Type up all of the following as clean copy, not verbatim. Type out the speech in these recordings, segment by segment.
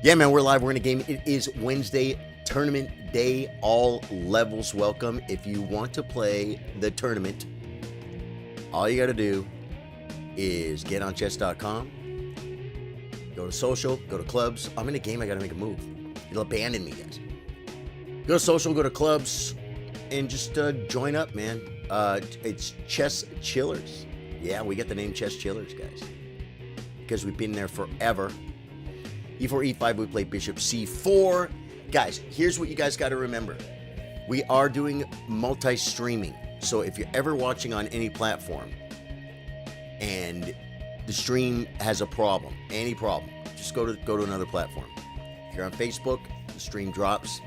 Yeah, man, we're live. We're in a game. It is Wednesday, tournament day. All levels welcome. If you want to play the tournament, all you got to do is get on chess.com, go to social, go to clubs. I'm in a game. I got to make a move. It'll abandon me, guys. Go to social, go to clubs, and just join up, man. It's Chess Chillers. Yeah, we get the name Chess Chillers, guys, because we've been there forever. E4, E5, we play Bishop C4. Guys, here's what you guys got to remember. We are doing multi-streaming. So if you're ever watching on any platform and the stream has a problem, any problem, just go to another platform. If you're on Facebook, the stream drops,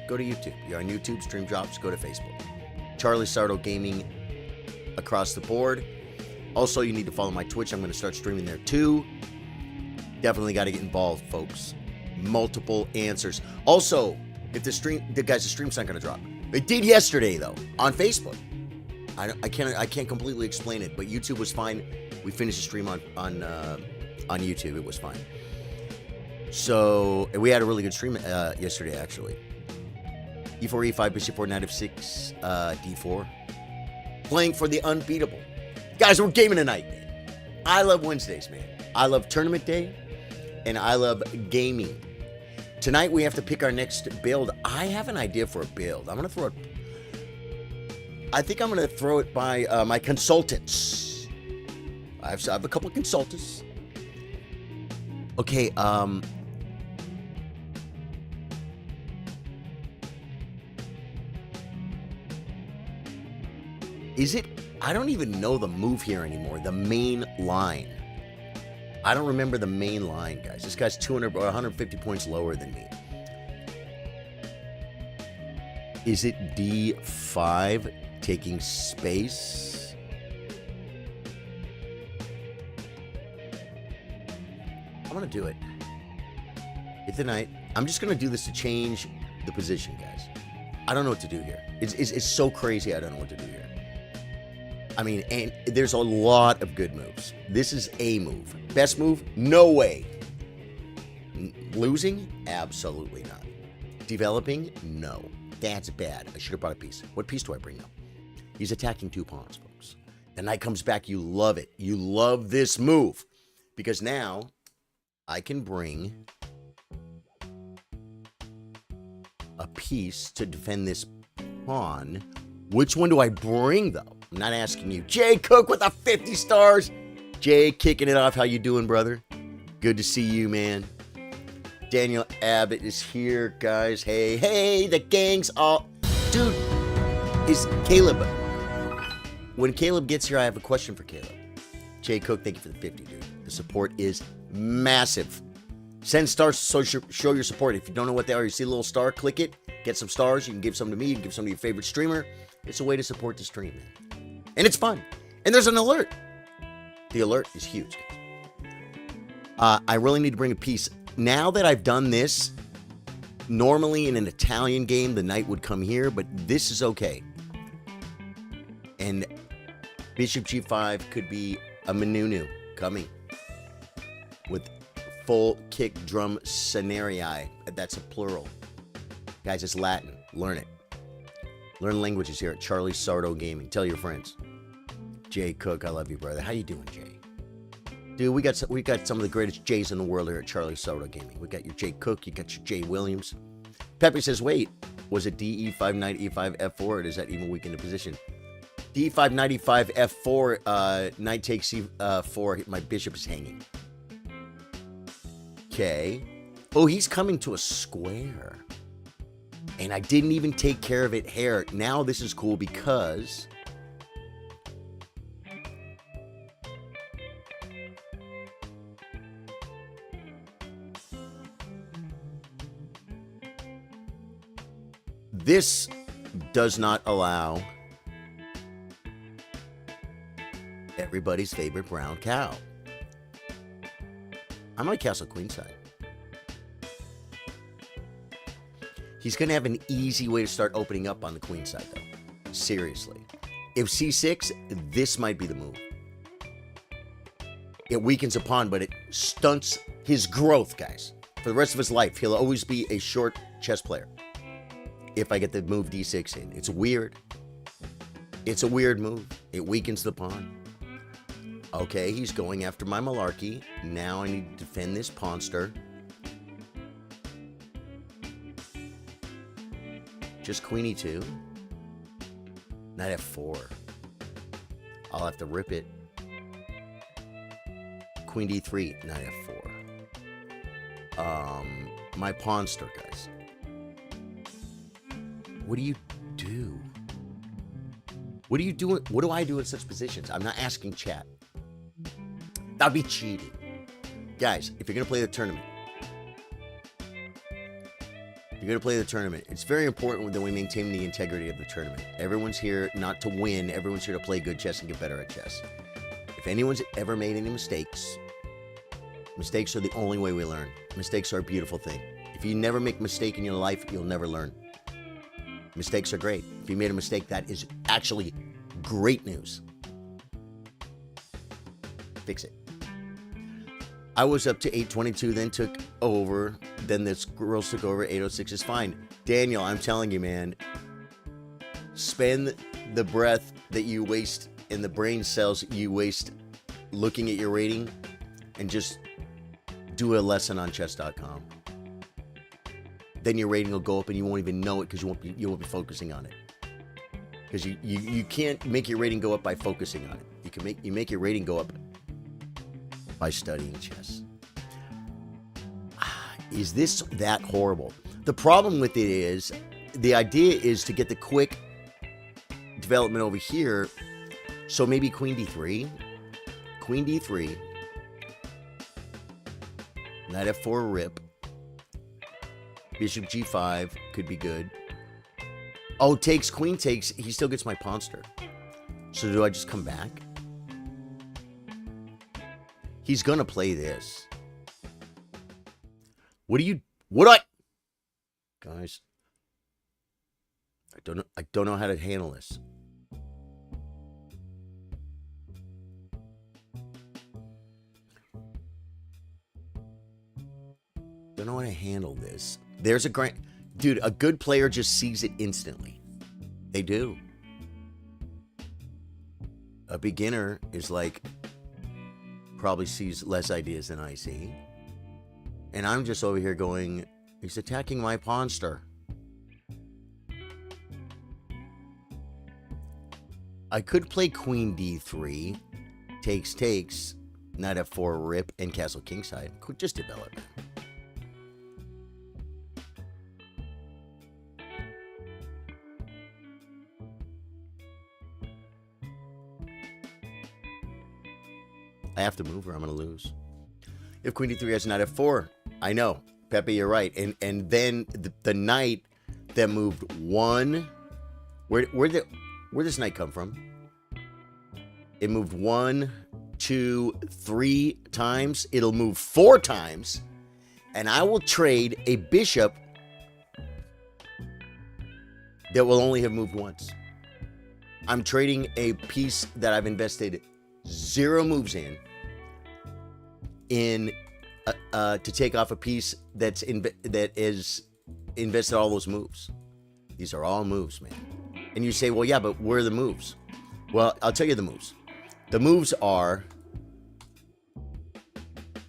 go to YouTube. You're on YouTube, stream drops, go to Facebook. Charlie Sardo Gaming across the board. Also, you need to follow my Twitch. I'm going to start streaming there too. Definitely got to get involved, folks. Multiple answers. Also, if the stream's not going to drop. It did yesterday though on Facebook. I can't completely explain it, but YouTube was fine. We finished the stream on YouTube. It was fine. So we had a really good stream yesterday, actually. E4, E5, Bishop 4, Knight F6, D4. Playing for the unbeatable. Guys, we're gaming tonight, man. I love Wednesdays, man. I love tournament day. And I love gaming. Tonight we have to pick our next build. I have an idea for a build. I think I'm gonna throw it by my consultants. I have a couple of consultants. Okay, is it? I don't even know the move here anymore. The main line. I don't remember the main line, guys. This guy's 200 or 150 points lower than me. Is it D5 taking space? I'm going to do it. It's the knight. I'm just going to do this to change the position, guys. I don't know what to do here. It's so crazy. I don't know what to do here. I mean, and there's a lot of good moves. This is a move. Best move? No way. Losing? Absolutely not. Developing? No. That's bad. I should have brought a piece. What piece do I bring now? He's attacking 2 pawns, folks. The knight comes back. You love it. You love this move. Because now I can bring a piece to defend this pawn. Which one do I bring, though? I'm not asking you. Jay Cook with the 50 stars. Jay, kicking it off. How you doing, brother? Good to see you, man. Daniel Abbott is here, guys. Hey, the gang's all... Dude, is Caleb... When Caleb gets here, I have a question for Caleb. Jay Cook, thank you for the 50, dude. The support is massive. Send stars to show your support. If you don't know what they are, you see a little star, click it. Get some stars. You can give some to me. You can give some to your favorite streamer. It's a way to support the stream, man. And it's fun. And there's an alert. The alert is huge. I really need to bring a piece. Now that I've done this, normally in an Italian game, the knight would come here, but this is okay. And Bishop G5 could be a Manunu coming with full kick drum scenarii. That's a plural. Guys, it's Latin. Learn it. Learn languages here at Charlie Sardo Gaming. Tell your friends. Jay Cook, I love you, brother. How you doing, Jay? Dude, we got some of the greatest Jays in the world here at Charlie Sardo Gaming. We got your Jay Cook, you got your Jay Williams. Pepe says, wait, was it DE5, Knight E5, F4, or does that even weaken the position? D5, Knight E5, F4, Knight takes C4, my bishop is hanging. Okay. Oh, he's coming to a square. And I didn't even take care of it here. Now this is cool because... This does not allow everybody's favorite brown cow. I might castle queenside. He's going to have an easy way to start opening up on the queenside, though. Seriously. If C6, this might be the move. It weakens a pawn, but it stunts his growth, guys. For the rest of his life, he'll always be a short chess player. If I get the move d6 in. It's weird. It's a weird move. It weakens the pawn. Okay, he's going after my malarkey. Now I need to defend this pawnster. Just queen e2. Knight f4. I'll have to rip it. Queen d3, knight f4. My pawnster, guys. What do you do? What do you do? What do I do in such positions? I'm not asking chat. That'd be cheating. Guys, if you're going to play the tournament, it's very important that we maintain the integrity of the tournament. Everyone's here not to win. Everyone's here to play good chess and get better at chess. If anyone's ever made any mistakes, mistakes are the only way we learn. Mistakes are a beautiful thing. If you never make a mistake in your life, you'll never learn. Mistakes are great. If you made a mistake, that is actually great news. Fix it. I was up to 822, then took over. Then the girls took over. 806 is fine. Daniel, I'm telling you, man. Spend the breath that you waste and the brain cells you waste looking at your rating and just do a lesson on chess.com. Then your rating will go up and you won't even know it because you won't be focusing on it. Because you can't make your rating go up by focusing on it. You make your rating go up by studying chess. Is this that horrible? The problem with it is, the idea is to get the quick development over here. So maybe queen d3. Queen d3. Knight f4 rip. Bishop g5 could be good. Oh, takes, queen takes. He still gets my pawnster. So do I just come back? He's gonna play this. Guys, I don't know how to handle this. Don't know how to handle this. There's a great dude. A good player just sees it instantly. They do. A beginner is like, probably sees less ideas than I see. And I'm just over here going, he's attacking my pawnster. I could play queen d3, takes, knight f4 rip, and castle kingside. Could just develop. I have to move or I'm going to lose. If queen d3 has knight f4, I know. Pepe, you're right. And then the knight that moved one. Where does knight come from? It moved 1, 2, 3 times. It'll move 4 times. And I will trade a bishop that will only have moved once. I'm trading a piece that I've invested 0 moves in to take off a piece that is invested all those moves. These are all moves, man. And you say, well, yeah, but where are the moves? Well, I'll tell you the moves. The moves are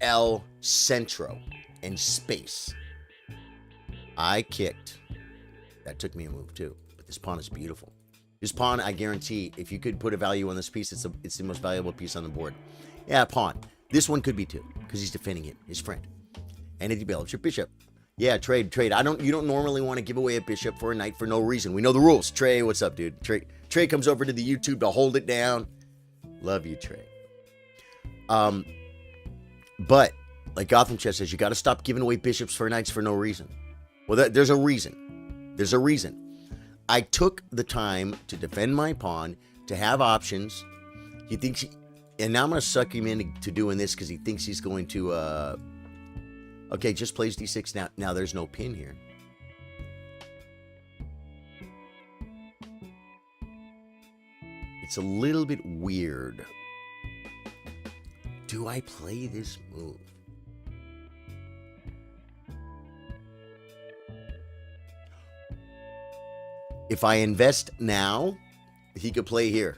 El Centro and space. I kicked. That took me a move too. But this pawn is beautiful. This pawn, I guarantee, if you could put a value on this piece, it's the most valuable piece on the board. Yeah, pawn. This one could be too, because he's defending it, his friend. And it develops your bishop. Yeah, trade. You don't normally want to give away a bishop for a knight for no reason. We know the rules. Trey, what's up, dude? Trey comes over to the YouTube to hold it down. Love you, Trey. But like Gotham Chess says, you got to stop giving away bishops for knights for no reason. Well, there's a reason. There's a reason. I took the time to defend my pawn, to have options. He thinks, and now I'm going to suck him into doing this because he thinks he's going to, okay, just plays d6 now. There's no pin here. It's a little bit weird. Do I play this move? If I invest now, he could play here.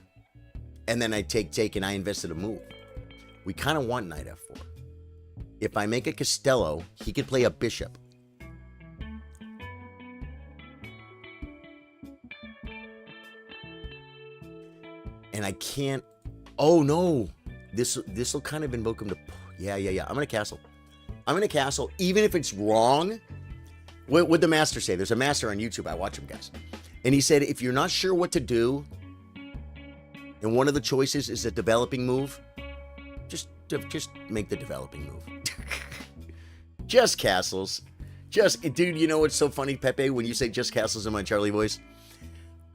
And then I take, and I invested a move. We kind of want knight f4. If I make a Castello, he could play a bishop. And I can't. Oh no, this will kind of invoke him to. Yeah. I'm gonna castle. Even if it's wrong. What would the master say? There's a master on YouTube. I watch him, guys, and he said if you're not sure what to do, and one of the choices is a developing move, just make the developing move. Just castles. Dude, you know what's so funny, Pepe, when you say just castles in my Charlie voice?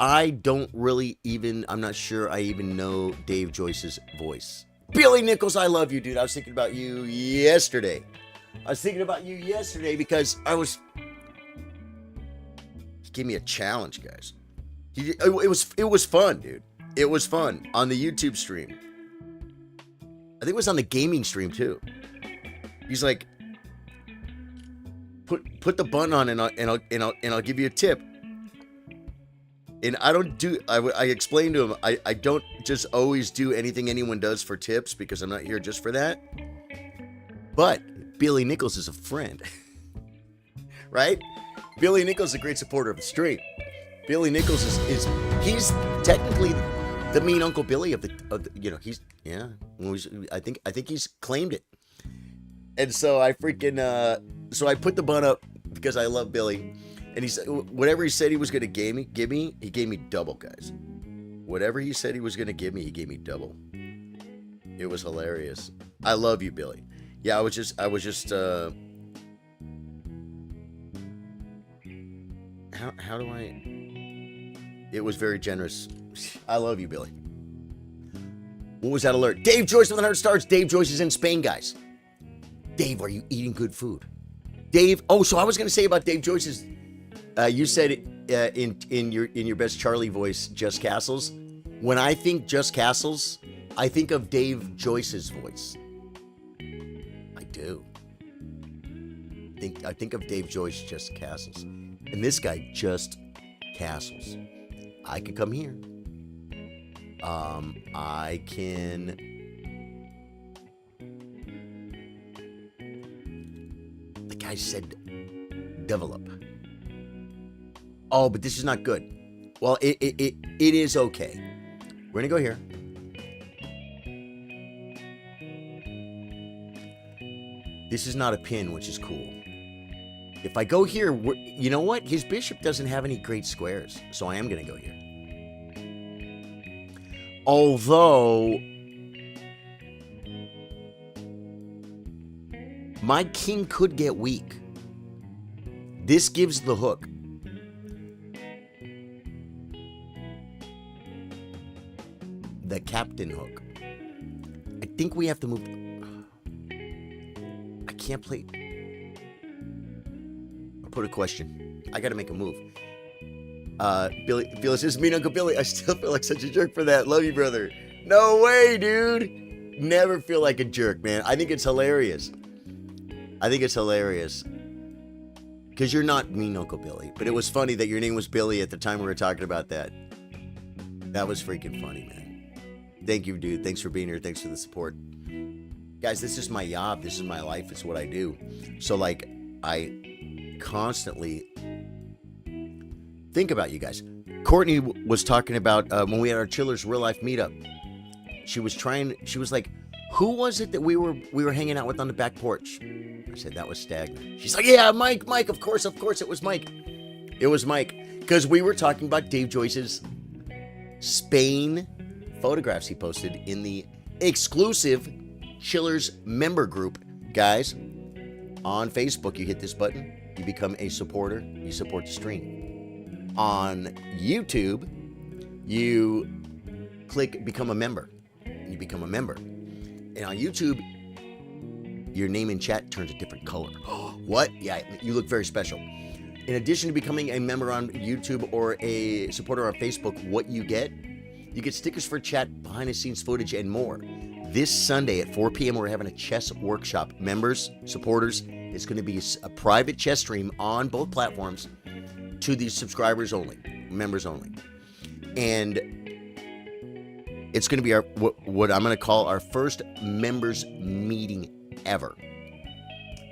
I'm not sure I even know Dave Joyce's voice. Billy Nichols, I love you, dude. I was thinking about you yesterday. Because he gave me a challenge, guys. It was fun, dude. It was fun on the YouTube stream. I think it was on the gaming stream too. He's like, put the button on and I'll give you a tip. And I explained to him, I don't just always do anything anyone does for tips because I'm not here just for that. But Billy Nichols is a friend. Right? Billy Nichols is a great supporter of the stream. Billy Nichols he's technically the mean Uncle Billy of the I think he's claimed it. And so I put the bun up because I love Billy. And he said, whatever he said he was going to give me, he gave me double, guys. Whatever he said he was going to give me, he gave me double. It was hilarious. I love you, Billy. Yeah, I was just, how do I, it was very generous. I love you, Billy. What was that alert? Dave Joyce with 100 stars. Dave Joyce is in Spain, guys. Dave, are you eating good food? Dave, so I was going to say about Dave Joyce's, you said in your best Charlie voice, Just Castles. When I think Just Castles, I think of Dave Joyce's voice. I do. I think of Dave Joyce, Just Castles. And this guy, Just Castles. I could come here. I can... The guy said develop. Oh, but this is not good. Well, it is okay. We're gonna go here. This is not a pin, which is cool. If I go here, you know what? His bishop doesn't have any great squares, so I am gonna go here. Although my king could get weak. This gives the hook. The captain hook. I think we have to move. I can't play. I'll put a question. I gotta make a move. Billy says, mean Uncle Billy. I still feel like such a jerk for that. Love you, brother. No way, dude. Never feel like a jerk, man. I think it's hilarious. Because you're not mean Uncle Billy. But it was funny that your name was Billy at the time we were talking about that. That was freaking funny, man. Thank you, dude. Thanks for being here. Thanks for the support. Guys, this is my job. This is my life. It's what I do. So, like, I constantly think about you guys. Courtney was talking about when we had our Chillers real life meetup. She was like, who was it that we were hanging out with on the back porch? I said, that was Stagner. She's like, yeah, Mike, of course, it was Mike. It was Mike. Because we were talking about Dave Joyce's Spain photographs he posted in the exclusive Chillers member group. Guys, on Facebook, you hit this button, you become a supporter, you support the stream. On YouTube, you click become a member, and you become a member. And on YouTube, your name in chat turns a different color. What? Yeah, you look very special. In addition to becoming a member on YouTube or a supporter on Facebook, what you get stickers for chat, behind-the-scenes footage, and more. This Sunday at 4 p.m., we're having a chess workshop. Members, supporters, it's going to be a private chess stream on both platforms to the subscribers only. members only. And it's going to be our what I'm going to call our first members meeting ever.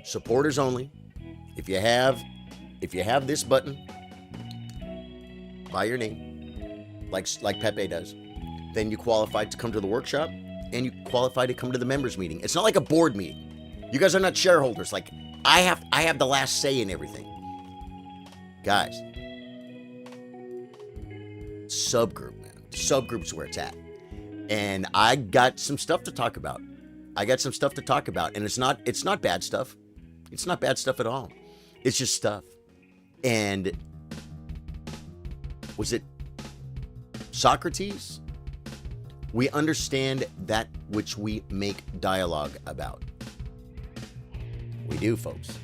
Supporters only. If you have this button by your name, like Pepe does, then you qualify to come to the workshop and you qualify to come to the members meeting. It's not like a board meeting. You guys are not shareholders. Like I have the last say in everything. Guys, subgroup, man. Subgroup's where it's at. And I got some stuff to talk about. And it's not bad stuff. It's not bad stuff at all. It's just stuff. And was it Socrates? We understand that which we make dialogue about. We do, folks.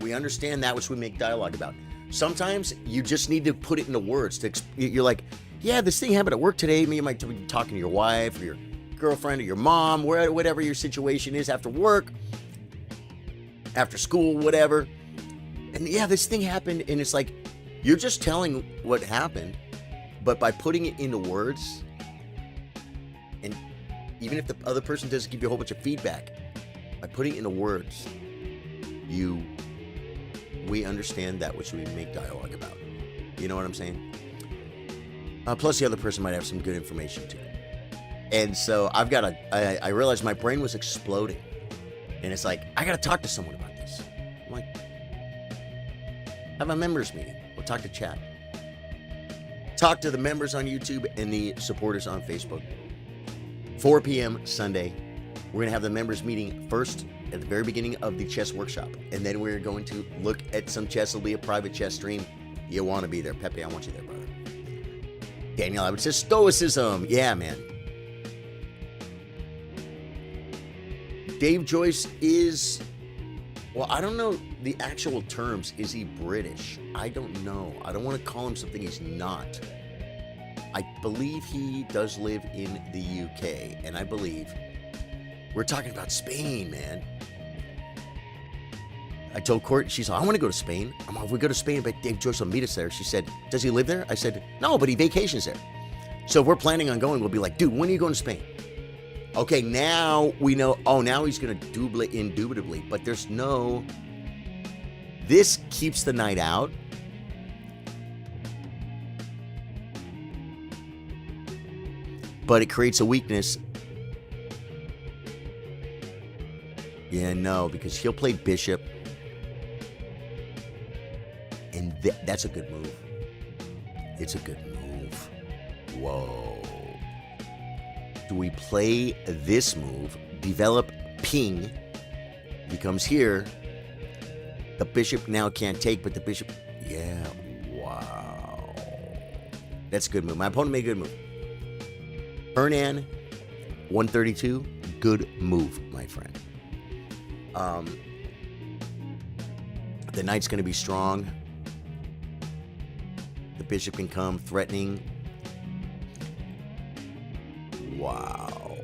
We understand that which we make dialogue about. Sometimes you just need to put it into words. You're like, yeah, this thing happened at work today. You might be talking to your wife or your girlfriend or your mom, whatever your situation is after work, after school, whatever. And yeah, this thing happened, and it's like, you're just telling what happened, but by putting it into words, and even if the other person doesn't give you a whole bunch of feedback, by putting it into words, we understand that which we make dialogue about. You know what I'm saying? Plus, the other person might have some good information too. And so I realized my brain was exploding. And it's like, I got to talk to someone about this. I'm like, have a members meeting. We'll talk to chat. Talk to the members on YouTube and the supporters on Facebook. 4 p.m. Sunday. We're going to have the members meeting first at the very beginning of the chess workshop. And then we're going to look at some chess. It'll be a private chess stream. You want to be there. Pepe, I want you there, brother. Daniel Abbott says stoicism. Yeah, man. Dave Joyce is, well, I don't know the actual terms. Is he British? I don't know. I don't want to call him something he's not. I believe he does live in the UK, and I believe we're talking about Spain, man. I told Court, she's like, I want to go to Spain. I'm like, if we go to Spain, but Dave Joyce will meet us there. She said, does he live there? I said, no, but he vacations there. So if we're planning on going, we'll be like, dude, when are you going to Spain? Okay, now we know, now he's going to double it indubitably, but there's no, this keeps the night out. But it creates a weakness. Yeah, no, because he'll play bishop. And that's a good move. It's a good move. Whoa. Do we play this move? Develop ping. Becomes here. The bishop now can't take, but the bishop... Yeah, wow. That's a good move. My opponent made a good move. Hernan, 132. Good move, my friend. The knight's going to be strong. The bishop can come threatening. Wow.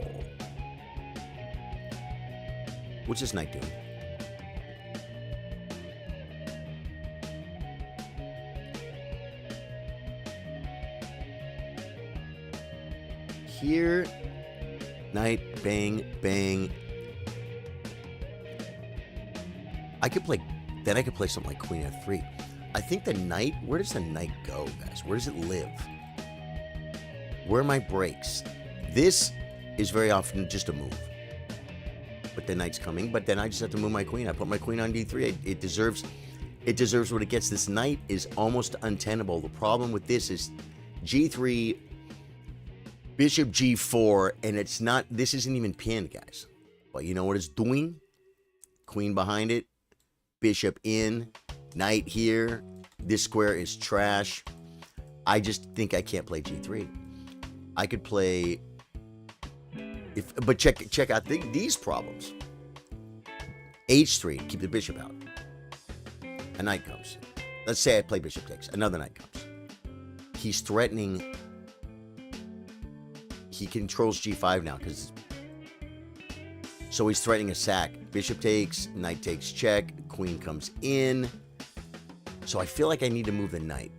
What's this knight doing? Here, knight, bang, bang. I could play something like queen f3. I think the knight, where does the knight go, guys? Where does it live? Where are my breaks? This is very often just a move. But the knight's coming, but then I just have to move my queen. I put my queen on d3. It deserves what it gets. This knight is almost untenable. The problem with this is g3, bishop g4, and this isn't even pinned, guys. But you know what it's doing? Queen behind it, bishop in, knight here. This square is trash. I just think I can't play g3. I could play, but check out these problems. h3, keep the bishop out. A knight comes. Let's say I play bishop takes. Another knight comes. He's threatening. He controls g5 now so he's threatening a sack. Bishop takes, knight takes check, queen comes in. So I feel like I need to move the knight.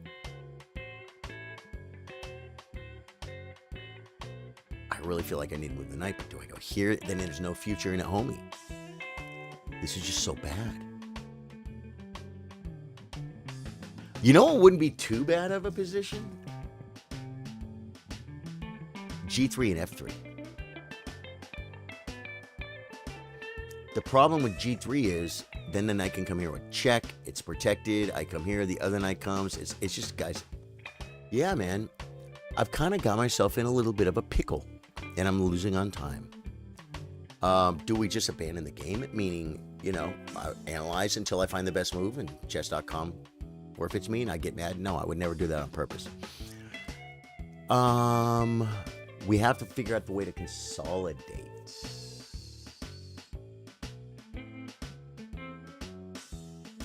really feel like I need to move the knight, but do I go here? Then there's no future in it, homie. This is just so bad. You know what wouldn't be too bad of a position? G3 and F3. The problem with G3 is then the knight can come here with check. It's protected. I come here. The other knight comes. It's just, guys. Yeah, man. I've kind of got myself in a little bit of a pickle. And I'm losing on time. Do we just abandon the game? Meaning, analyze until I find the best move and chess.com forfeits me and I get mad? No, I would never do that on purpose. We have to figure out the way to consolidate.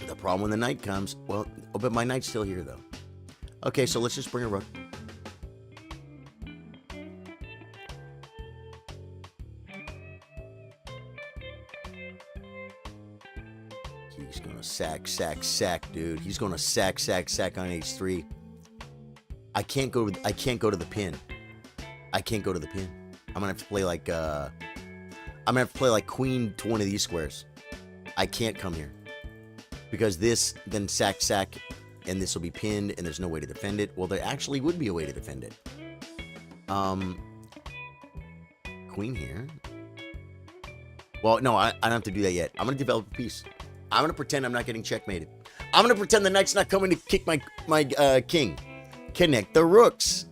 The problem when the knight comes, but my knight's still here though. Okay, so let's just bring a rook. He's gonna sack, dude. He's gonna sack on h3. I can't go to the pin. I can't go to the pin. I'm gonna have to play like queen to one of these squares. I can't come here because this then sack, and this will be pinned, and there's no way to defend it. Well, there actually would be a way to defend it. Queen here. Well, no, I don't have to do that yet. I'm gonna develop a piece. I'm gonna pretend I'm not getting checkmated. I'm gonna pretend the knight's not coming to kick my king. Connect the rooks.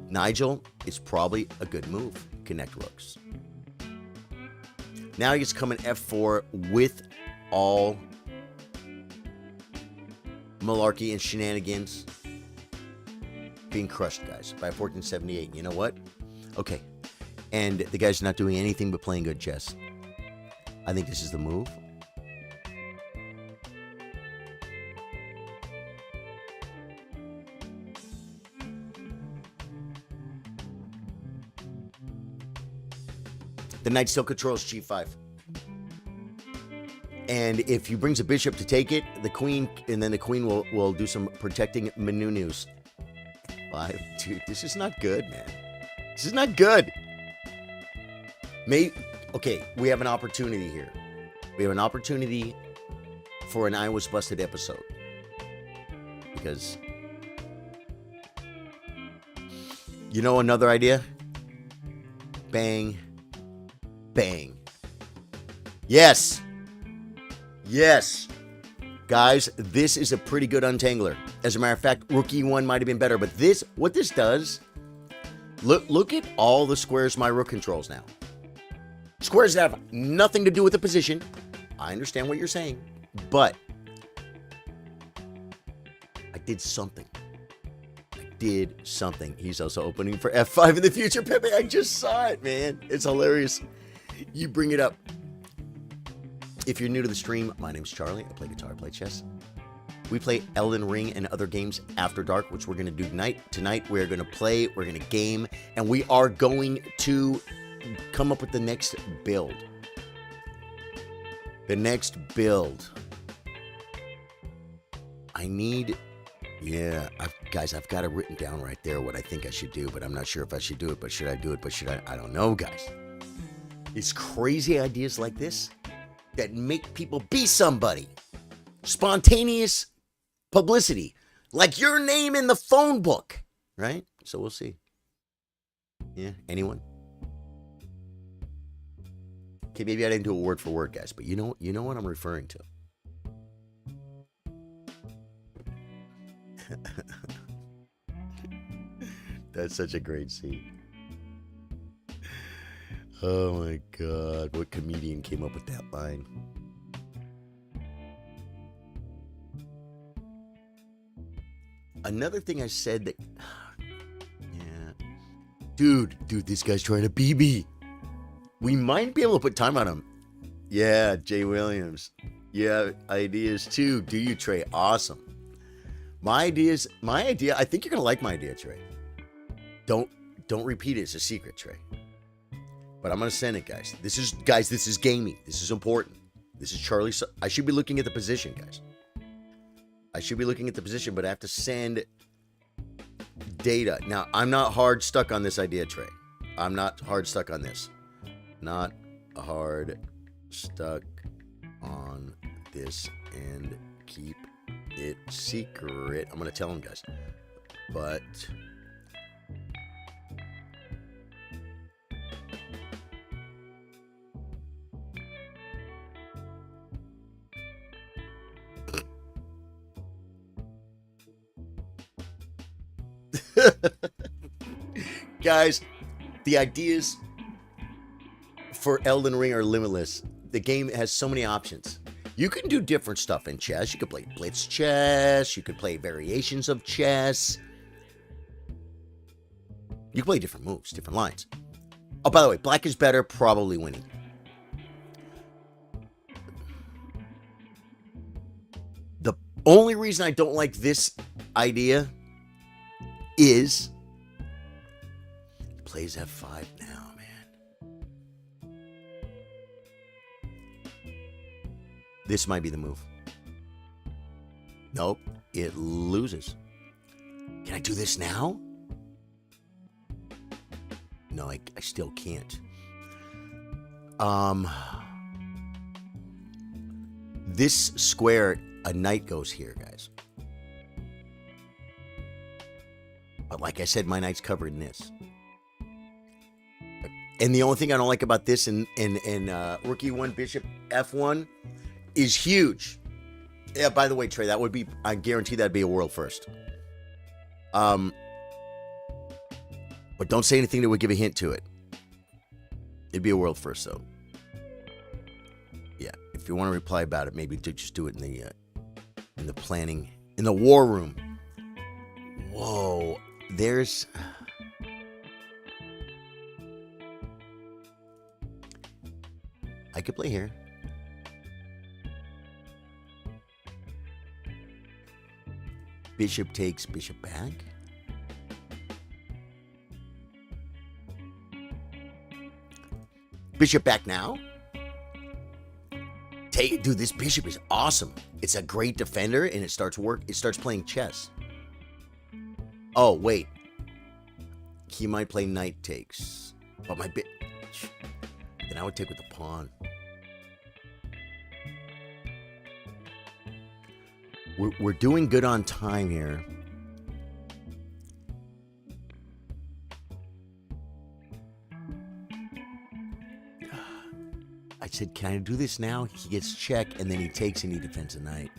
Nigel, it's probably a good move. Connect rooks. Now he gets coming F4 with all malarkey and shenanigans being crushed, guys, by 1478. You know what? Okay. And the guy's not doing anything but playing good chess. I think this is the move. The knight still controls g5. And if he brings a bishop to take it, the queen will do some protecting manunus. Dude, this is not good, man. This is not good. Okay, we have an opportunity here. We have an opportunity for an I Was Busted episode. Because, another idea? Bang. Bang. Yes. Guys, this is a pretty good untangler. As a matter of fact, rook e1 might have been better, but what this does, look at all the squares my rook controls now. Squares that have nothing to do with the position. I understand what you're saying, but I did something. He's also opening for f5 in the future, Pepe. I just saw it, man. It's hilarious. You bring it up. If you're new to the stream, my name's Charlie. I play guitar, I play chess. We play Elden Ring and other games after dark, which we're going to do tonight. Tonight, we're going to play, we're going to game, and we are going to come up with the next build. The next build. Guys, I've got it written down right there what I think I should do, but I'm not sure if I should do it, but should I do it, but should I don't know, guys. It's crazy ideas like this that make people be somebody. Spontaneous publicity. Like your name in the phone book. Right? So we'll see. Yeah, anyone? Okay, maybe I didn't do a word for word, guys, but you know what I'm referring to. That's such a great scene. Oh my God, what comedian came up with that line? Another thing I said that, yeah, dude, this guy's trying to BB. We might be able to put time on him. Yeah, Jay Williams. Yeah, ideas too. Do you, Trey? Awesome. My idea, I think you're gonna like my idea, Trey. Don't repeat it. It's a secret, Trey. But I'm gonna send it, guys. This is gaming. This is important. This is Charlie. I should be looking at the position, guys. I should be looking at the position, but I have to send data. Now, I'm not hard stuck on this idea, Trey. I'm not hard stuck on this. Not hard stuck on this, and keep it secret. I'm going to tell him, guys. But guys, the ideas for Elden Ring are limitless. The game has so many options. You can do different stuff in chess. You could play blitz chess. You could play variations of chess. You can play different moves, different lines. Oh, by the way, black is better, probably winning. The only reason I don't like this idea is he plays F5 now, man. This might be the move. Nope, it loses. Can I do this now? No, I still can't. This square, a knight goes here, guys. But like I said, my knight's covered in this. And the only thing I don't like about this in Rook E1, Bishop F1 is huge. Yeah, by the way, Trey, that would be, I guarantee that'd be a world first. But don't say anything that would give a hint to it. It'd be a world first, though. Yeah, if you want to reply about it, maybe just do it in the planning, in the war room. Whoa, there's... I could play here. Bishop takes bishop back. Bishop back now. Dude, this bishop is awesome. It's a great defender, and it starts playing chess. Oh, wait. He might play knight takes. But my bit... Then I would take with the pawn. We're doing good on time here. I said, can I do this now? He gets check, and then he takes and he defends a knight.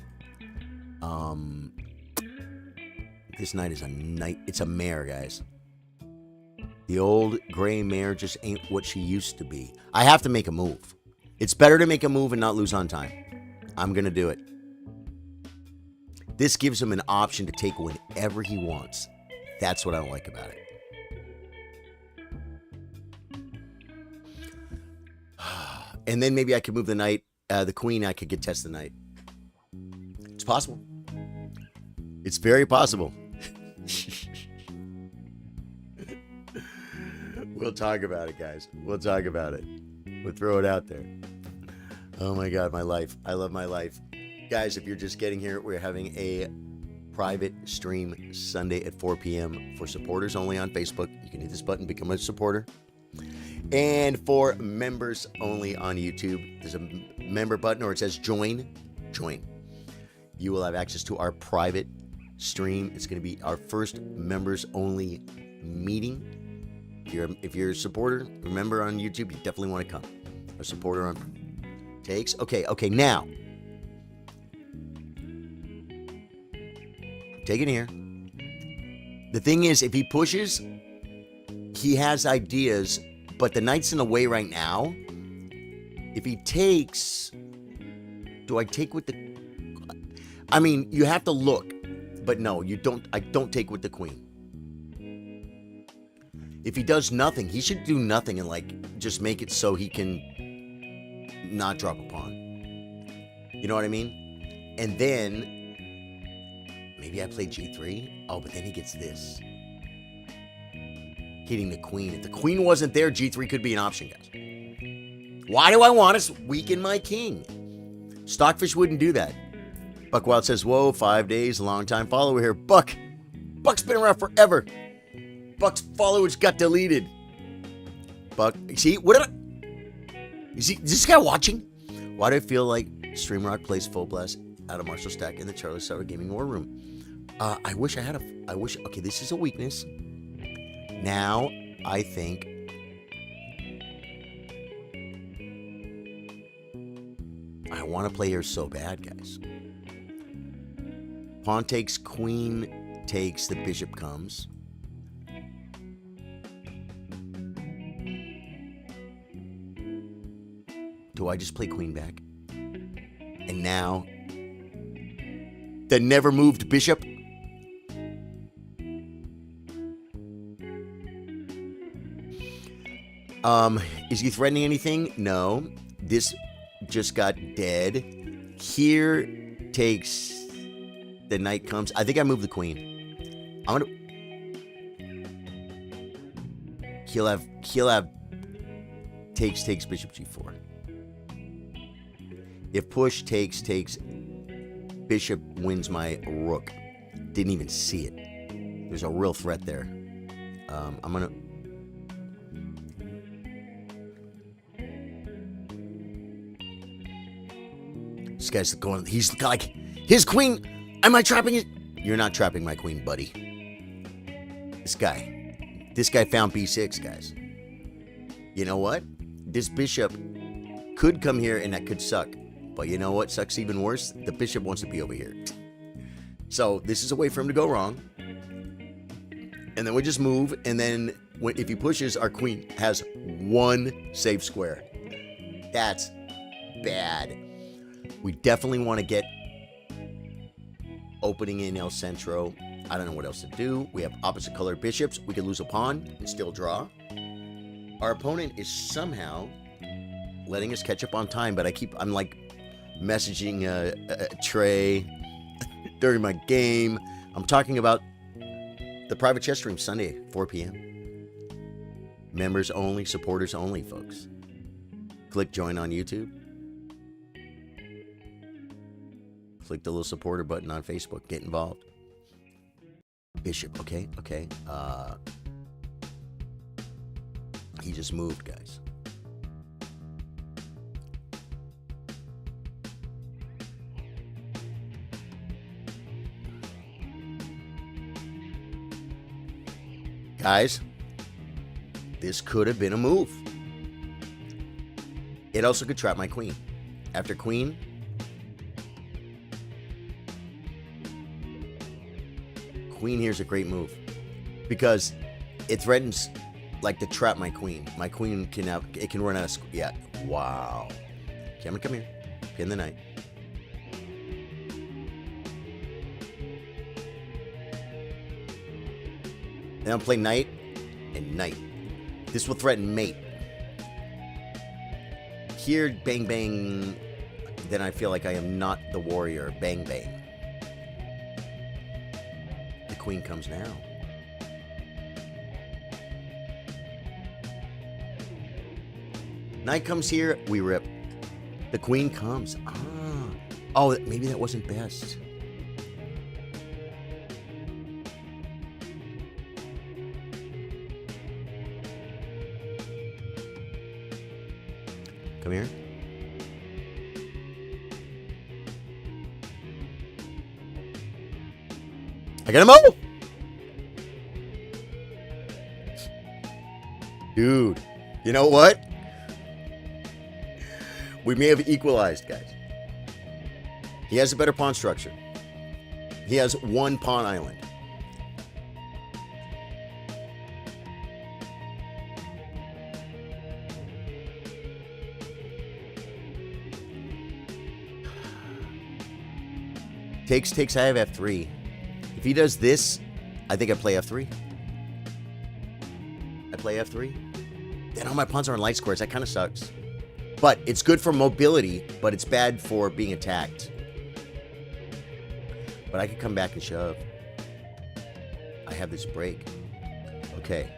This knight is a knight. It's a mare, guys. The old gray mare just ain't what she used to be. I have to make a move. It's better to make a move and not lose on time. I'm going to do it. This gives him an option to take whenever he wants. That's what I don't like about it. And then maybe I could move the knight, the queen, I could get test the knight. It's possible. It's very possible. We'll talk about it, guys. We'll talk about it. We'll throw it out there. Oh my God, my life. I love my life. Guys, if you're just getting here, we're having a private stream Sunday at 4 p.m. for supporters only on Facebook. You can hit this button, become a supporter. And for members only on YouTube, there's a member button, or it says join. Join. You will have access to our private stream. It's going to be our first members only meeting. If you're a supporter, remember on YouTube, you definitely want to come. A supporter on takes. Okay, now. Take it here. The thing is, if he pushes, he has ideas, but the knight's in the way right now. If he takes, do I take with the... I mean, you have to look, but no, you don't. I don't take with the queen. If he does nothing, he should do nothing and just make it so he can not drop a pawn. You know what I mean? And then maybe I play G3. Oh, but then he gets this. Hitting the queen. If the queen wasn't there, G3 could be an option, guys. Why do I want to weaken my king? Stockfish wouldn't do that. Buckwild says, whoa, 5 days, long time follower here. Buck's been around forever. Buck's followers got deleted. Buck. See, what did I... Is this guy watching? Why do I feel like Streamrock plays Full Blast out of Marshall Stack in the Charlie Sauer Gaming War Room? I wish I had a... Okay, this is a weakness. Now, I think... I want to play here so bad, guys. Pawn takes, queen takes, the bishop comes. Do I just play queen back? And now, the never moved bishop. Is he threatening anything? No. This just got dead. Here takes, the knight comes. I think I move the queen. I'm gonna. He'll have takes bishop g4. If push takes, bishop wins my rook. Didn't even see it. There's a real threat there. I'm gonna. This guy's going. He's like his queen. Am I trapping it? You're not trapping my queen, buddy. This guy found b6, guys. You know what? This bishop could come here and that could suck. But you know what sucks even worse? The bishop wants to be over here. So this is a way for him to go wrong. And then we just move. And then if he pushes, our queen has one safe square. That's bad. We definitely want to get opening in El Centro. I don't know what else to do. We have opposite colored bishops. We could lose a pawn and still draw. Our opponent is somehow letting us catch up on time, but I'm like messaging Trey during my game. I'm talking about the private chess stream Sunday, 4 p.m. Members only, supporters only, folks. Click join on YouTube. Click the little supporter button on Facebook. Get involved. Bishop, okay. He just moved, guys. Guys, this could have been a move. It also could trap my queen. After queen, queen here's a great move because it threatens like to trap my queen. My queen can run out of yeah. Wow. Okay, I'm gonna come here. Pin the knight. Then I'll play knight and knight. This will threaten mate. Here, bang bang. Then I feel like I am not the warrior. Bang bang. The queen comes now. Knight comes here, we rip. The queen comes. Oh, maybe that wasn't best. Come here. I got him out. Dude, you know what? We may have equalized, guys. He has a better pawn structure. He has one pawn island. Takes, I have f3. If he does this, I think I play f3. I play f3. Then all my pawns are in light squares. That kind of sucks. But it's good for mobility, but it's bad for being attacked. But I could come back and shove. I have this break. Okay.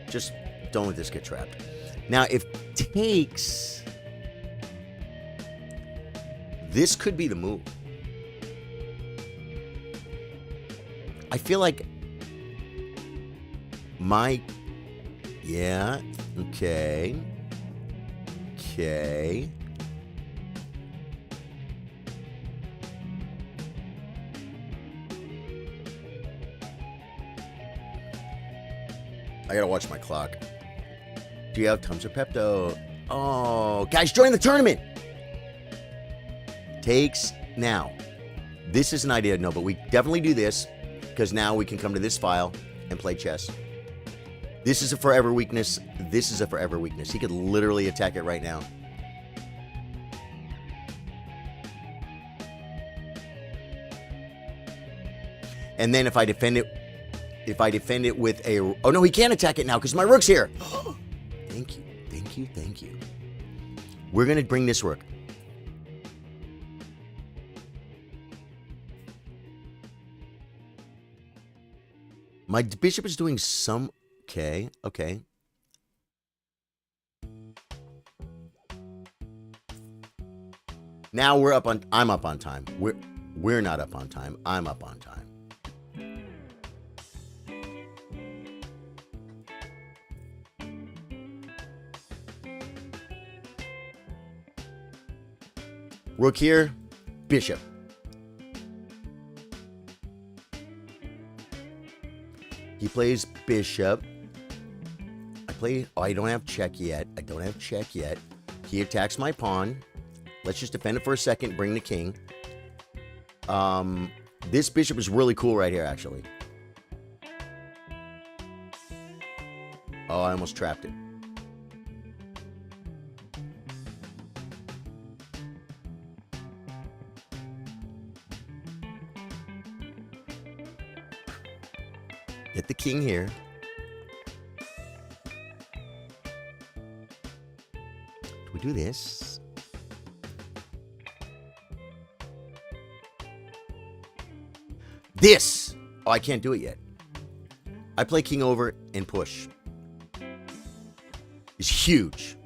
Just don't let this get trapped. Now, if takes, this could be the move. I feel like my... Yeah. Okay. Okay. I gotta watch my clock. Do you have Tums or Pepto? Oh, guys, join the tournament! Takes now. This is an idea, no, but we definitely do this because now we can come to this file and play chess. This is a forever weakness. This is a forever weakness. He could literally attack it right now. And then if I defend it with a... Oh, no, he can't attack it now because my rook's here. Thank you, thank you, thank you. We're going to bring this rook. My bishop is doing some... Okay, okay. Now we're up on... I'm up on time. We're not up on time. I'm up on time. Rook here, bishop. He plays bishop. Oh, I don't have check yet. I don't have check yet. He attacks my pawn. Let's just defend it for a second, bring the king. This bishop is really cool right here, actually. Oh, I almost trapped it. Get the king here. Do we do this? This! Oh, I can't do it yet. I play king over and push. It's huge.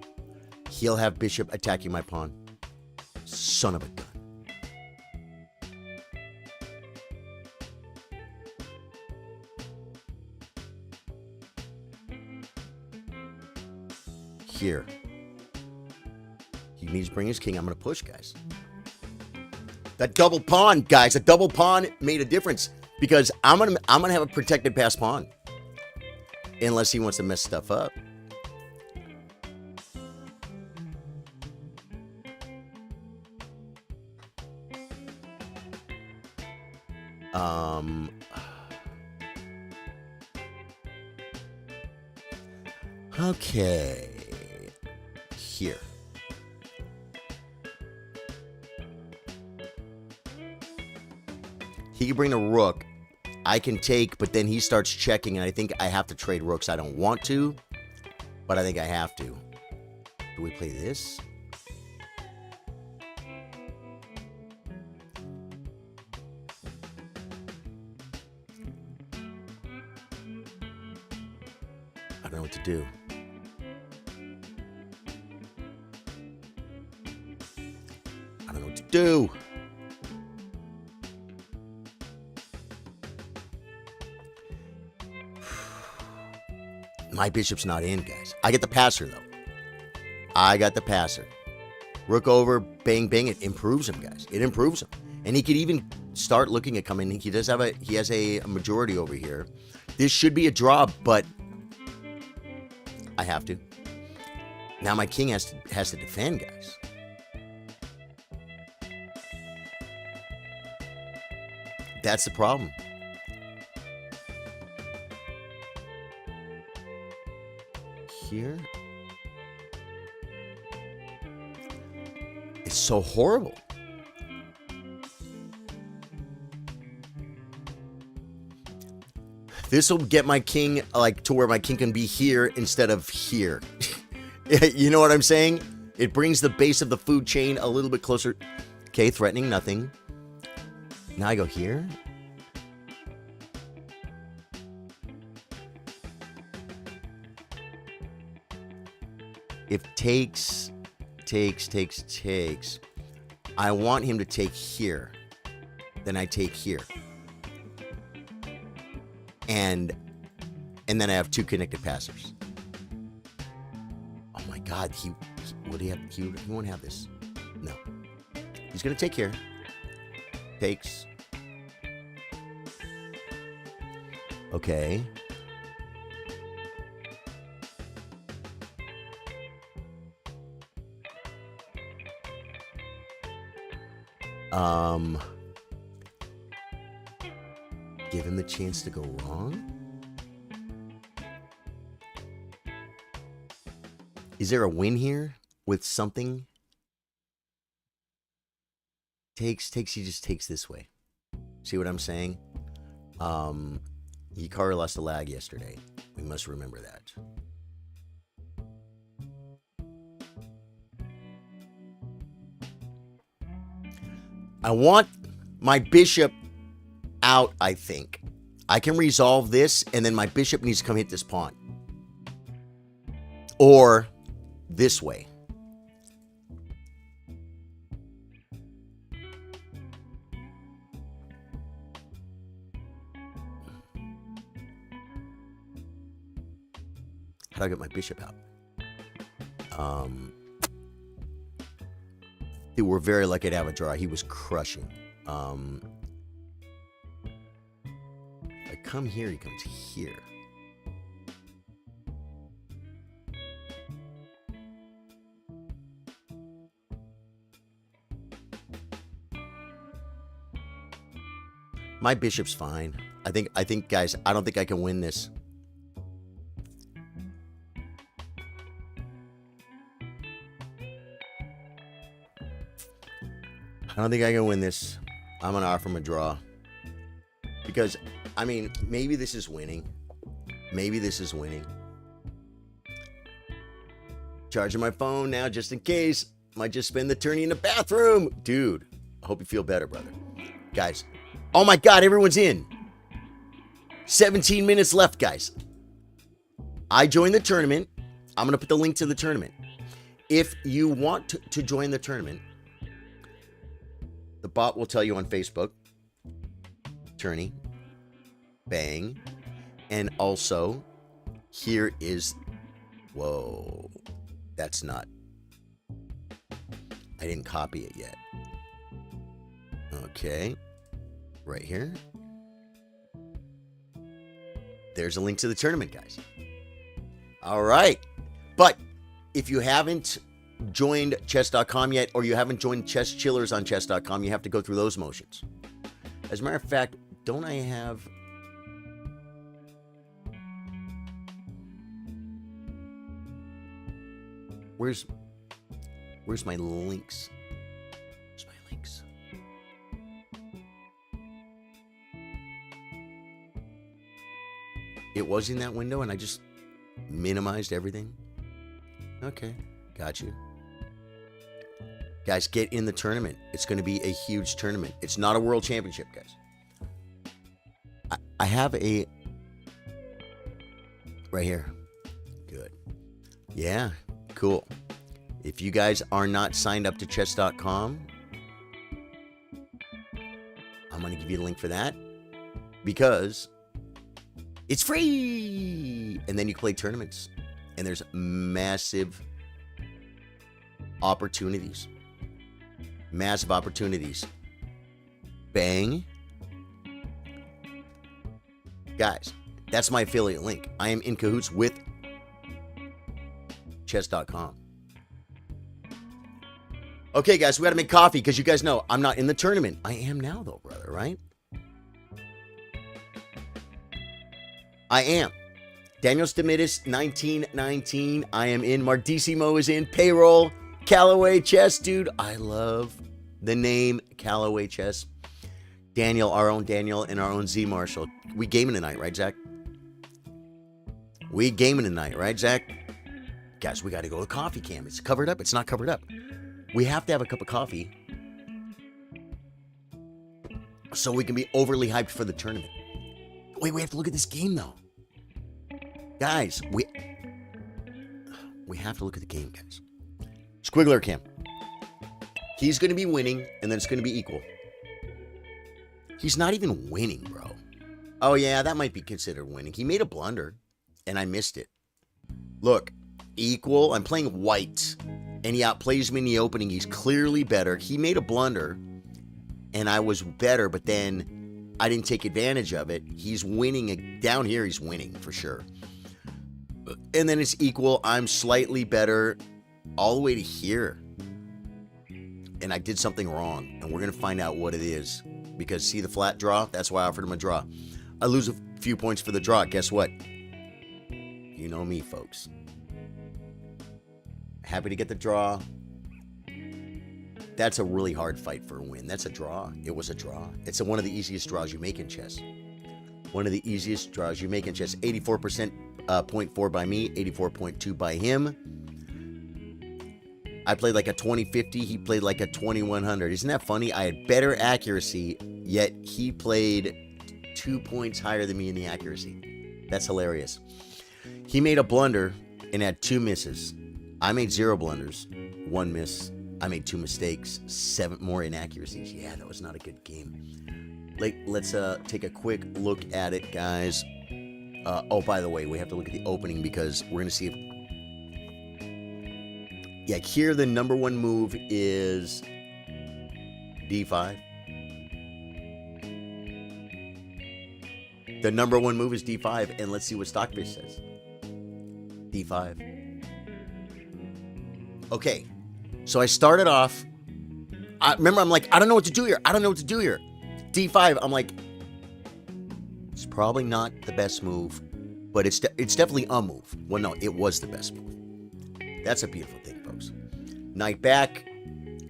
He'll have bishop attacking my pawn. Son of a gun. Here. He needs to bring his king. I'm going to push, guys. That double pawn, guys. A double pawn made a difference because I'm gonna have a protected pass pawn. Unless he wants to mess stuff up. Okay. Here. He can bring a rook. I can take, but then he starts checking, and I think I have to trade rooks. I don't want to, but I think I have to. Do we play this? I don't know what to do. I don't know what to do. My bishop's not in, guys. I get the passer, though. I got the passer. Rook over, bang, bang. It improves him, guys. It improves him. And he could even start looking at coming. He has a majority over here. This should be a draw, but I have to. Now my king has to defend, guys. That's the problem. Here. It's so horrible. This will get my king like to where my king can be here instead of here. You know what I'm saying? It brings the base of the food chain a little bit closer. Okay, threatening nothing. Now I go here. If takes, I want him to take here. Then I take here. and then I have 2 connected passers. Oh my God, he won't have this. No, he's gonna take here. Takes. Okay. Give him the chance to go wrong. Is there a win here with something? Takes, he just takes this way. See what I'm saying? Hikaru lost a lag yesterday. We must remember that. I want my bishop out, I think. I can resolve this, and then my bishop needs to come hit this pawn. Or this way. How do I get my bishop out? Dude, we're very lucky to have a draw. He was crushing. If I come here, he comes here. My bishop's fine. I think, guys, I don't think I can win this. I don't think I can win this. I'm going to offer him a draw. Because, I mean, maybe this is winning. Maybe this is winning. Charging my phone now just in case. Might just spend the tourney in the bathroom. Dude, I hope you feel better, brother. Guys, oh my God, everyone's in. 17 minutes left, guys. I joined the tournament. I'm going to put the link to the tournament. If you want to join the tournament, the bot will tell you on Facebook, tourney, bang, and also here is, whoa, that's not, I didn't copy it yet. Okay, right here. There's a link to the tournament, guys. All right, but if you haven't joined chess.com yet, or you haven't joined Chess Chillers on chess.com, you have to go through those motions. As a matter of fact, don't I have... Where's my links? Where's my links? It was in that window and I just minimized everything. Okay, got you. Guys, get in the tournament. It's going to be a huge tournament. It's not a world championship, guys. I have a... Right here. Good. Yeah, cool. If you guys are not signed up to chess.com, I'm going to give you the link for that. Because it's free! And then you can play tournaments. And there's massive opportunities. Massive opportunities. Bang. Guys, that's my affiliate link. I am in cahoots with chess.com. Okay, guys, we got to make coffee because you guys know I'm not in the tournament. I am now, though, brother, right? I am. Daniel Stamidis, 1919. I am in. Mardissimo is in. Payroll. Callaway Chess, dude. I love the name Callaway Chess. Daniel, our own Daniel, and our own Z Marshall. We gaming tonight, right, Zach? We gaming tonight, right, Zach? Guys, we got to go to coffee cam. It's covered up. It's not covered up. We have to have a cup of coffee so we can be overly hyped for the tournament. Wait, we have to look at this game, though. Guys, we have to look at the game, guys. Squiggler Cam. He's going to be winning, and then it's going to be equal. He's not even winning, bro. Oh, yeah, that might be considered winning. He made a blunder, and I missed it. Look, equal. I'm playing white, and he outplays me in the opening. He's clearly better. He made a blunder, and I was better, but then I didn't take advantage of it. He's winning. Down here, he's winning for sure. And then it's equal. I'm slightly better all the way to here. And I did something wrong, and we're going to find out what it is. Because see the flat draw? That's why I offered him a draw. I lose a few points for the draw. Guess what? You know me, folks. Happy to get the draw. That's a really hard fight for a win. That's a draw. It was a draw. It's one of the easiest draws you make in chess. One of the easiest draws you make in chess. 84% 0.4 by me, 84.2 by him. I played like a 2050. He played like a 2100. Isn't that funny? I had better accuracy, yet he played 2 points higher than me in the accuracy. That's hilarious. He made a blunder and had 2 misses. I made 0 blunders, 1 miss. I made 2 mistakes, 7 more inaccuracies. Yeah, that was not a good game. Let's take a quick look at it, guys. Oh, by the way, we have to look at the opening because we're going to see if... Yeah, here the number one move is D5. The number one move is D5, and let's see what Stockfish says. D5. Okay, so I started off. Remember, I'm like, I don't know what to do here. I don't know what to do here. D5, I'm like, it's probably not the best move, but it's definitely a move. Well, no, it was the best move. That's a beautiful thing, folks. Knight back,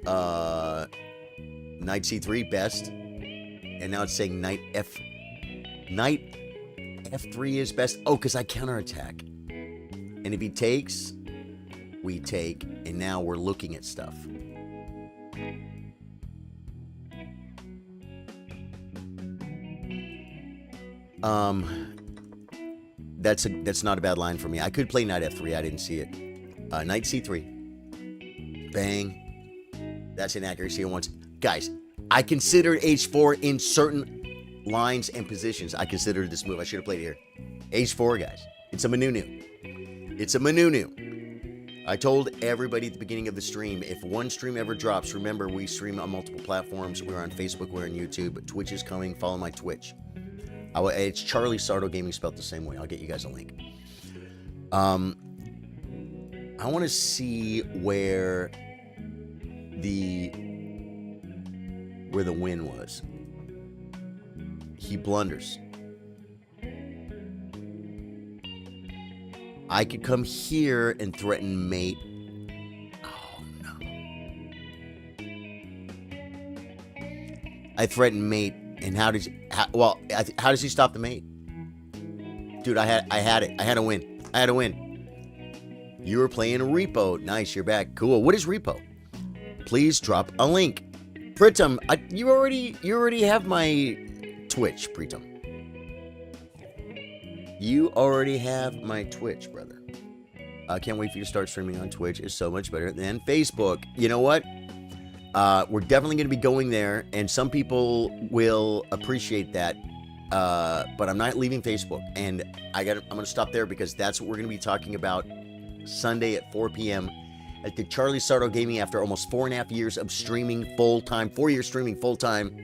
Knight C3 best, and now it's saying Knight F3 is best. Oh, because I counterattack. And if he takes, we take, and now we're looking at stuff. That's not a bad line for me. I could play Knight F3. I didn't see it. Knight C3. Bang. That's inaccuracy once. Guys, I considered H4 in certain lines and positions. I considered this move. I should have played it here. H4, guys. It's a manunu. It's a manunu. I told everybody at the beginning of the stream, if one stream ever drops, remember we stream on multiple platforms. We're on Facebook, we're on YouTube. Twitch is coming. Follow my Twitch. It's Charlie Sardo Gaming, spelled the same way. I'll get you guys a link. I want to see where the win was. He blunders. I could come here and threaten mate. Oh no. I threatened mate, and how does he stop the mate? Dude, I had it. I had to win. I had to win. You were playing Repo. Nice, you're back. Cool. What is Repo? Please drop a link. Pritam, you already have my Twitch, Pritam. You already have my Twitch, brother. I can't wait for you to start streaming on Twitch. It's so much better than Facebook. You know what? We're definitely going to be going there, and some people will appreciate that. But I'm not leaving Facebook, and I'm going to stop there because that's what we're going to be talking about Sunday at 4 p.m. at the Charlie Sardo Gaming after almost 4.5 years of streaming full-time, 4 years streaming full-time.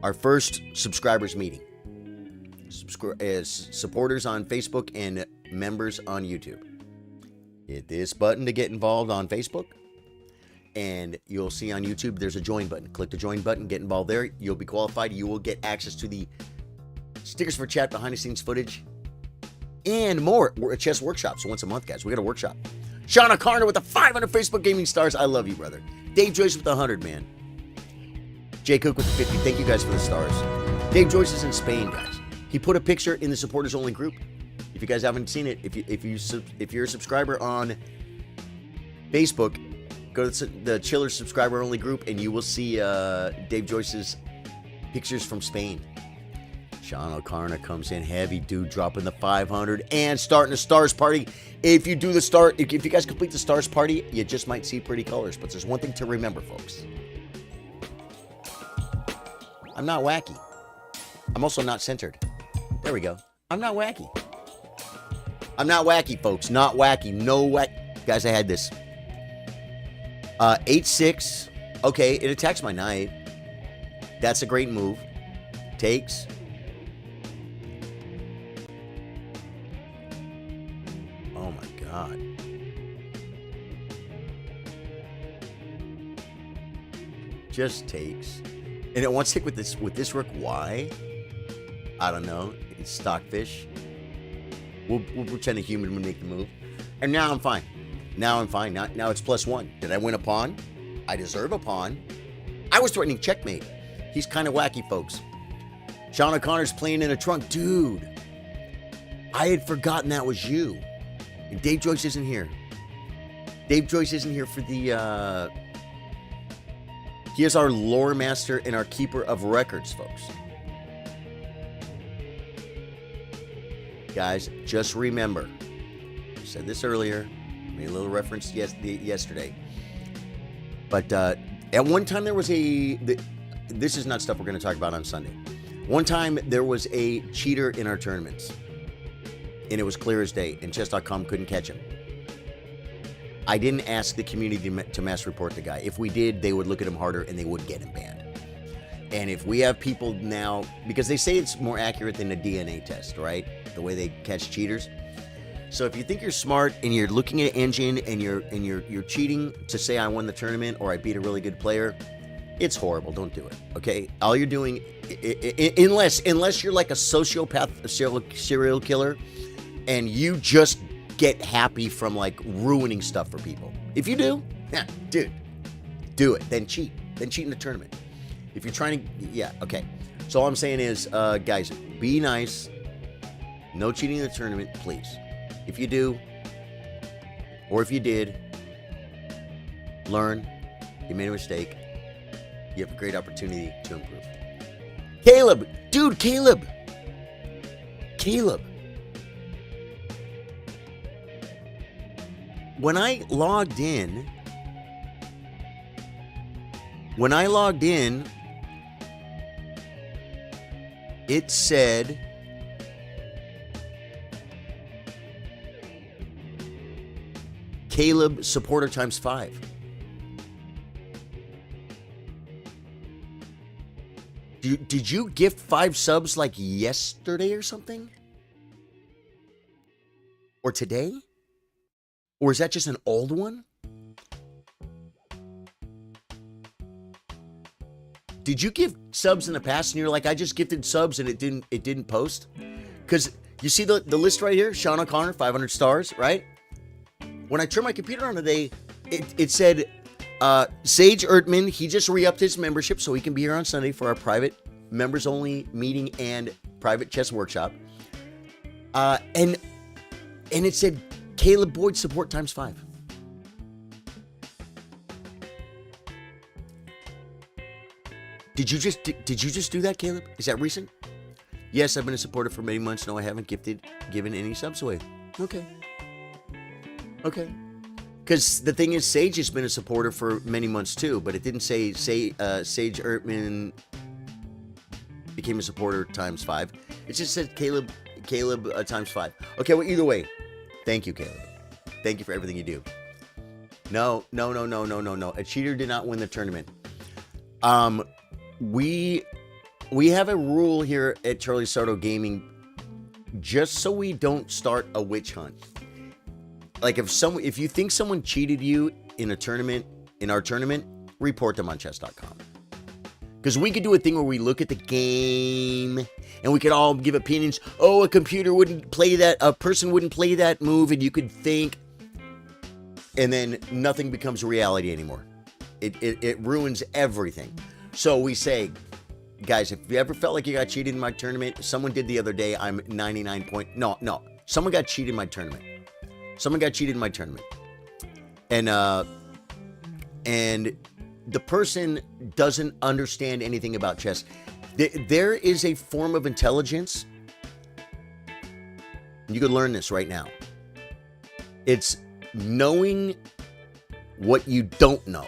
Our first subscribers meeting. Supporters on Facebook and members on YouTube. Hit this button to get involved on Facebook. And you'll see on YouTube there's a join button. Click the join button, get involved there. You'll be qualified. You will get access to the stickers for chat, behind the scenes footage, and more. We're at Chess Workshop. So once a month, guys, we got a workshop. Sean O'Connor with the 500 Facebook Gaming Stars. I love you, brother. Dave Joyce with the 100, man. Jay Cook with the 50. Thank you guys for the stars. Dave Joyce is in Spain, guys. He put a picture in the supporters only group. If you guys haven't seen it, if you're a subscriber on Facebook, go to the Chiller subscriber only group and you will see Dave Joyce's pictures from Spain. Sean O'Connor comes in heavy, dude, dropping the 500 and starting the stars party. If you do the start, if you guys complete the stars party, you just might see pretty colors. But there's one thing to remember, folks. I'm not wacky. I'm also not centered. There we go. I'm not wacky. I'm not wacky, folks. Not wacky. No whack. Guys, I had this. 8-6. Okay, it attacks my knight. That's a great move. Takes. Oh my god. Just takes. And it wants to take with this rook. Why? I don't know. It's stockfish. We'll pretend a human would make the move. And now I'm fine. Now I'm fine. Now it's +1. Did I win a pawn? I deserve a pawn. I was threatening checkmate. He's kind of wacky, folks. Sean O'Connor's playing in a trunk. Dude, I had forgotten that was you. And Dave Joyce isn't here. Dave Joyce isn't here for the... He is our lore master and our keeper of records, folks. Guys, just remember, I said this earlier, made a little reference yesterday, but at one time there was this is not stuff we're going to talk about on Sunday. One time there was a cheater in our tournaments, and it was clear as day, and chess.com couldn't catch him. I didn't ask the community to mass report the guy. If we did, they would look at him harder, and they would get him banned. And if we have people now, because they say it's more accurate than a DNA test, right? The way they catch cheaters. So if you think you're smart and you're looking at engine and you're cheating to say I won the tournament or I beat a really good player, it's horrible. Don't do it. Okay? All you're doing, unless you're like a sociopath, a serial killer, and you just get happy from like ruining stuff for people. If you do, yeah, dude, do it. Then cheat. Then cheat in the tournament. If you're trying to, yeah, okay. So all I'm saying is, guys, be nice. No cheating in the tournament, please. If you do, or if you did, learn. You made a mistake. You have a great opportunity to improve. Caleb, dude, Caleb. When I logged in, it said Caleb supporter ×5. Did you gift 5 subs like yesterday or something? Or today? Or is that just an old one? Did you give subs in the past and you're like, I just gifted subs and it didn't post? Because you see the list right here, Sean O'Connor, 500 stars, right? When I turned my computer on today, it said Sage Ertman, he just re-upped his membership so he can be here on Sunday for our private members only meeting and private chess workshop. And it said Caleb Boyd support ×5. Did you just do that, Caleb? Is that recent? Yes, I've been a supporter for many months. No, I haven't given any subs away. Okay. Because the thing is, Sage has been a supporter for many months too, but it didn't say Sage Ertman became a supporter ×5. It just said Caleb ×5. Okay, well, either way, thank you, Caleb. Thank you for everything you do. No. A cheater did not win the tournament. We have a rule here at Charlie Sardo Gaming, just so we don't start a witch hunt. Like if you think someone cheated you in our tournament, report them on chess.com. Because we could do a thing where we look at the game and we could all give opinions. Oh, a computer wouldn't play that, a person wouldn't play that move, and you could think, and then nothing becomes reality anymore. It ruins everything. So we say, guys, if you ever felt like you got cheated in my tournament, someone did the other day, I'm 99 no, someone got cheated in my tournament. And the person doesn't understand anything about chess. There is a form of intelligence. You could learn this right now. It's knowing what you don't know.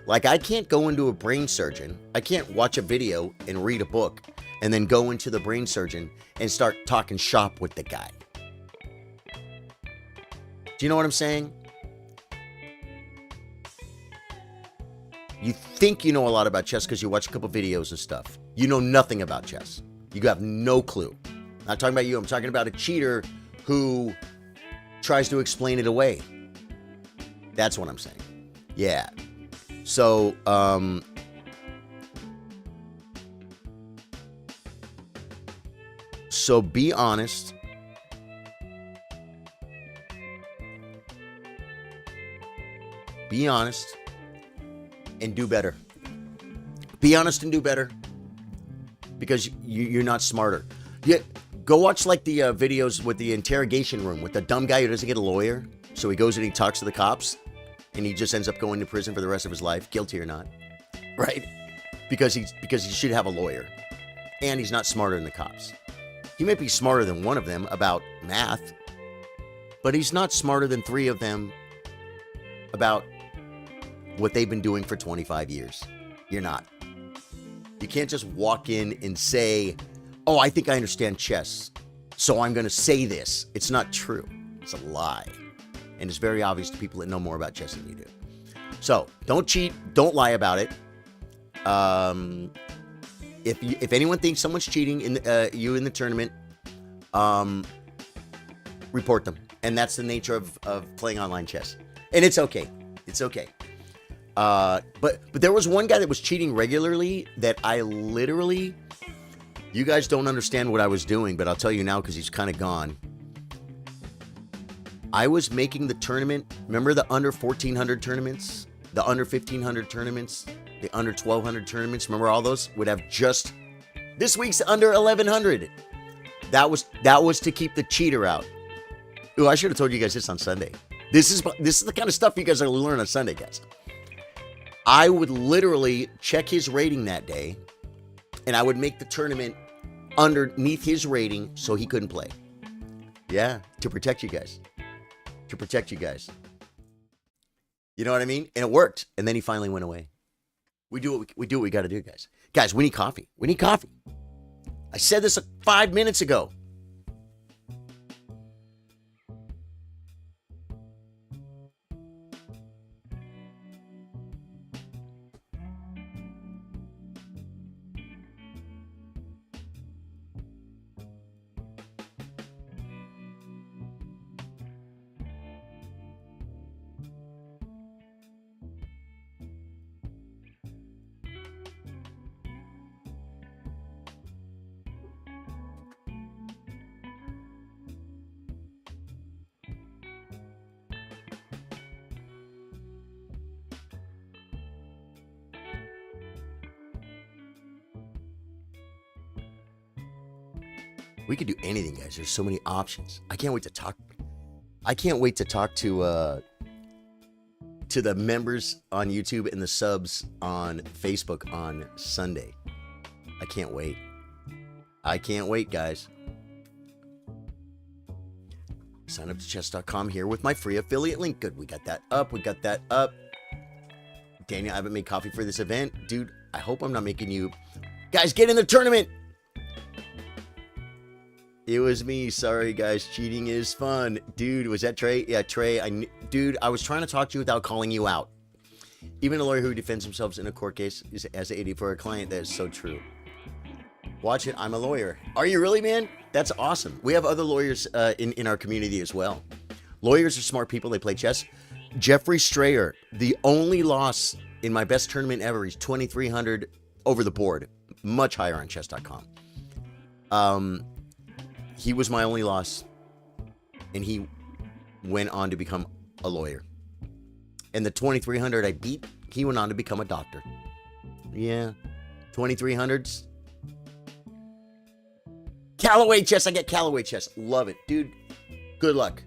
Like, I can't go into a brain surgeon. I can't watch a video and read a book and then go into the brain surgeon and start talking shop with the guy. Do you know what I'm saying? You think you know a lot about chess because you watch a couple videos and stuff. You know nothing about chess. You have no clue. I'm not talking about you. I'm talking about a cheater who tries to explain it away. That's what I'm saying. Yeah. So, be honest. Be honest and do better. Be honest and do better, because you're not smarter. Yeah, go watch like the videos with the interrogation room with the dumb guy who doesn't get a lawyer. So he goes and he talks to the cops, and he just ends up going to prison for the rest of his life, guilty or not, right? Because he should have a lawyer, and he's not smarter than the cops. He may be smarter than one of them about math, but he's not smarter than three of them about what they've been doing for 25 years. You're not. You can't just walk in and say, oh, I think I understand chess, so I'm going to say this. It's not true. It's a lie. And it's very obvious to people that know more about chess than you do. So don't cheat. Don't lie about it. If anyone thinks someone's cheating in you in the tournament, report them. And that's the nature of playing online chess. And it's okay. It's okay. But there was one guy that was cheating regularly that I literally, you guys don't understand what I was doing, but I'll tell you now because he's kind of gone. I was making the tournament. Remember the under 1,400 tournaments, the under 1,500 tournaments, the under 1,200 tournaments? Remember all those would have just this week's under 1,100. That was to keep the cheater out. Ooh, I should have told you guys this on Sunday. This is the kind of stuff you guys are going to learn on Sunday, guys. I would literally check his rating that day, and I would make the tournament underneath his rating so he couldn't play. Yeah, to protect you guys. To protect you guys. You know what I mean? And it worked. And then he finally went away. We do what we got to do, guys. Guys, we need coffee. We need coffee. I said this 5 minutes ago. We could do anything, guys. There's so many options. I can't wait to talk to the members on YouTube and the subs on Facebook on Sunday. I can't wait. I can't wait, guys. Sign up to chess.com here with my free affiliate link. Good. We got that up. Daniel, I haven't made coffee for this event. Dude, I hope I'm not making you... Guys, get in the tournament! It was me. Sorry, guys. Cheating is fun. Dude, was that Trey? Yeah, Trey. Dude, I was trying to talk to you without calling you out. Even a lawyer who defends themselves in a court case has an 80 for a client. That is so true. Watch it. I'm a lawyer. Are you really, man? That's awesome. We have other lawyers in our community as well. Lawyers are smart people. They play chess. Jeffrey Strayer, the only loss in my best tournament ever. He's 2,300 over the board. Much higher on chess.com. He was my only loss, and he went on to become a lawyer. And the 2,300 I beat, he went on to become a doctor. Yeah, 2,300s. Callaway chess. I get Callaway chess. Love it, dude. Good luck,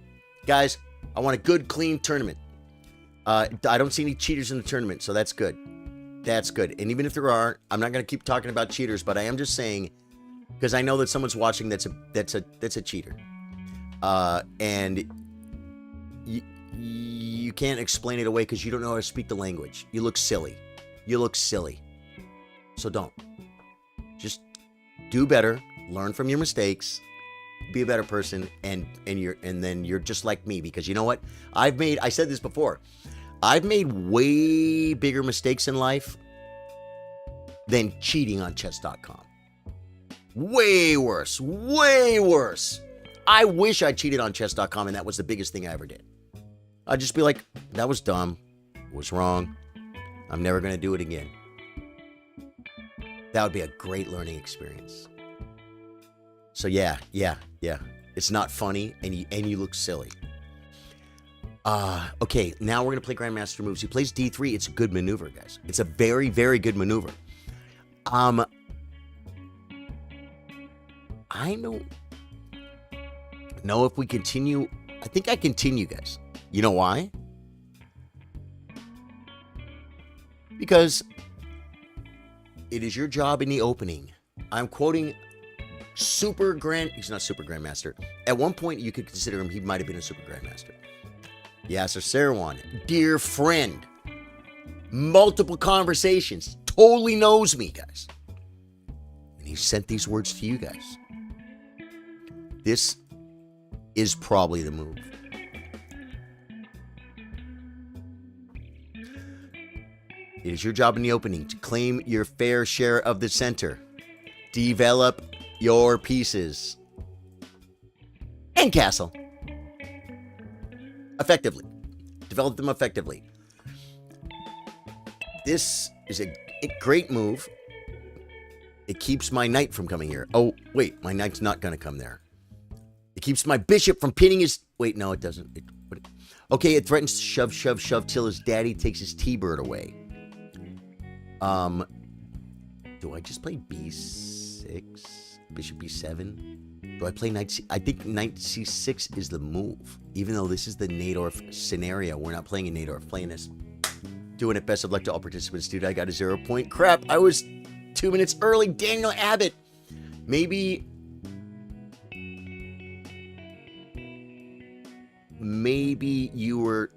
guys. I want a good, clean tournament. I don't see any cheaters in the tournament, so that's good. That's good. And even if there are, I'm not going to keep talking about cheaters, but I am just saying, because I know that someone's watching that's a cheater. And you can't explain it away because you don't know how to speak the language. You look silly. So don't. Just do better, learn from your mistakes, be a better person, and then you're just like me, because you know what? I said this before. I've made way bigger mistakes in life than cheating on chess.com. Way worse. Way worse. I wish I cheated on chess.com and that was the biggest thing I ever did. I'd just be like, that was dumb. It was wrong. I'm never going to do it again. That would be a great learning experience. So yeah. It's not funny, and you look silly. Okay, now we're going to play Grandmaster moves. He plays d3. It's a good maneuver, guys. It's a very, very good maneuver. I don't know if we continue. I think I continue, guys. You know why? Because it is your job in the opening. I'm quoting he's not Super Grandmaster. At one point, you could consider him, he might have been a Super Grandmaster. Yasser Seirawan, dear friend. Multiple conversations. Totally knows me, guys. And he sent these words to you guys. This is probably the move. It is your job in the opening to claim your fair share of the center. Develop your pieces. And castle. Effectively. Develop them effectively. This is a great move. It keeps my knight from coming here. Oh, wait. My knight's not going to come there. It keeps my bishop from pinning his... Wait, no, it doesn't. Okay, it threatens to shove till his daddy takes his T-bird away. Do I just play b6? Bishop b7? Do I play knight c... I think knight c6 is the move. Even though this is the Najdorf scenario. We're not playing in Najdorf. Playing this. Doing it. Best of luck to all participants, dude. I got a 0 point. Crap, I was 2 minutes early. Daniel Abbott. Maybe you were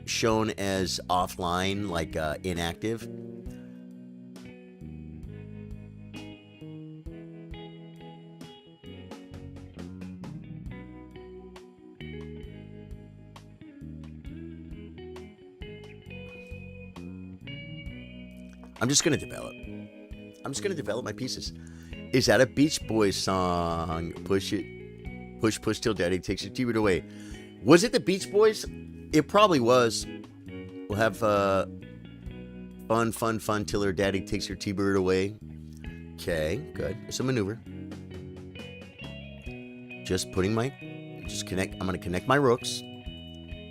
shown as offline, like inactive. I'm just going to develop my pieces. Is that a Beach Boys song? Push it. Push till daddy takes your T-bird away. Was it the Beach Boys? It probably was. We'll have fun till her daddy takes her T-bird away. Okay, good. It's a maneuver. I'm going to connect my rooks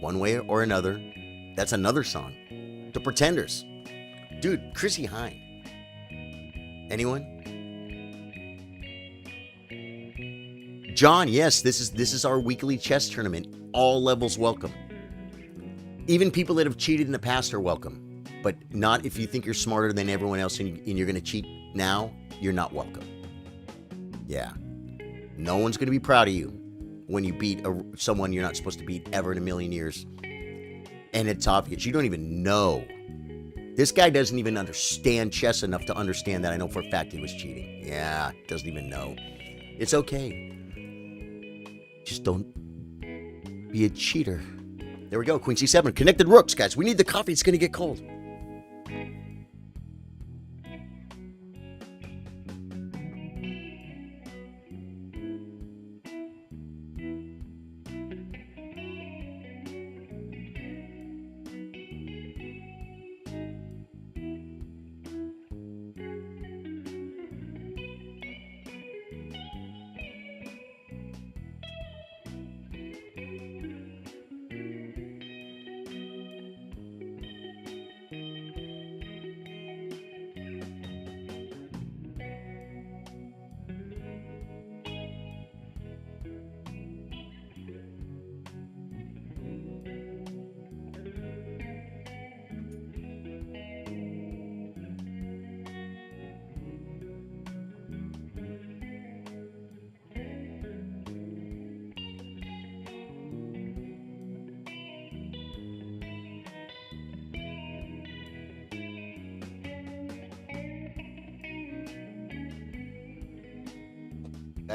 one way or another. That's another song. The Pretenders. Dude, Chrissy Hine. Anyone? John, yes, this is our weekly chess tournament. All levels welcome. Even people that have cheated in the past are welcome. But not if you think you're smarter than everyone else and you're going to cheat now, you're not welcome. Yeah. No one's going to be proud of you when you beat someone you're not supposed to beat ever in a million years. And it's obvious. You don't even know. This guy doesn't even understand chess enough to understand that. I know for a fact he was cheating. Yeah, doesn't even know. It's okay. Just don't be a cheater. There we go, Queen C7. Connected rooks, guys. We need the coffee. It's going to get cold.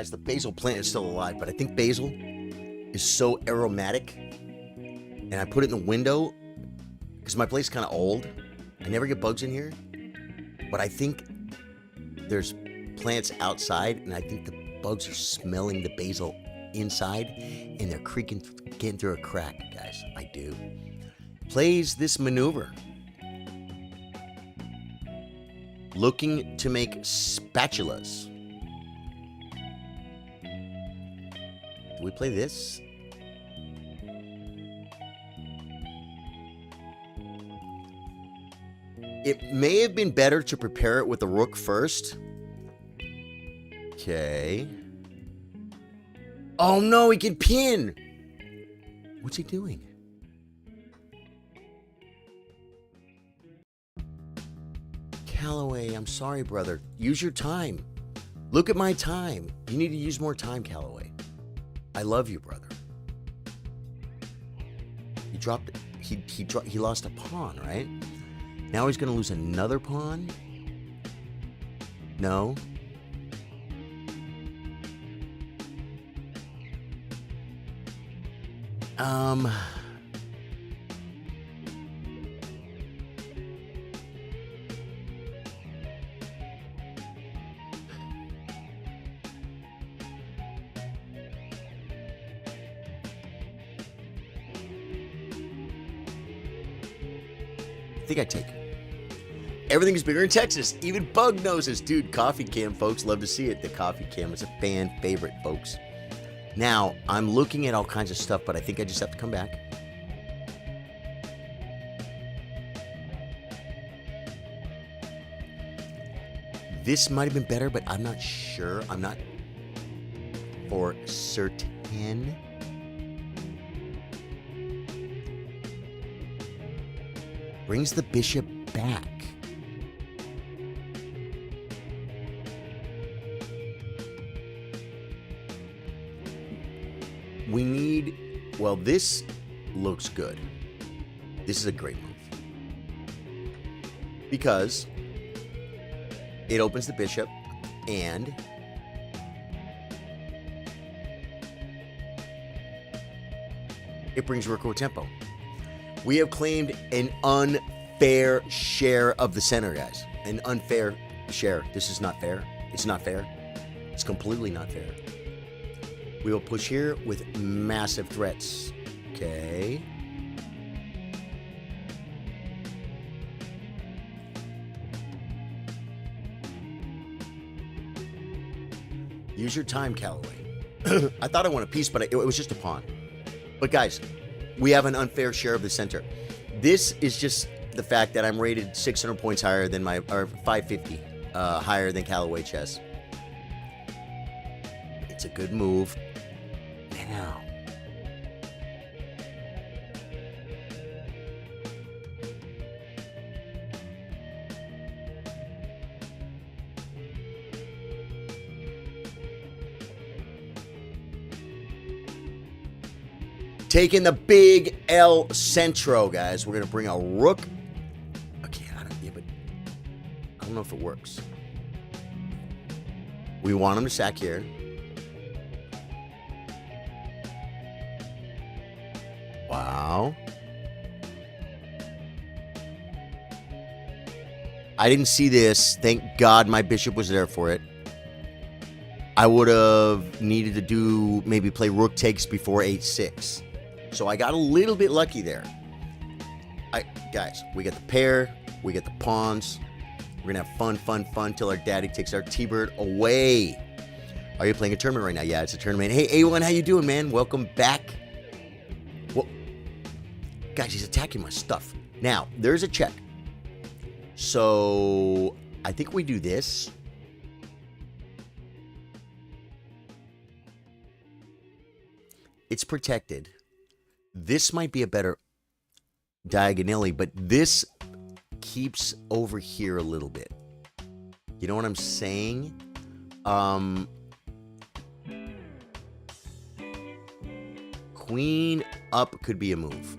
Guys, the basil plant is still alive, but I think basil is so aromatic. And I put it in the window because my place is kind of old. I never get bugs in here. But I think there's plants outside, and I think the bugs are smelling the basil inside, and they're getting through a crack, guys. I do. Plays this maneuver. Looking to make spatulas. Do we play this? It may have been better to prepare it with the rook first. Okay. Oh no, he can pin. What's he doing? Callaway, I'm sorry, brother. Use your time. Look at my time. You need to use more time, Callaway. I love you, brother. He dropped it. He lost a pawn, right? Now he's going to lose another pawn? No. I think I take it. Everything's bigger in Texas. Even Bug knows this. Dude, Coffee Cam, folks. Love to see it. The Coffee Cam is a fan favorite, folks. Now, I'm looking at all kinds of stuff, but I think I just have to come back. This might have been better, but I'm not sure. I'm not for certain. Brings the bishop back. We need, well, this looks good. This is a great move. Because it opens the bishop and it brings Rook tempo. We have claimed an unfair share of the center, guys. An unfair share. This is not fair. It's not fair. It's completely not fair. We will push here with massive threats. Okay. Use your time, Callaway. I thought I won a piece, but it was just a pawn. But guys, we have an unfair share of the center. This is just the fact that I'm rated 600 points higher than or 550 higher than Callaway chess. It's a good move. Now. Taking the big El Centro, guys. We're going to bring a rook. Okay, I don't know if it works. We want him to sack here. Wow. I didn't see this. Thank God my bishop was there for it. I would have needed to do maybe play rook takes before 8-6. So I got a little bit lucky there. Guys, we get the pair. We get the pawns. We're going to have fun till our daddy takes our T-Bird away. Are you playing a tournament right now? Yeah, it's a tournament. Hey, A1, how you doing, man? Welcome back. Well, guys, he's attacking my stuff. Now, there's a check. So I think we do this. It's protected. This might be a better diagonally, but this keeps over here a little bit. You know what I'm saying? Queen up could be a move.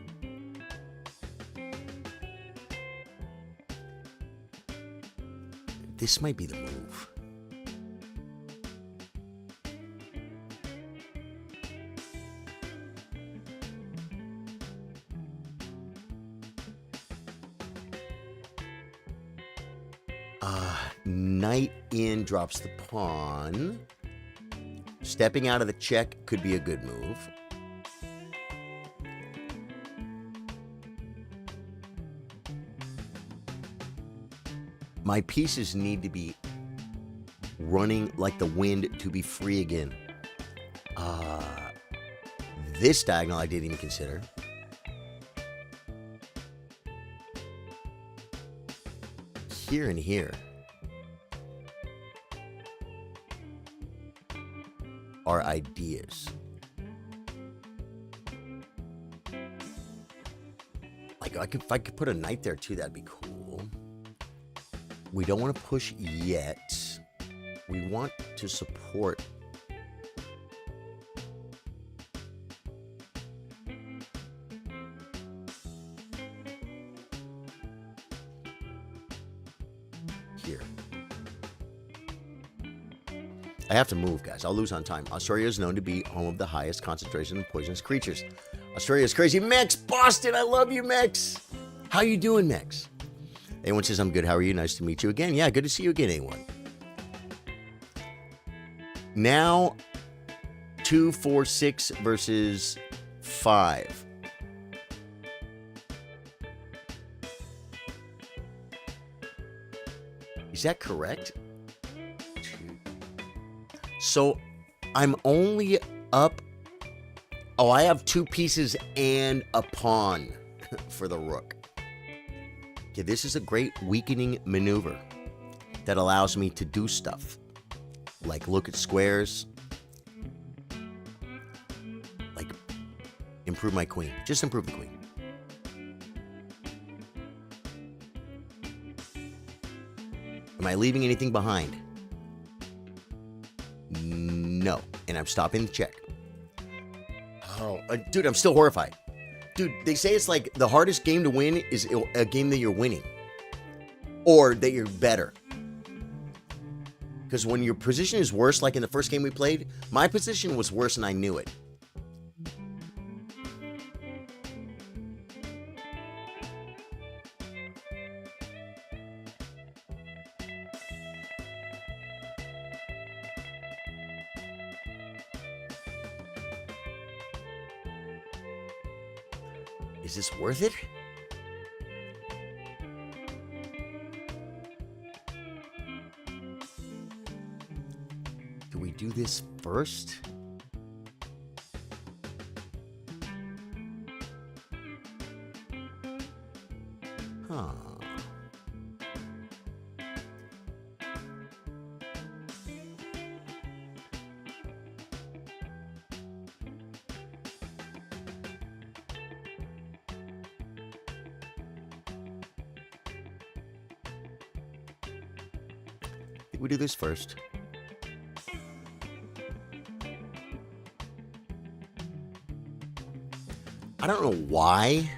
This might be the move. Knight in drops the pawn. Stepping out of the check could be a good move. My pieces need to be running like the wind to be free again. This diagonal I didn't even consider. Here and here are ideas. Like if I could put a knight there too, that'd be cool. We don't want to push yet. We want to support. Here. I have to move, guys. I'll lose on time. Australia is known to be home of the highest concentration of poisonous creatures. Australia is crazy. Mex, Boston, I love you, Mex. How you doing, Mex? A1 says, I'm good. How are you? Nice to meet you again. Yeah, good to see you again, A1. Now, 2, 4, 6 versus 5. Is that correct? So, I'm only up... Oh, I have 2 pieces and a pawn for the rook. Okay, this is a great weakening maneuver that allows me to do stuff. Like look at squares. Like improve my queen. Just improve the queen. Am I leaving anything behind? No. And I'm stopping the check. Oh, dude, I'm still horrified. Dude, they say it's like the hardest game to win is a game that you're winning. Or that you're better. Because when your position is worse, like in the first game we played, my position was worse and I knew it. Is this worth it? Do we do this first? Huh. We do this first. I don't know why.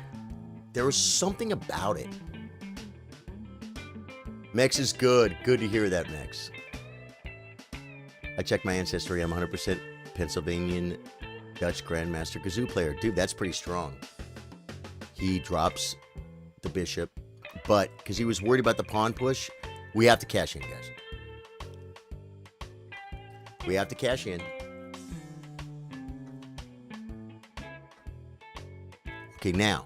There was something about it. Mex is good. Good to hear that, Mex. I checked my ancestry. I'm 100% Pennsylvanian Dutch Grandmaster Kazoo player. Dude, that's pretty strong. He drops the bishop, but because he was worried about the pawn push, we have to cash in, guys. We have to cash in. Okay, now,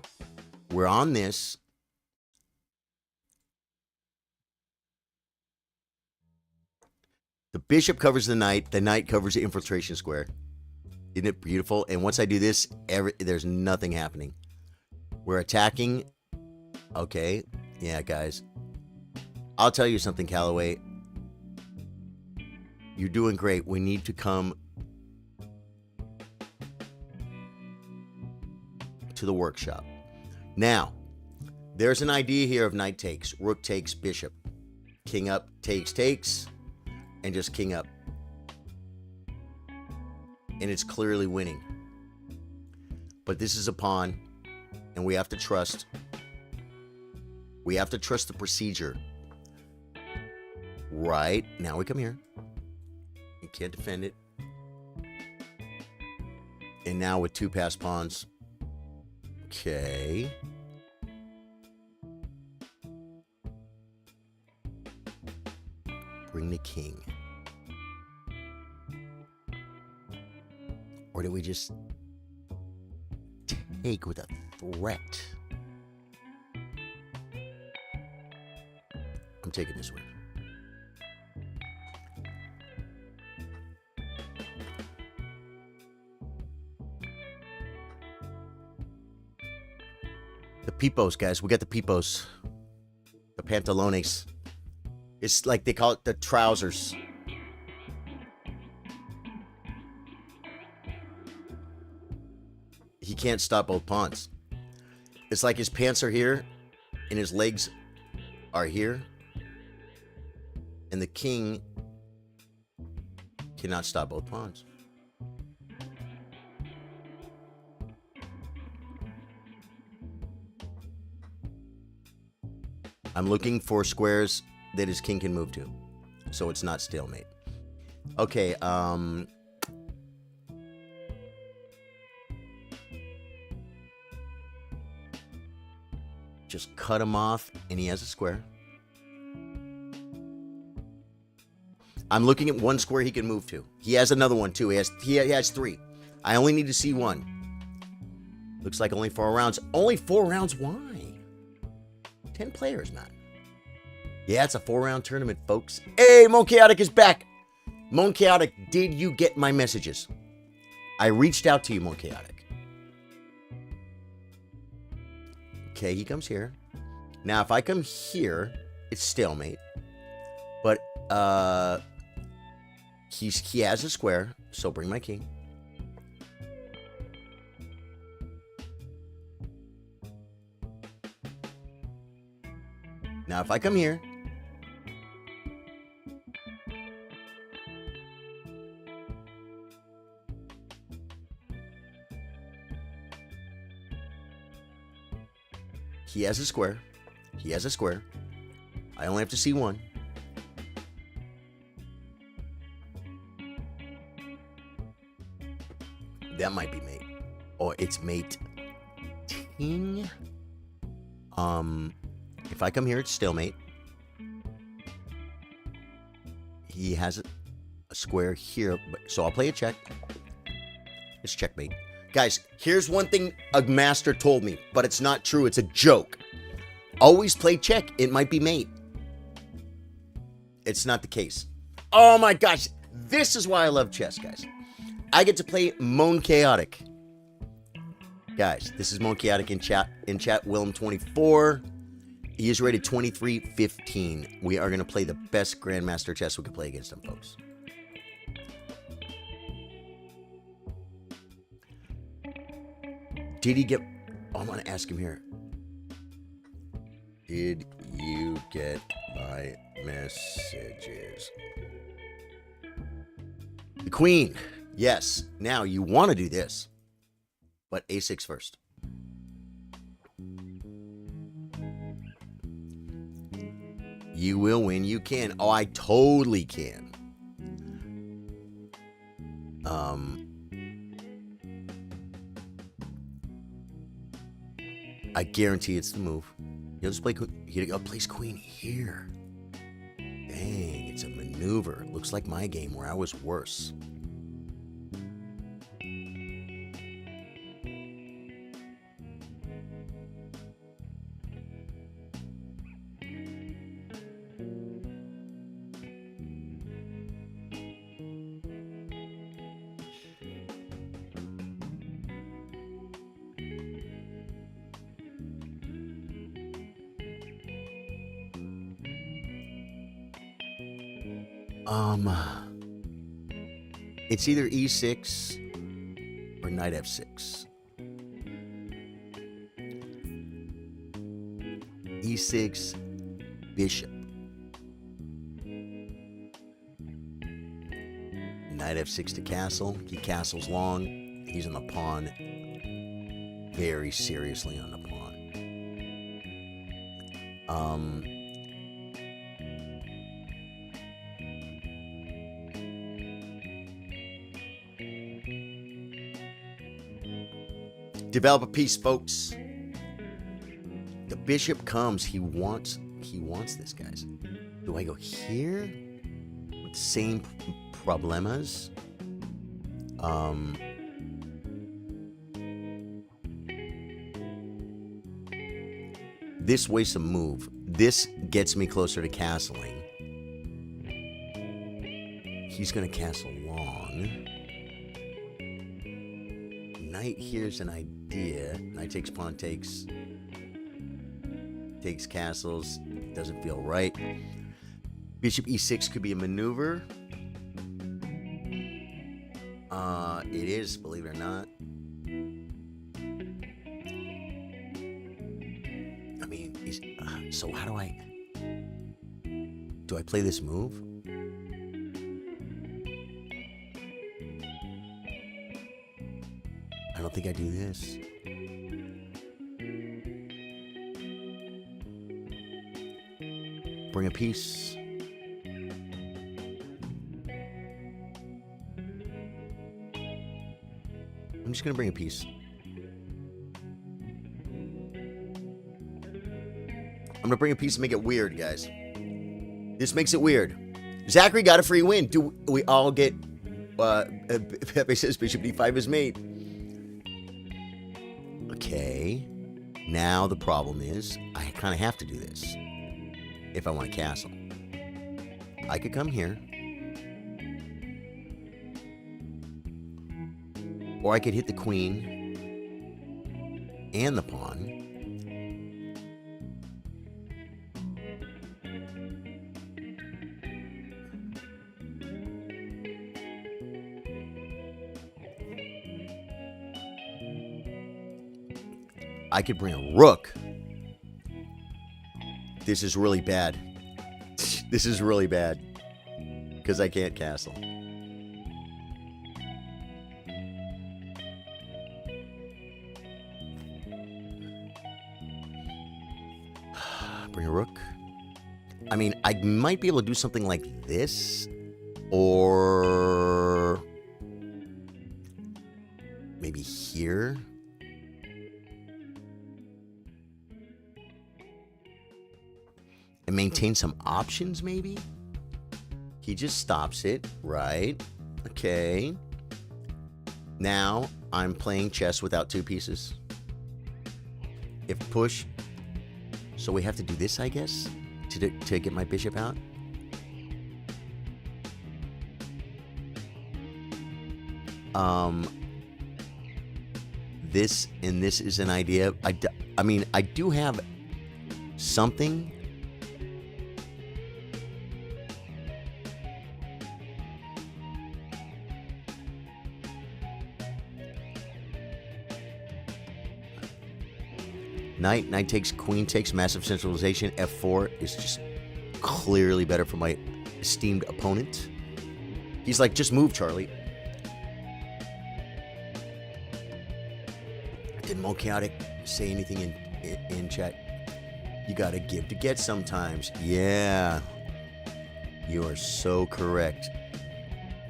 we're on this. The bishop covers the knight covers the infiltration square. Isn't it beautiful? And once I do this, there's nothing happening. We're attacking. Okay, yeah, guys. I'll tell you something, Callaway. You're doing great. We need to come to the workshop. Now, there's an idea here of knight takes, rook takes, bishop. King up, takes, and just king up. And it's clearly winning. But this is a pawn, and we have to trust. We have to trust the procedure. Right, now we come here. You can't defend it. And now with 2 passed pawns. Okay. bring the king? Or do we just take with a threat? I'm taking this one. The peepos, guys. We got the peepos. The pantalones. It's like they call it the trousers. He can't stop both pawns. It's like his pants are here and his legs are here. And the king cannot stop both pawns. I'm looking for squares that his king can move to, so it's not stalemate. Okay, just cut him off, and he has a square. I'm looking at one square he can move to. He has another one too. He has 3. I only need to see 1. Looks like only 4 rounds. Only 4 rounds? Why? 10 players, man. Yeah, it's a 4-round tournament, folks. Hey, Mon Chaotic is back. Mon Chaotic, did you get my messages? I reached out to you, Mon Chaotic. Okay, he comes here. Now, if I come here, it's stalemate. But, he has a square, so bring my king. Now, if I come here, he has a square. He has a square. I only have to see 1. That might be mate. Oh, it's mate. King. If I come here, it's stalemate. He has a square here, so I'll play a check. It's checkmate. Guys, here's one thing a master told me, but it's not true. It's a joke. Always play check. It might be mate. It's not the case. Oh my gosh. This is why I love chess, guys. I get to play Mon Chaotic. Guys, this is Mon Chaotic in chat. In chat, Willem24. He is rated 23-15. We are going to play the best Grandmaster chess we can play against him, folks. Did he get... Oh, I'm going to ask him here. Did you get my messages? The queen. Yes. Now, you want to do this. But A6 first. You will win. You can. Oh, I totally can. I guarantee it's the move. He'll just play. He'll place queen here. Dang, it's a maneuver. Looks like my game where I was worse. It's either E6 or knight F6. E6, bishop. Knight F6 to castle. He castles long. He's on the pawn. Very seriously on the pawn. Develop a piece, folks. The bishop comes. He wants this, guys. Do I go here? same problemas. This wastes a move. This gets me closer to castling. He's gonna castle long. Knight here's an idea. Knight takes pawn, takes castles. Doesn't feel right. Bishop e6 could be a maneuver. It is, believe it or not. I mean, so how do I play this move? I don't think I do this. Bring a piece. I'm just gonna bring a piece. I'm gonna bring a piece and make it weird, guys. This makes it weird. Zachary got a free win. Do we all get... Pepe says Bishop d5 is mate. Okay. Now the problem is, I kind of have to do this if I want to castle. I could come here. Or I could hit the queen and the pawn. I could bring a rook. This is really bad. This is really bad. Because I can't castle. Bring a rook. I mean, I might be able to do something like this. Or... maybe here. And maintain some options, maybe? He just stops it, right? Okay. Now, I'm playing chess without two pieces. If push... so we have to do this, I guess? To get my bishop out? This and this is an idea. I mean, I do have something... Knight takes, queen takes, massive centralization. F4 is just clearly better for my esteemed opponent. He's like, just move, Charlie. Did Mo Chaotic say anything in chat? You gotta give to get sometimes. Yeah. You are so correct.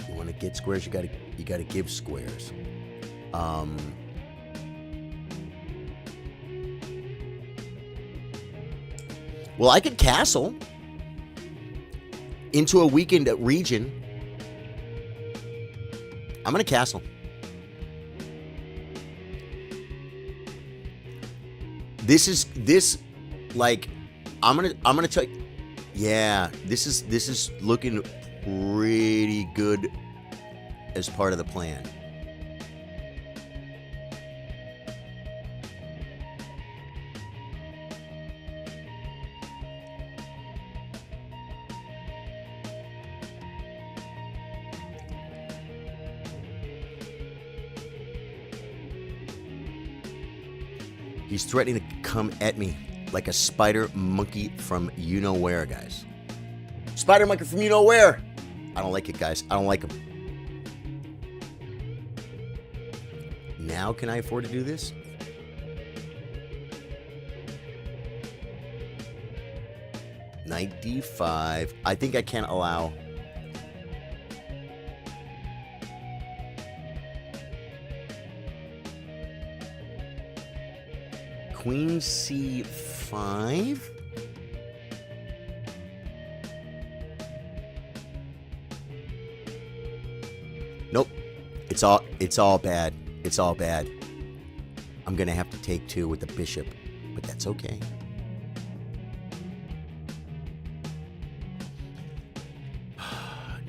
You wanna get squares, you gotta give squares. Well, I could castle into a weakened region. I'm gonna castle. I'm gonna tell you, yeah, this is looking pretty good as part of the plan. He's threatening to come at me like a spider monkey from you-know-where, guys. Spider monkey from you-know-where. I don't like it, guys. I don't like him. Now can I afford to do this? Knight d5. I think I can't allow... Queen c5. Nope. It's all bad. It's all bad. I'm gonna have to take 2 with the bishop, but that's okay.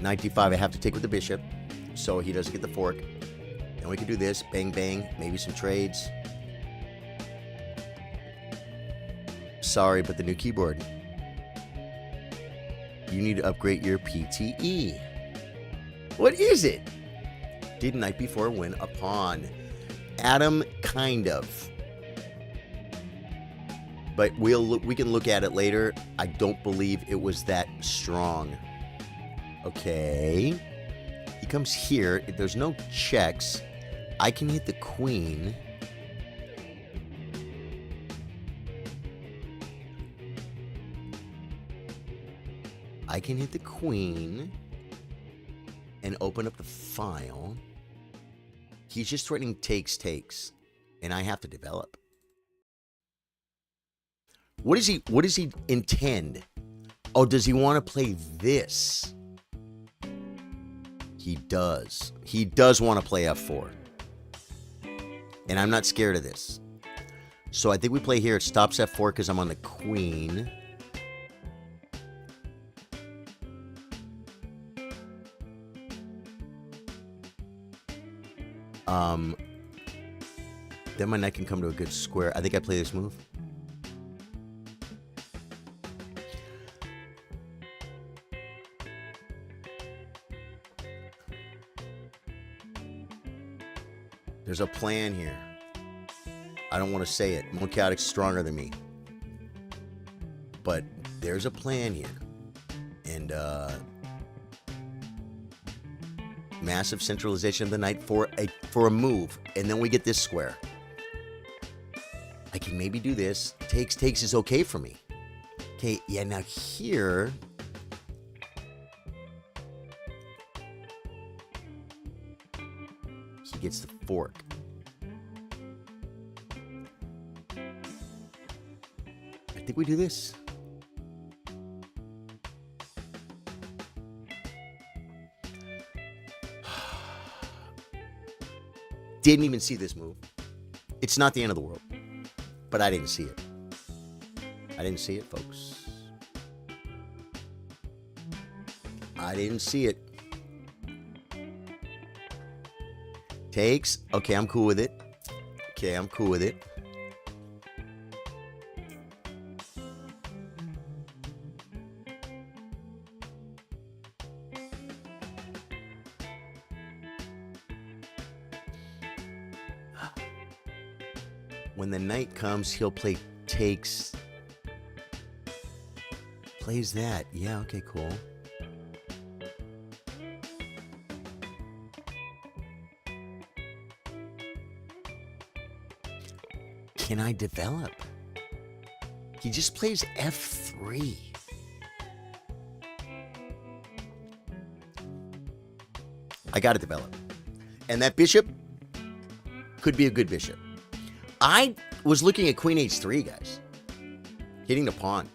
Knight d5, I have to take with the bishop, so he doesn't get the fork. Then we can do this, bang bang, maybe some trades. Sorry, but the new keyboard. You need to upgrade your PTE. What is it? Did knight b4 win a pawn? Adam, kind of. But we can look at it later. I don't believe it was that strong. Okay. He comes here. If there's no checks, I can hit the queen. I can hit the queen and open up the file. He's just threatening takes, and I have to develop. What does he intend? Oh, does he want to play this? He does. He does want to play f4. And I'm not scared of this. So I think we play here. It stops f4 because I'm on the queen. Then my knight can come to a good square. I think I play this move. There's a plan here. I don't want to say it. Monchaotic's stronger than me. But there's a plan here. And massive centralization of the knight for a move. And then we get this square. I can maybe do this. Takes is okay for me. Okay, yeah, now here... he gets the fork. I think we do this. Didn't even see this move. It's not the end of the world. But I didn't see it. I didn't see it, folks. I didn't see it. Takes. Okay, I'm cool with it. Okay, I'm cool with it. When the knight comes, he'll play takes. Plays that. Yeah, okay, cool. Can I develop? He just plays f3. I got to develop. And that bishop could be a good bishop. I was looking at queen h3, guys. Hitting the pawn.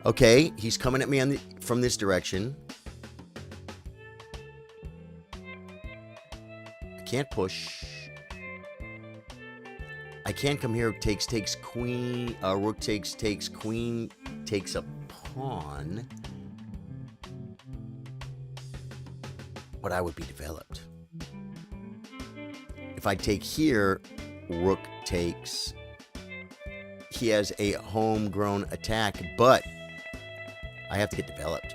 Okay, he's coming at me from this direction. I can't push. I can't come here. Takes, queen. Rook takes, queen takes a pawn. But I would be developed. If I take here, rook takes. He has a homegrown attack, but I have to get developed.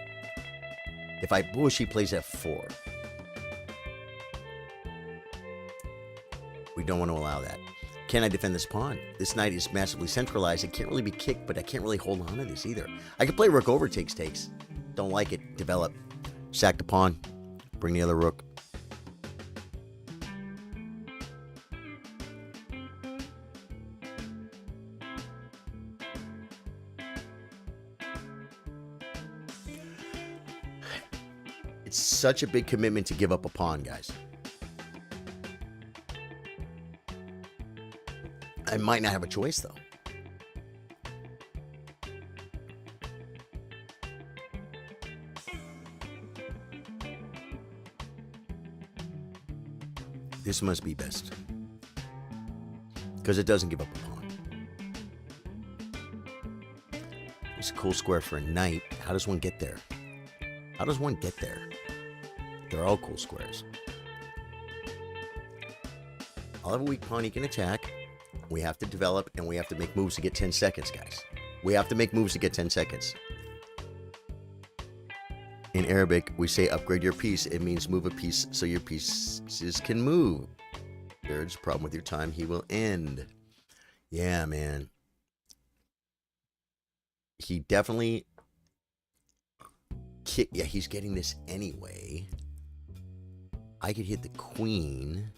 If I push, he plays f4. We don't want to allow that. Can I defend this pawn? This knight is massively centralized. It can't really be kicked, but I can't really hold on to this either. I could play rook over takes. Don't like it. Develop. Sack the pawn. Bring the other rook. It's such a big commitment to give up a pawn, guys. I might not have a choice, though. This must be best. Because it doesn't give up a pawn. It's a cool square for a knight. How does one get there? How does one get there? They're all cool squares. I'll have a weak pawn he can attack. We have to develop, and we have to make moves to get 10 seconds, guys. We have to make moves to get 10 seconds. In Arabic, we say upgrade your piece. It means move a piece so your pieces can move. There's a problem with your time. He will end. Yeah, man. He definitely... Yeah, he's getting this anyway. I could hit the queen.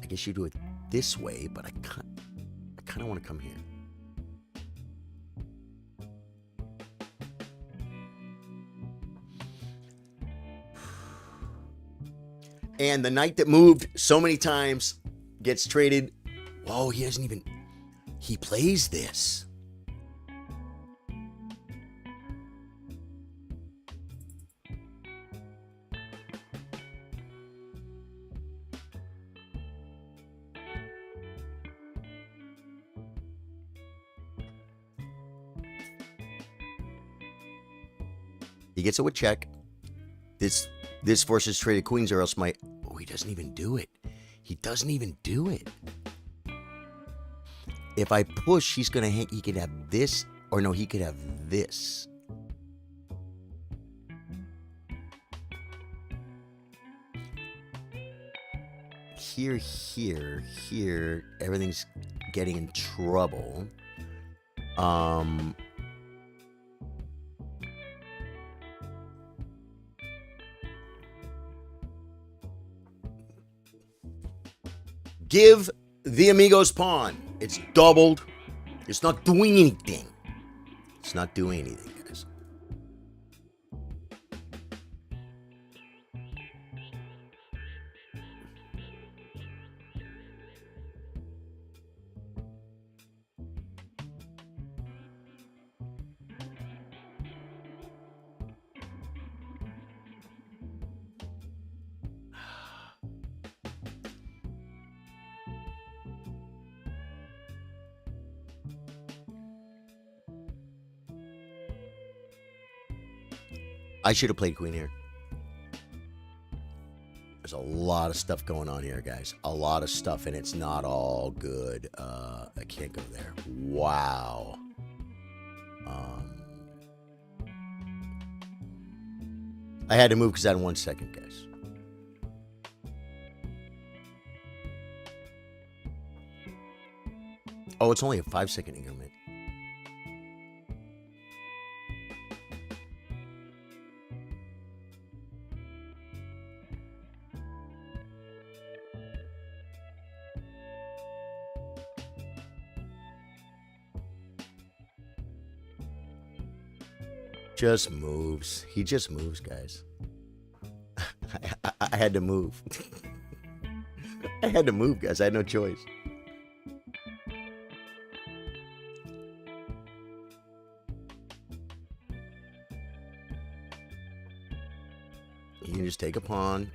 I guess you do it this way, but I kind of want to come here. And the knight that moved so many times gets traded. Whoa, he doesn't even... He plays this. He gets it with check. This forces traded queens, or else my... Oh, he doesn't even do it. He doesn't even do it. If I push, he's gonna hang. He could have this, or no, he could have this. Here, everything's getting in trouble. Give the Amigos pawn. It's doubled. It's not doing anything. It's not doing anything, guys. I should have played queen here. There's a lot of stuff going on here, guys. A lot of stuff, and it's not all good. I can't go there. Wow. I had to move because I had 1 second, guys. Oh, it's only a 5-second increment. Just moves. He just moves, guys. I had to move. I had to move, guys. I had no choice. You can just take a pawn.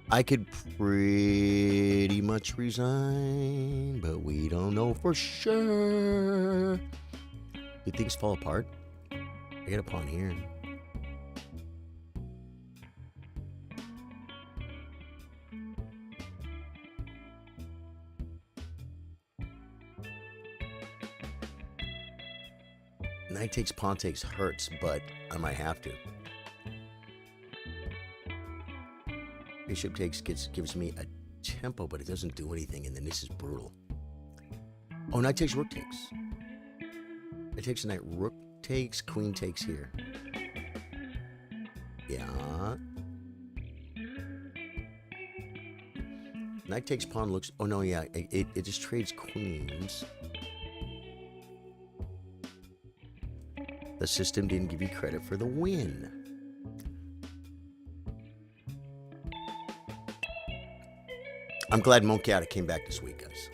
I could pretty much resign, but we don't know for sure. Do things fall apart? I get a pawn here. Knight takes, pawn takes hurts, but I might have to. Bishop takes gives me a tempo, but it doesn't do anything, and then this is brutal. Oh, knight takes, rook takes. It takes a knight, rook takes, queen takes here. Yeah. Knight takes, pawn looks... Oh, no, yeah. It just trades queens. The system didn't give you credit for the win. I'm glad Moncada came back this week, guys.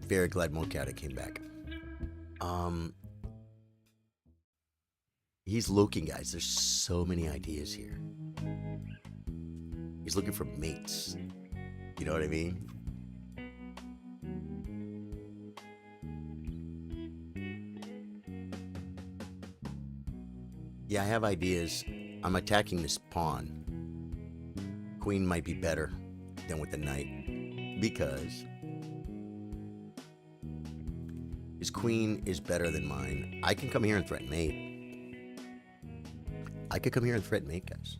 Very glad Moncada came back. He's looking, guys. There's so many ideas here. He's looking for mates. You know what I mean? Yeah, I have ideas. I'm attacking this pawn. Queen might be better than with the knight because his queen is better than mine. I can come here and threaten mate. I could come here and threaten mate, guys.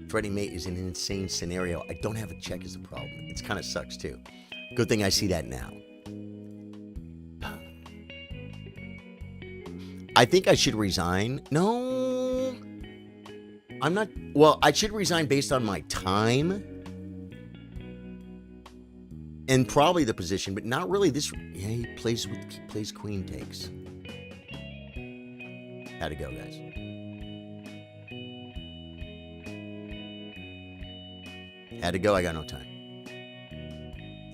Threatening mate is an insane scenario. I don't have a check is the problem. It's kind of sucks too. Good thing I see that now. I think I should resign. No, I'm not. Well, I should resign based on my time and probably the position, but not really this. Yeah, he plays queen takes. Had to go, guys. Had to go. I got no time.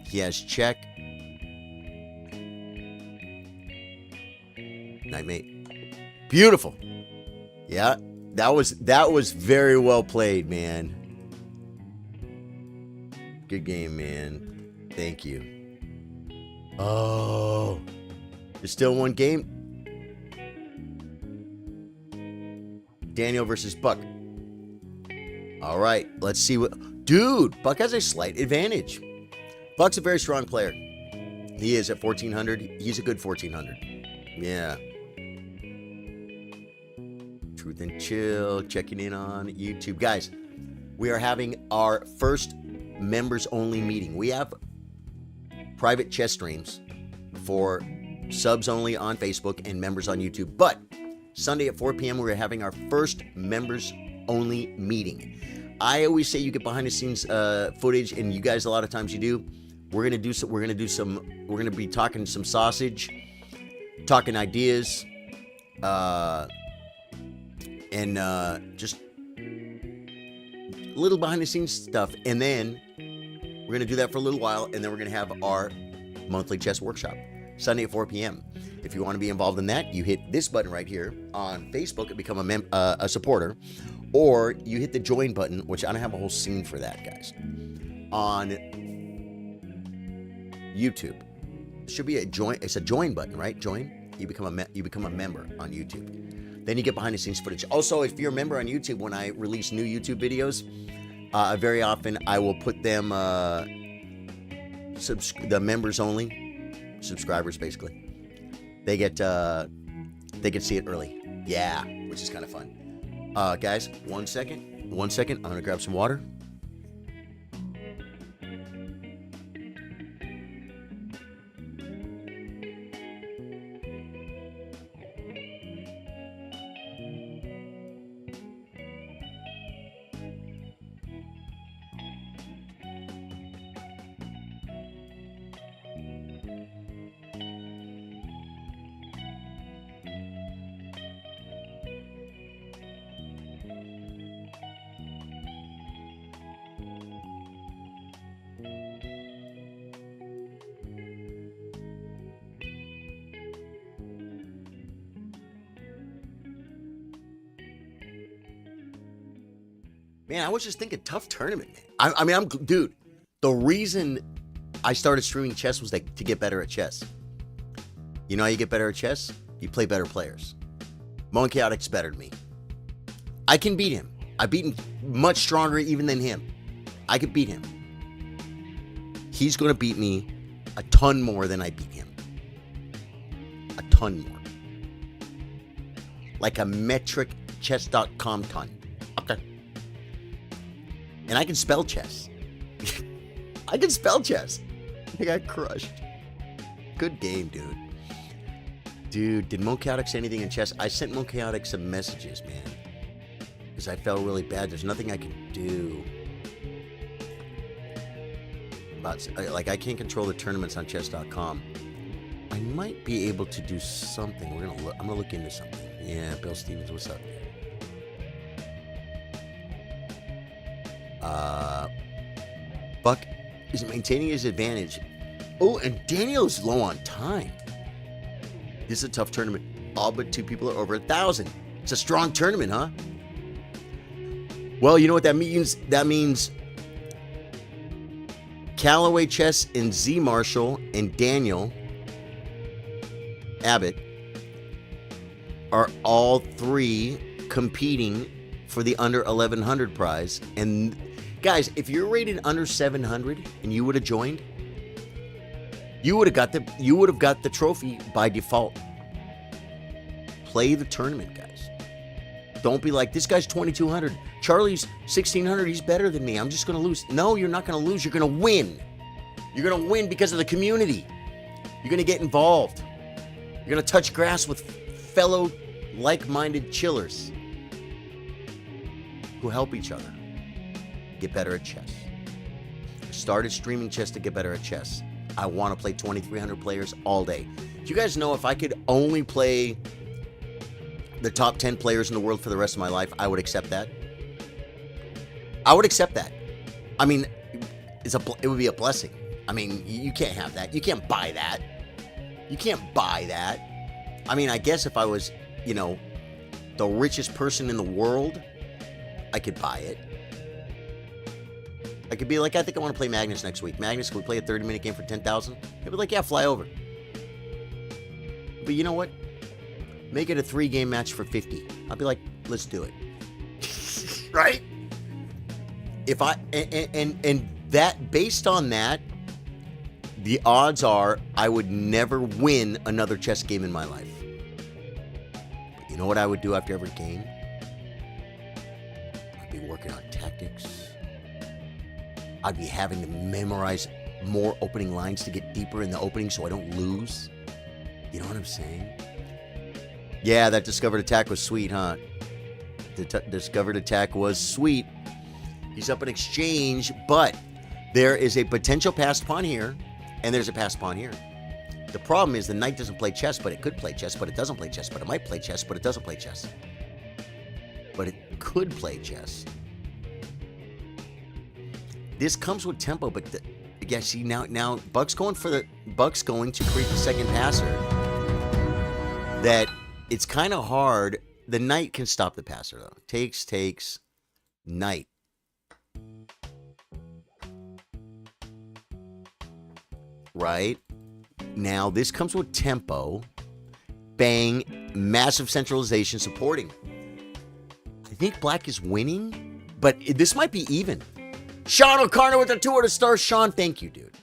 He has check. Knight mate. Beautiful. Yeah, that was very well played, man. Good game, man. Thank you. Oh, there's still one game. Daniel versus Buck. All right, let's see what. Dude, Buck has a slight advantage. Buck's a very strong player. He is at 1400. He's a good 1400. Yeah. Truth and Chill checking in on YouTube. Guys, we are having our first members only meeting. We have private chess streams for subs only on Facebook and members on YouTube. But Sunday at 4 p.m. we're having our first members only meeting. I always say you get behind the scenes footage, and you guys a lot of times you do. We're gonna be talking some sausage, talking ideas, and just little behind the scenes stuff. And then we're gonna do that for a little while, and then we're gonna have our monthly chess workshop Sunday at 4 p.m. If you want to be involved in that, you hit this button right here on Facebook and become a supporter. Or you hit the join button, which I don't have a whole scene for that, guys. On YouTube, it should be a join. It's a join button, right? Join. You become a member on YouTube. Then you get behind the scenes footage. Also, if you're a member on YouTube, when I release new YouTube videos, very often I will put them the members only subscribers. Basically, they can see it early. Yeah, which is kind of fun. Guys, one second. I'm gonna grab some water. Man, I was just thinking tough tournament, man. I mean, dude, the reason I started streaming chess was to get better at chess. You know how you get better at chess? You play better players. Moan Chaotic's better than me. I can beat him. I've beaten much stronger even than him. I could beat him. He's going to beat me a ton more than I beat him. A ton more. Like a metric chess.com ton. Okay. And I can spell chess. I can spell chess. I got crushed. Good game, dude. Dude, did Moan Chaotic say anything in chess? I sent Moan Chaotic some messages, man. Because I felt really bad. There's nothing I can do. Like, I can't control the tournaments on chess.com. I might be able to do something. I'm gonna look into something. Yeah, Bill Stevens, what's up, man? Buck is maintaining his advantage. Oh, and Daniel's low on time. This is a tough tournament. All but 2 people are over 1,000. It's a strong tournament, huh? Well, you know what that means? That means Callaway Chess and Z Marshall and Daniel Abbott are all 3 competing for the under 1100 prize. And guys, if you're rated under 700 and you would have joined, you would have got the trophy by default. Play the tournament, guys. Don't be like, this guy's 2200, Charlie's 1600, he's better than me, I'm just going to lose. No, you're not going to lose, you're going to win. You're going to win because of the community. You're going to get involved. You're going to touch grass with fellow like-minded chillers who help each other get better at chess. I started streaming chess to get better at chess. I want to play 2,300 players all day. Do you guys know if I could only play the top 10 players in the world for the rest of my life, I would accept that? I would accept that. I mean, it would be a blessing. I mean, you can't have that. You can't buy that. You can't buy that. I mean, I guess if I was, the richest person in the world, I could buy it. I could be like, I think I want to play Magnus next week. Magnus, can we play a 30-minute game for 10,000? He'd be like, yeah, fly over. But you know what? Make it a 3-game match for 50. I'll be like, let's do it. Right? If I and that, based on that, the odds are I would never win another chess game in my life. But you know what I would do after every game? I'd be working on tactics. I'd be having to memorize more opening lines to get deeper in the opening so I don't lose. You know what I'm saying? Yeah, that discovered attack was sweet, huh? The discovered attack was sweet. He's up in exchange, but there is a potential passed pawn here, and there's a passed pawn here. The problem is the knight doesn't play chess, but it could play chess, but it doesn't play chess, but it might play chess, but it doesn't play chess. But it could play chess. This comes with tempo, but yeah, see now Buck's going to create the second passer. That it's kind of hard. The knight can stop the passer though. Takes, knight. Right? Now this comes with tempo. Bang, massive centralization supporting. I think black is winning, but this might be even. Sean O'Connor with the 200 stars. Sean, thank you, dude.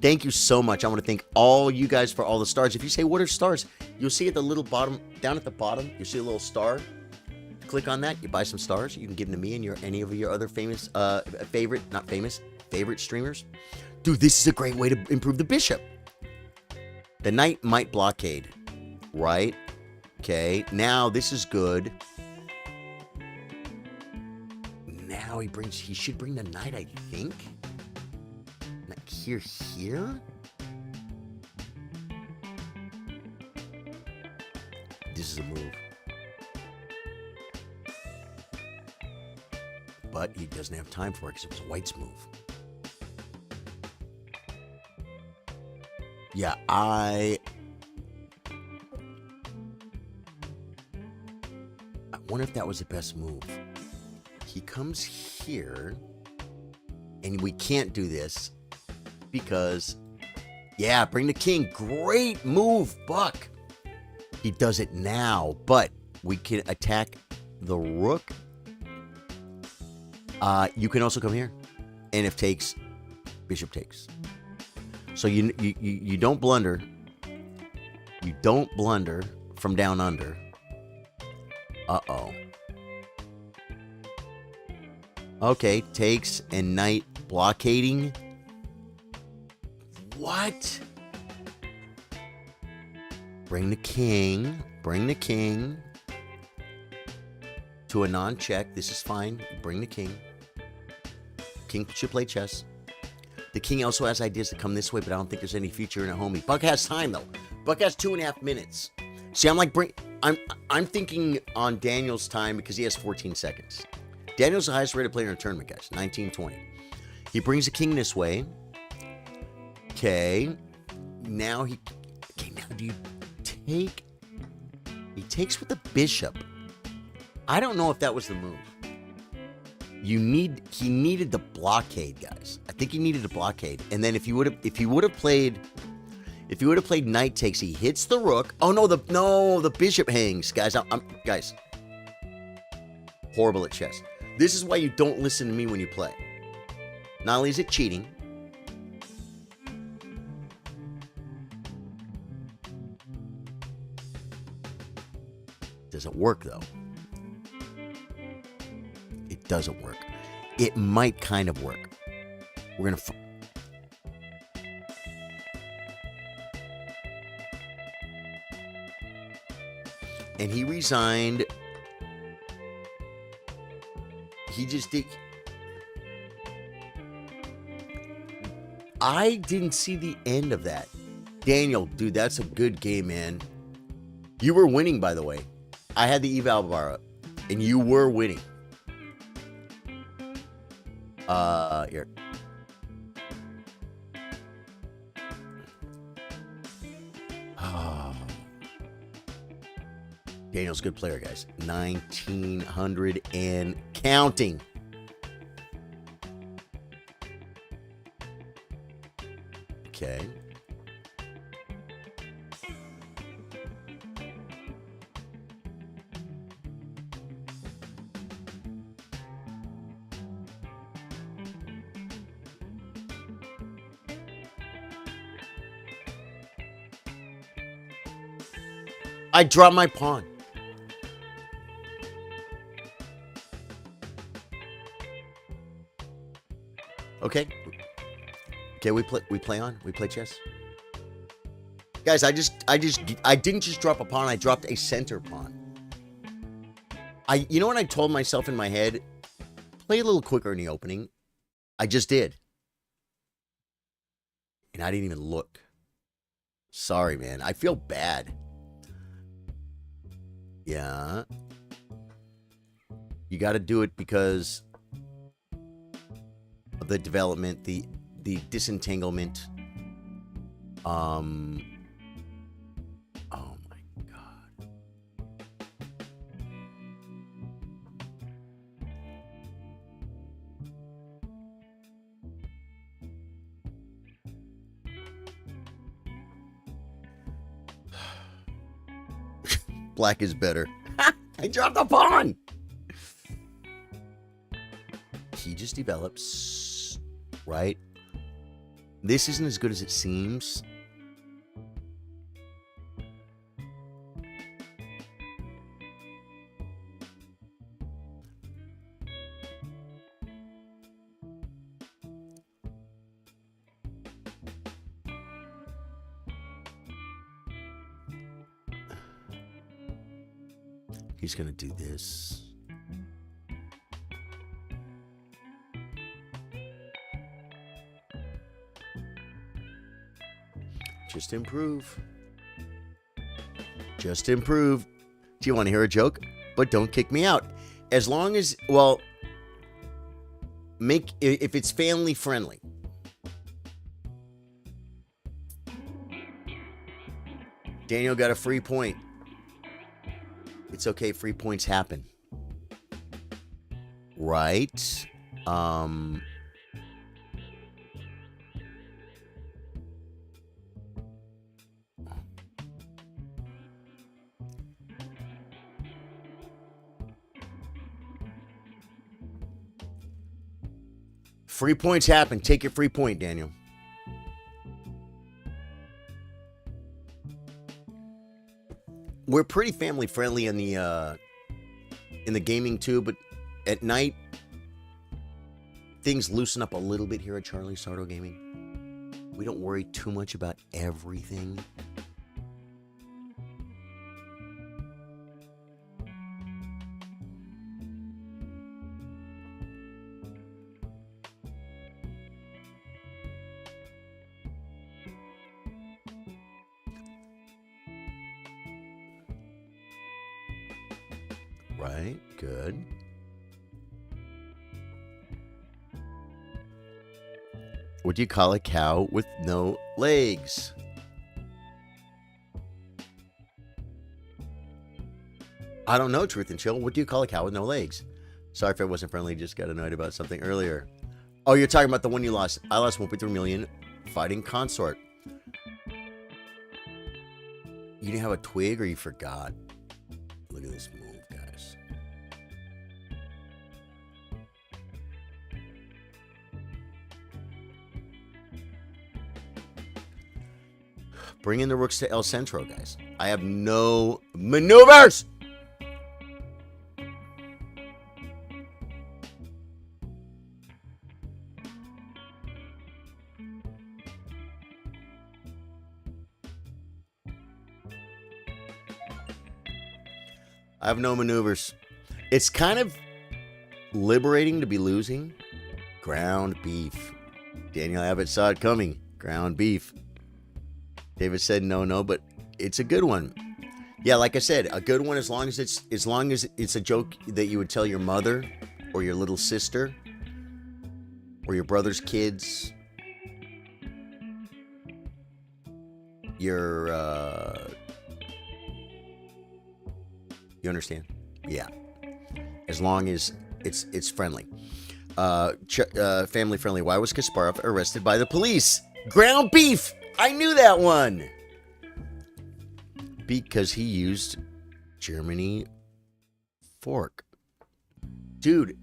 Thank you so much. I want to thank all you guys for all the stars. If you say, what are stars? You'll see at the little bottom, down at the bottom, you'll see a little star. Click on that. You buy some stars. You can give them to me and any of your other famous, favorite streamers. Dude, this is a great way to improve the bishop. The knight might blockade. Right? Okay. Now, this is good. Now he should bring the knight, I think. Like here. This is a move. But he doesn't have time for it because it was White's move. Yeah, I wonder if that was the best move. He comes here, and we can't do this because, yeah, bring the king. Great move, Buck. He does it now, but we can attack the rook. You can also come here, and if takes, bishop takes. So you don't blunder. You don't blunder from down under. Uh-oh. Okay, takes and knight blockading. What? Bring the king. Bring the king. To a non-check. This is fine. Bring the king. King should play chess. The king also has ideas to come this way, but I don't think there's any future in a homie. Buck has time, though. Buck has 2.5 minutes. See, I'm thinking on Daniel's time because he has 14 seconds. Daniel's the highest rated player in a tournament, guys. 1920. He brings the king this way. Okay. Now he... Okay, now do you take... He takes with the bishop. I don't know if that was the move. He needed the blockade, guys. I think he needed the blockade. And then if he would have played knight takes, he hits the rook. Oh no, the bishop hangs, guys. Guys, horrible at chess. This is why you don't listen to me when you play. Not only is it cheating, doesn't work though. It doesn't work. It might kind of work. We're gonna. And he resigned. He just did. I didn't see the end of that. Daniel, dude, that's a good game, man. You were winning, by the way. I had the eval bar up, and you were winning. Here. Oh. Daniel's a good player, guys. 1900 and counting. Okay. I dropped my pawn. Okay. Okay, we play chess. Guys, I didn't just drop a pawn, I dropped a center pawn. You know what I told myself in my head? Play a little quicker in the opening. I just did. And I didn't even look. Sorry, man. I feel bad. Yeah. You got to do it because of the development, the disentanglement. Oh my God. Black is better. I dropped the pawn. He just develops, right? This isn't as good as it seems. He's going to do this. Just improve. Just improve. Do you want to hear a joke? But don't kick me out. As long as, well, if it's family friendly. Daniel got a free point. It's okay, free points happen. Right? Free points happen. Take your free point, Daniel. We're pretty family friendly in the gaming too, but at night things loosen up a little bit here at Charlie Sardo Gaming. We don't worry too much about everything. Right, good. What do you call a cow with no legs? I don't know, Truth and Chill. What do you call a cow with no legs? Sorry if I wasn't friendly. Just got annoyed about something earlier. Oh, you're talking about the one you lost. I lost 1.3 million fighting consort. You didn't have a twig or you forgot? Look at this move, guys. Bring in the rooks to El Centro, guys. I have no maneuvers! I have no maneuvers. It's kind of liberating to be losing. Ground beef. Daniel Abbott saw it coming. Ground beef. David said no, but it's a good one. Yeah, like I said, a good one as long as it's a joke that you would tell your mother or your little sister or your brother's kids. You understand? Yeah. As long as it's friendly. Family friendly. Why was Kasparov arrested by the police? Ground beef! I knew that one! Because he used Germany fork. Dude,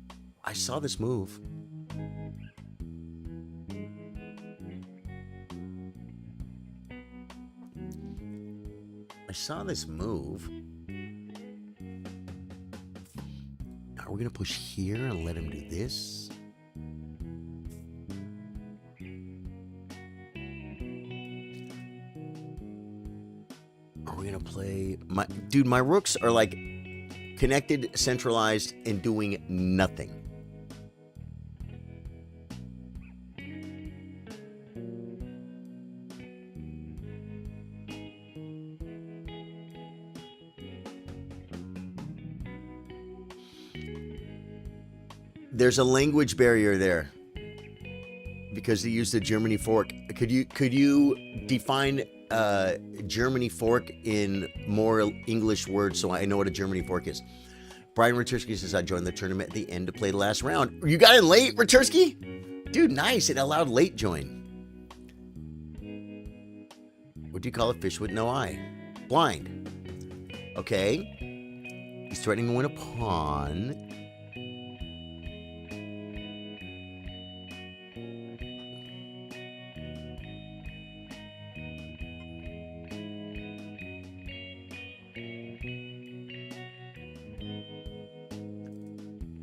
I saw this move. Are we going to push here and let him do this? Are we going to play... My rooks are like connected, centralized, and doing nothing. There's a language barrier there because they used the Germany fork. Could you define Germany fork in more English words so I know what a Germany fork is? Brian Ratursky says I joined the tournament at the end to play the last round. You got in late, Ratursky? Dude, nice. It allowed late join. What do you call a fish with no eye? Blind. Okay. He's threatening to win a pawn.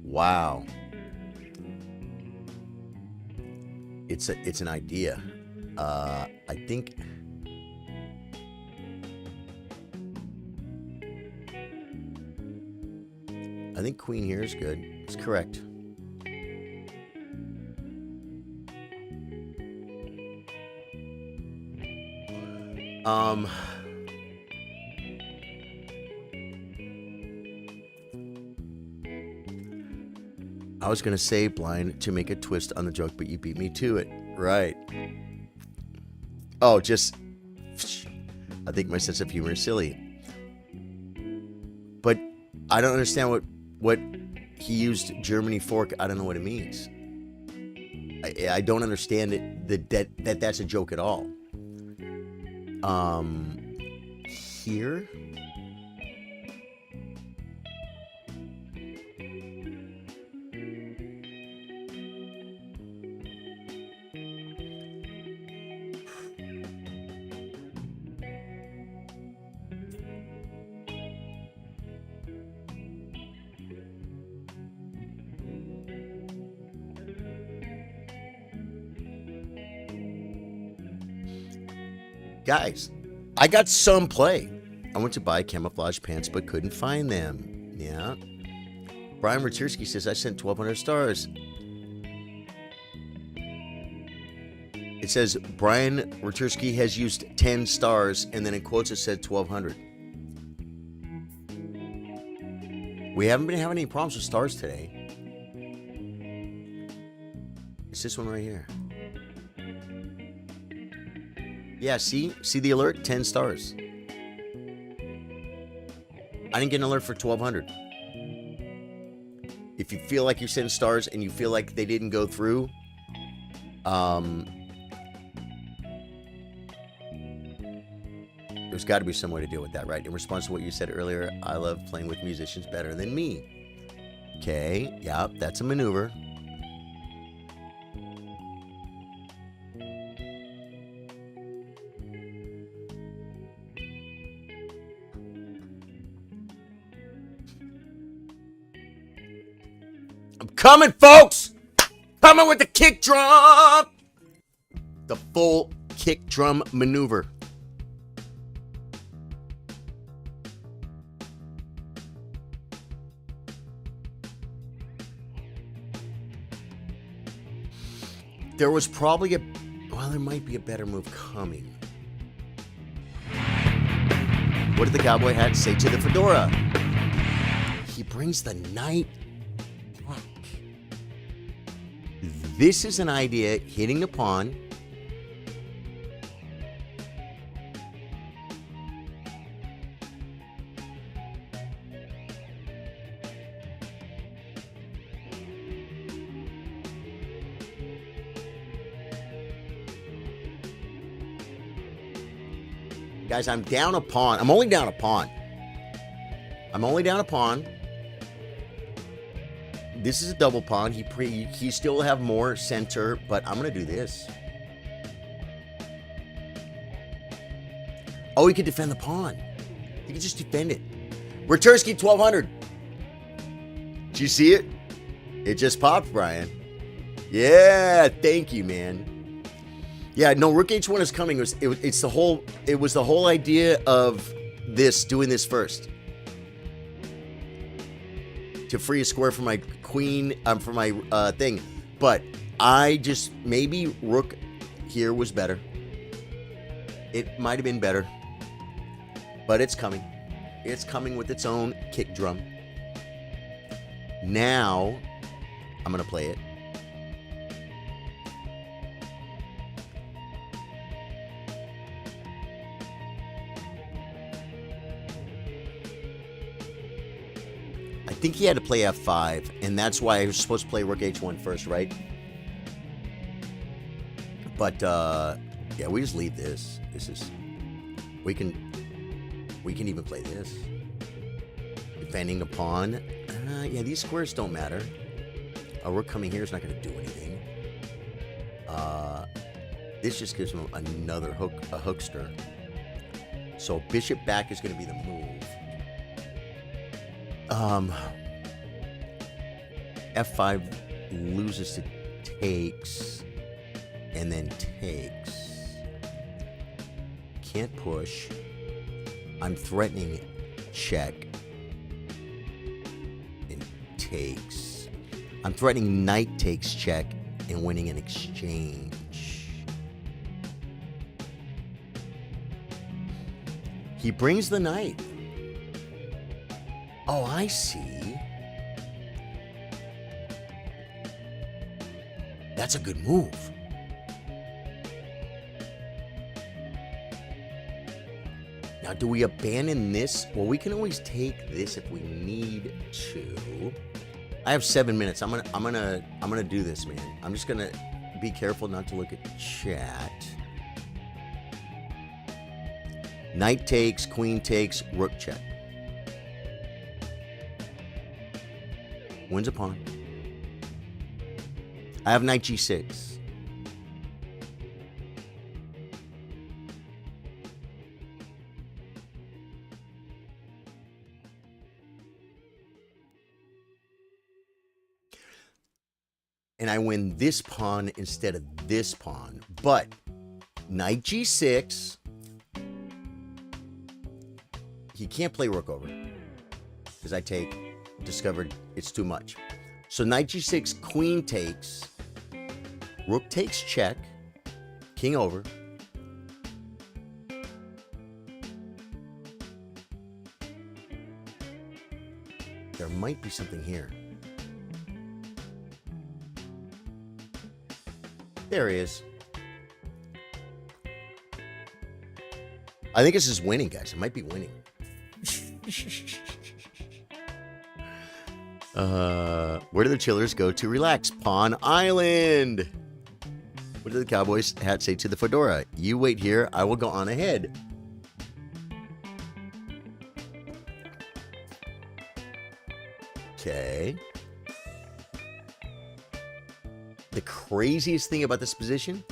Wow. It's an idea. I think queen here is good. It's correct. I was going to say blind to make a twist on the joke, but you beat me to it. Right. Oh, I think my sense of humor is silly. But I don't understand what he used Germany fork. I don't know what it means. I don't understand it, that's a joke at all. Here. Guys, I got some play. I went to buy camouflage pants but couldn't find them. Yeah. Brian Ratursky says I sent 1,200 stars. It says Brian Ratursky has used 10 stars, and then in quotes it said 1,200. We haven't been having any problems with stars today. It's this one right here. Yeah, see the alert? 10 stars. I didn't get an alert for 1200. If you feel like you're sending stars and you feel like they didn't go through, there's got to be some way to deal with that, right? In response to what you said earlier, I love playing with musicians better than me. Okay, yeah, that's a maneuver. I'm coming, folks! Coming with the kick drum! The full kick drum maneuver. There was probably there might be a better move coming. What did the cowboy hat say to the fedora? He brings the knight back. This is an idea hitting the pawn. Guys, I'm down a pawn. I'm only down a pawn. This is a double pawn. He still will have more center, but I'm going to do this. Oh, he could defend the pawn. He could just defend it. Retursky 1200. Did you see it? It just popped, Brian. Yeah, thank you, man. Yeah, no, Rook H1 is coming. It was the whole idea of doing this first. To free a square for my queen, for my thing. But maybe Rook here was better. It might have been better. But it's coming. It's coming with its own kick drum. Now, I'm going to play it. I think he had to play F5, and that's why I was supposed to play Rook H1 first, right? But, yeah, we just leave this. We can even play this. Defending the pawn. Yeah, these squares don't matter. A rook coming here is not going to do anything. This just gives him another hookster. So bishop back is going to be the move. F5 loses to takes, and then takes. Can't push. I'm threatening check and takes. I'm threatening knight takes check and winning an exchange. He brings the knight. Oh, I see. That's a good move. Now, do we abandon this? Well, we can always take this if we need to. I have 7 minutes. I'm gonna do this, man. I'm just gonna be careful not to look at chat. Knight takes, queen takes, rook check. Wins a pawn. I have knight g6. And I win this pawn instead of this pawn. But knight g6. He can't play rook over because I discovered it's too much. So knight g6, queen takes, rook takes check, king over. There might be something here. There he is. I think this is winning, guys. It might be winning. Where do the chillers go to relax? Pawn Island. What did the Cowboys hat say to the fedora? You wait here. I will go on ahead. Okay. The craziest thing about this position?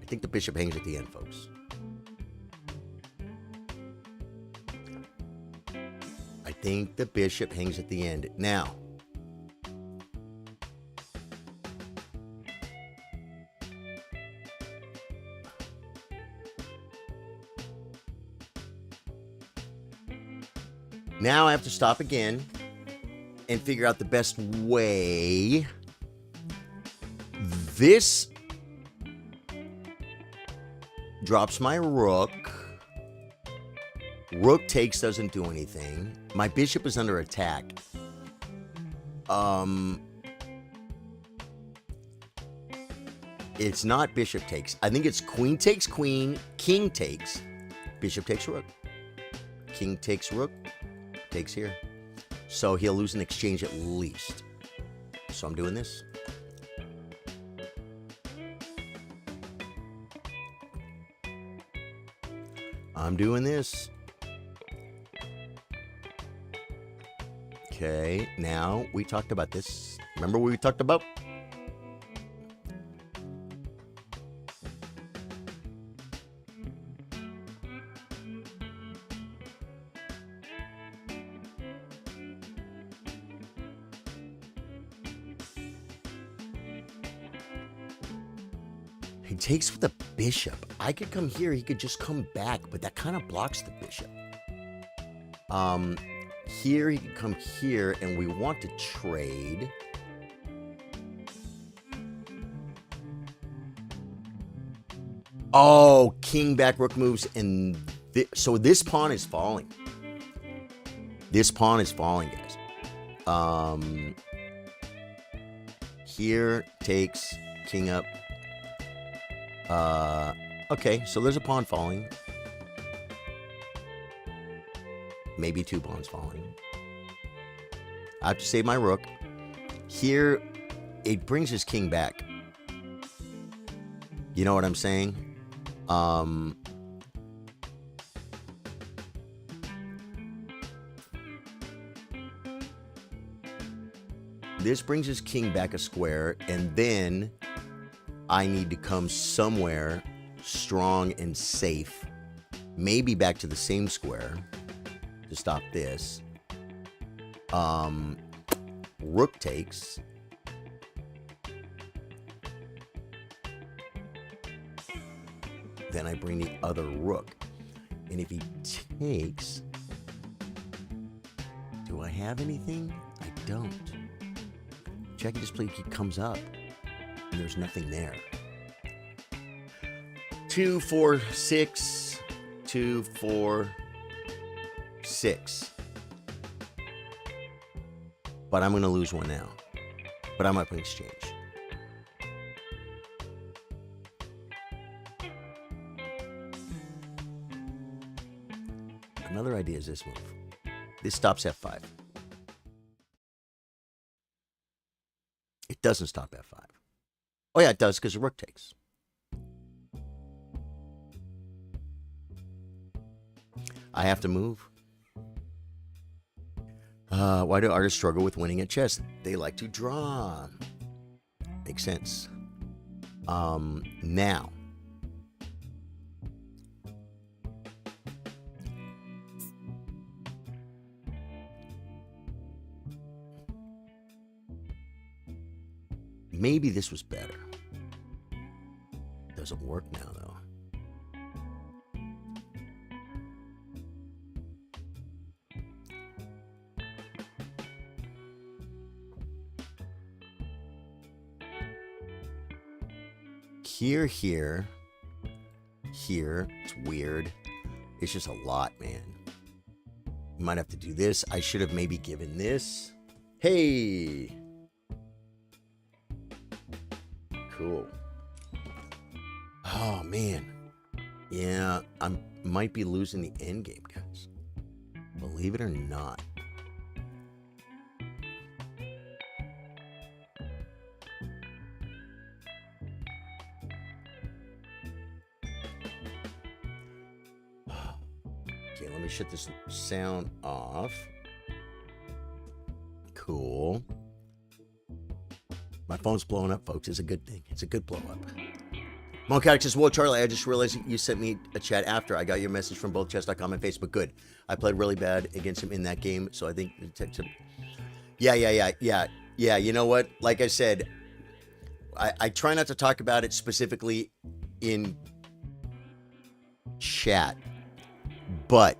I think the bishop hangs at the end, folks. I think the bishop hangs at the end. Now, I have to stop again and figure out the best way. This drops my rook. Rook takes, doesn't do anything. My bishop is under attack. It's not bishop takes. I think it's queen takes queen, king takes, bishop takes rook. King takes rook, takes here. So he'll lose an exchange at least. So I'm doing this. I'm doing this. Okay, now we talked about this. Remember what we talked about? He takes with the bishop. I could come here. He could just come back, but that kind of blocks the bishop. Here he can come here, and we want to trade. Oh, king back, rook moves, and so this pawn is falling. This pawn is falling, guys. Here takes king up. Okay, so there's a pawn falling. Maybe two pawns falling. I have to save my rook. Here, it brings his king back. You know what I'm saying? This brings his king back a square, and then I need to come somewhere strong and safe. Maybe back to the same square to stop this. Rook takes. Then I bring the other rook. And if he takes, do I have anything? I don't. Check this play, he comes up. And there's nothing there. 2, 4, 6. 2, 4, 6. But I'm going to lose one now. But I'm up in exchange. Another idea is this move. This stops F5. It doesn't stop F5. Oh yeah, it does, because the rook takes. I have to move. Why do artists struggle with winning at chess? They like to draw. Makes sense. Now. Maybe this was better. Doesn't work now, though. Here, here. It's weird. It's just a lot, man. You might have to do this. I should have maybe given this. Hey! Cool. Oh, man. Yeah, I might be losing the end game, guys. Believe it or not. Okay, let me shut this sound off. Cool. My phone's blowing up, folks. It's a good thing. It's a good blow up. Monk says, whoa, Charlie, I just realized you sent me a chat after. I got your message from both chess.com and Facebook. Good. I played really bad against him in that game, so I think... Yeah, you know what? Like I said, I try not to talk about it specifically in chat, but...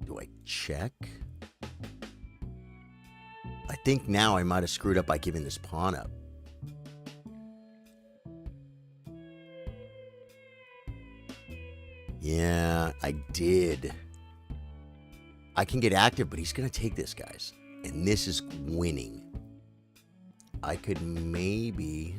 Do I check? I think now I might have screwed up by giving this pawn up. Yeah, I did. I can get active, but he's going to take this, guys. And this is winning. I could maybe...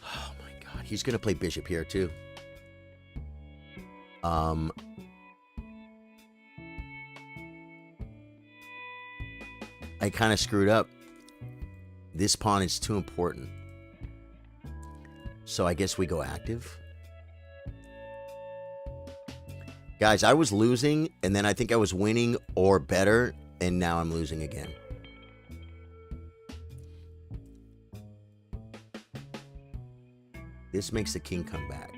Oh, my God. He's going to play bishop here, too. I kind of screwed up. This pawn is too important. So I guess we go active. Guys, I was losing, and then I think I was winning or better, and now I'm losing again. This makes the king come back.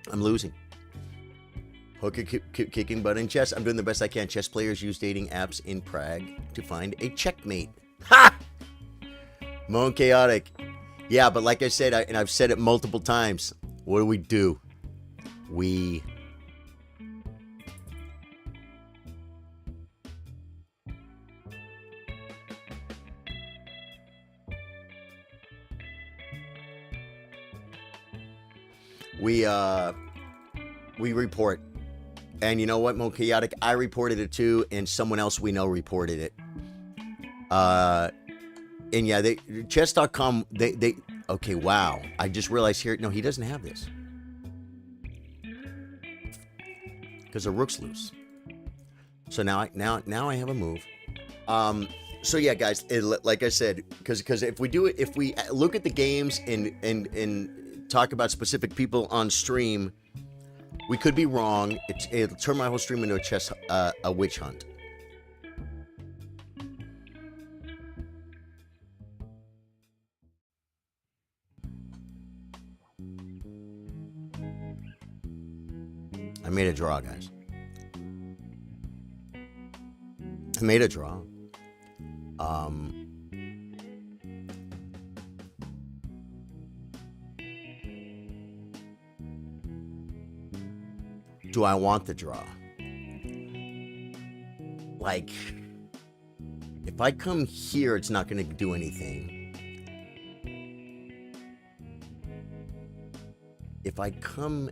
I'm losing. Hooker kicking butt in chess. I'm doing the best I can. Chess players use dating apps in Prague to find a checkmate. Ha! Moan chaotic. Yeah, but like I said, and I've said it multiple times, what do? We... We report. And you know what, Mo Chaotic? I reported it too, and someone else we know reported it. And yeah, chess.com, they okay, wow. I just realized here, no, he doesn't have this. Because the rook's loose. So now I have a move. So yeah, guys, like I said, because if we look at the games and talk about specific people on stream, we could be wrong. It'll turn my whole stream into a witch hunt. I made a draw, guys. I made a draw. Do I want the draw? Like, if I come here, it's not going to do anything. If I come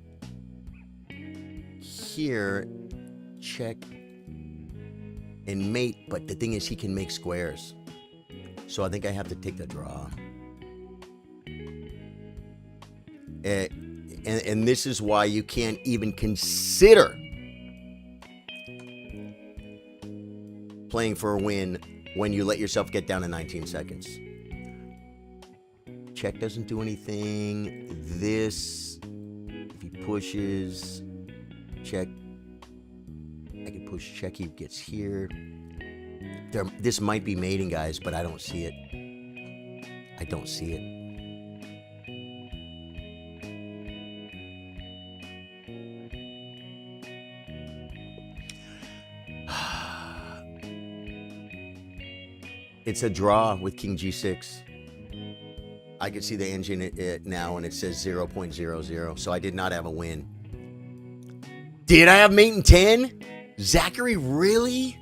here, check and mate, but the thing is he can make squares. So I think I have to take the draw. And this is why you can't even consider playing for a win when you let yourself get down to 19 seconds. Check doesn't do anything. This, if he pushes, check. I can push check, he gets here. This might be mating, guys, but I don't see it. I don't see it. It's a draw with King G6. I can see the engine now, and it says 0.00. So I did not have a win. Did I have mate in 10? Zachary, really?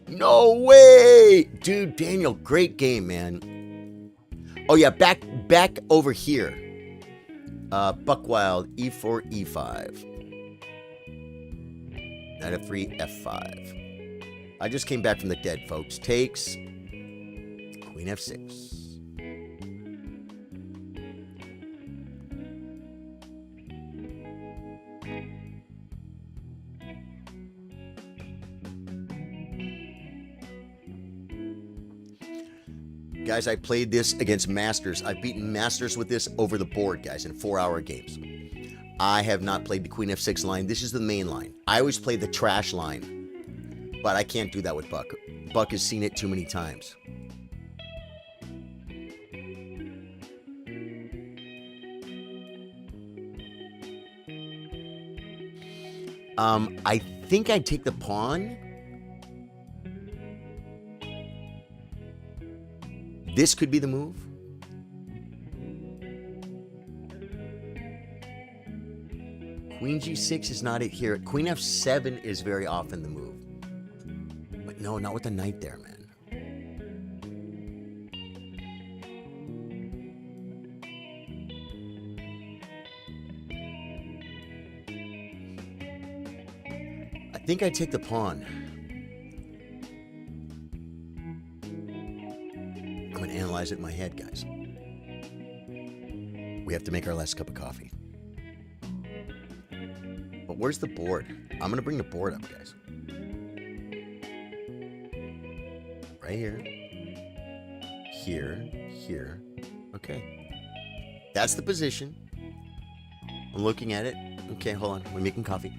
No way! Dude, Daniel, great game, man. Oh, yeah, back over here. Buckwild, E4, E5. Knight F3, F5. I just came back from the dead, folks. Takes. Queen F6. Guys, I played this against Masters. I've beaten Masters with this over the board, guys, in 4-hour games. I have not played the Queen F6 line. This is the main line. I always play the trash line, but I can't do that with Buck. Buck has seen it too many times. I think I'd take the pawn. This could be the move. Queen G6 is not it here. Queen F7 is very often the move. But no, not with the knight there, man. I think I'd take the pawn. I'm going to analyze it in my head, guys. We have to make our last cup of coffee. But where's the board? I'm going to bring the board up, guys. Right here. Here. Here. Okay. That's the position. I'm looking at it. Okay, hold on. We're making coffee.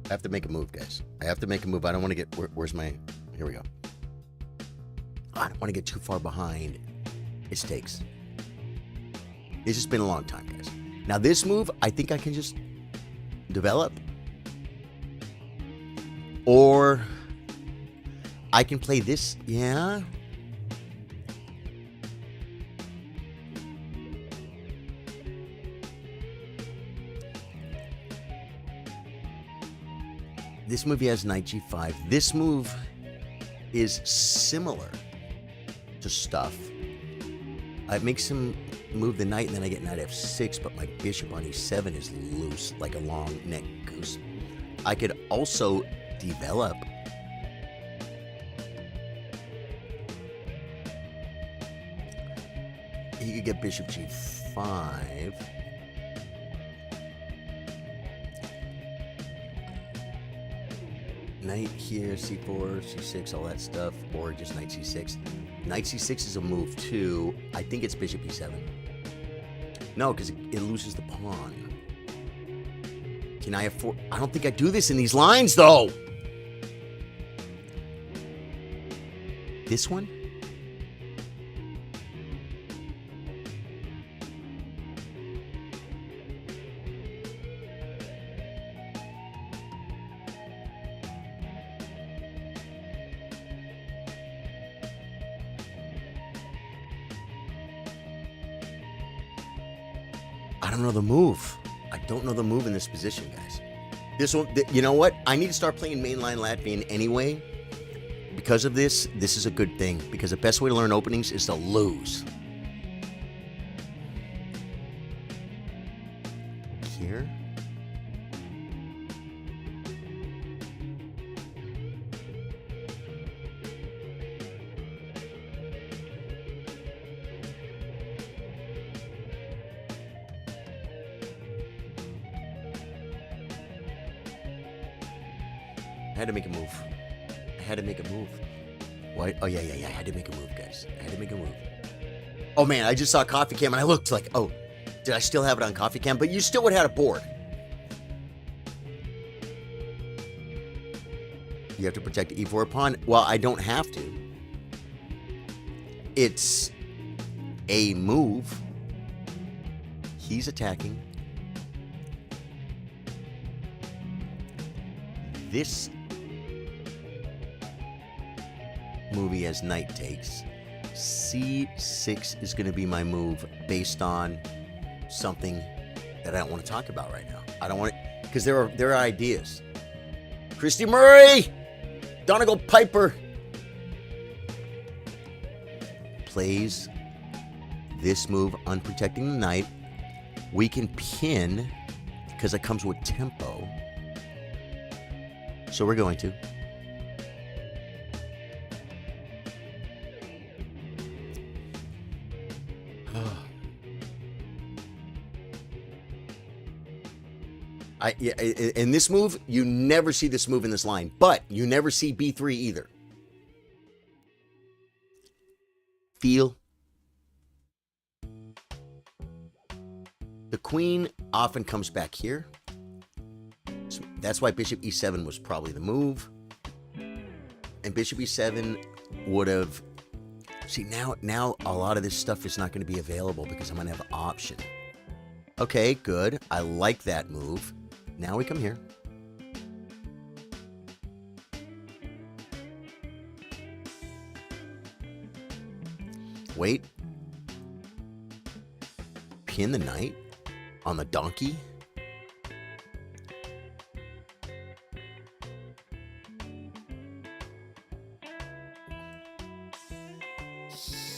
I have to make a move, guys. I have to make a move. I don't want to get... where's my... Here we go. I don't want to get too far behind. It takes. It's just been a long time, guys. Now, this move, I think I can just develop. Or I can play this. Yeah. This move, he has knight g5. This move is similar to stuff. It makes him move the knight, and then I get knight f6, but my bishop on e7 is loose, like a long neck goose. I could also develop. He could get bishop g5. Knight here, c4, c6, all that stuff, or just knight c6. Knight c6 is a move too. I think it's bishop e7. No, because it loses the pawn. Can I afford... I don't think I do this in these lines, though. This one? I don't know the move. I don't know the move in this position, guys. This one, you know what? I need to start playing mainline Latvian anyway. Because of this, this is a good thing. Because the best way to learn openings is to lose. Here. I had to make a move. I had to make a move. What? Oh, yeah. I had to make a move, guys. I had to make a move. Oh, man, I just saw Coffee Cam, and I looked like, oh, did I still have it on Coffee Cam? But you still would have had a board. You have to protect e4 pawn. Well, I don't have to. It's a move. He's attacking. This movie as knight takes. C6 is going to be my move based on something that I don't want to talk about right now. I don't want it because there are ideas. Christy Murray, Donegal Piper plays this move, unprotecting the knight. We can pin because it comes with tempo. So we're going to. In this move, you never see this move in this line, but you never see B3 either. Feel. The queen often comes back here. So that's why bishop e7 was probably the move. And bishop e7 would have... See, now a lot of this stuff is not going to be available because I'm going to have an option. Okay, good. I like that move. Now we come here. Wait. Pin the knight on the donkey.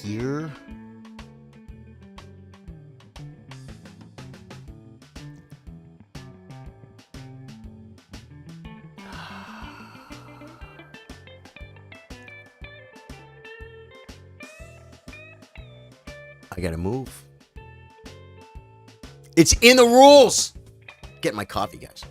Here. I gotta move. It's in the rules. Get my coffee, guys.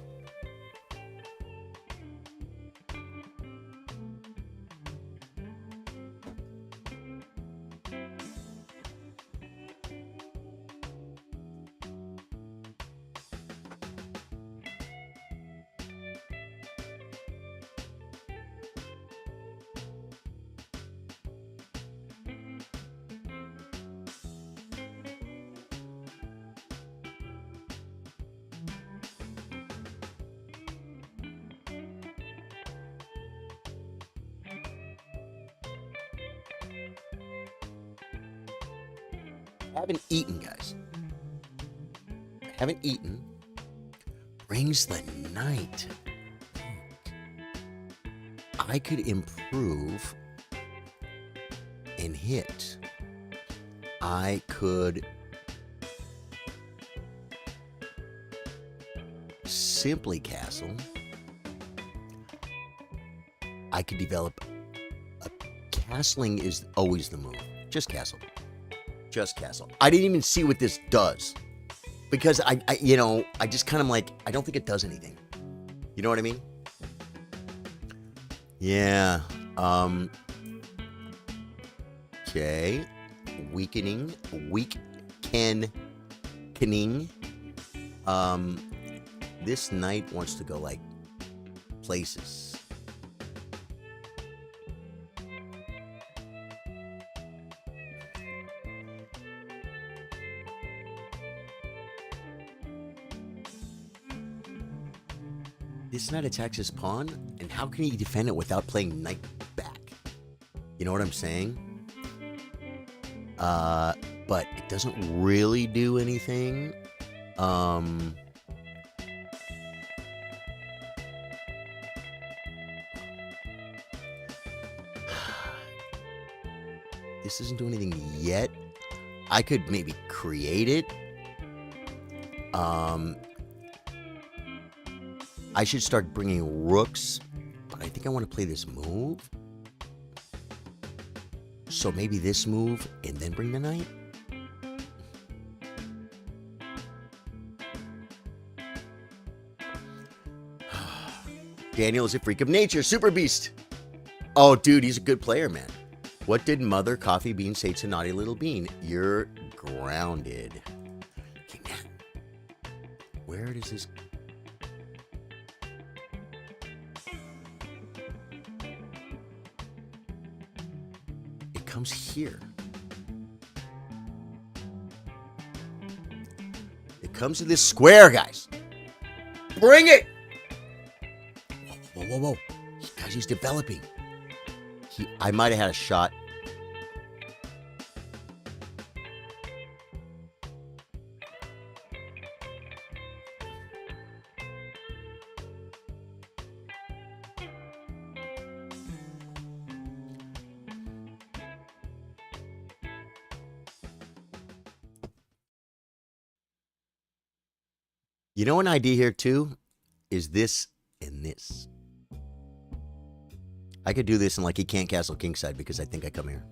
Haven't eaten, guys. Haven't eaten. Brings the knight. I could improve and hit. I could simply castle. I could develop a castling is always the move. Just castle. Just castle. I didn't even see what this does because I just kind of like, I don't think it does anything. You know what I mean? Yeah. Okay. Weakening. This knight wants to go like places. This knight attacks his pawn, and how can he defend it without playing knight back? You know what I'm saying? But it doesn't really do anything. This doesn't do anything yet. I could maybe create it. I should start bringing rooks, but I think I want to play this move. So maybe this move and then bring the knight. Daniel is a freak of nature. Super Beast. Oh, dude, he's a good player, man. What did Mother Coffee Bean say to Naughty Little Bean? You're grounded. Okay, man. Where does this... comes here. It comes to this square, guys. Bring it! Whoa, whoa, whoa. Guys, he's developing. I might have had a shot. You know, an idea here too is this and this. I could do this and like he can't castle kingside because I think I come here.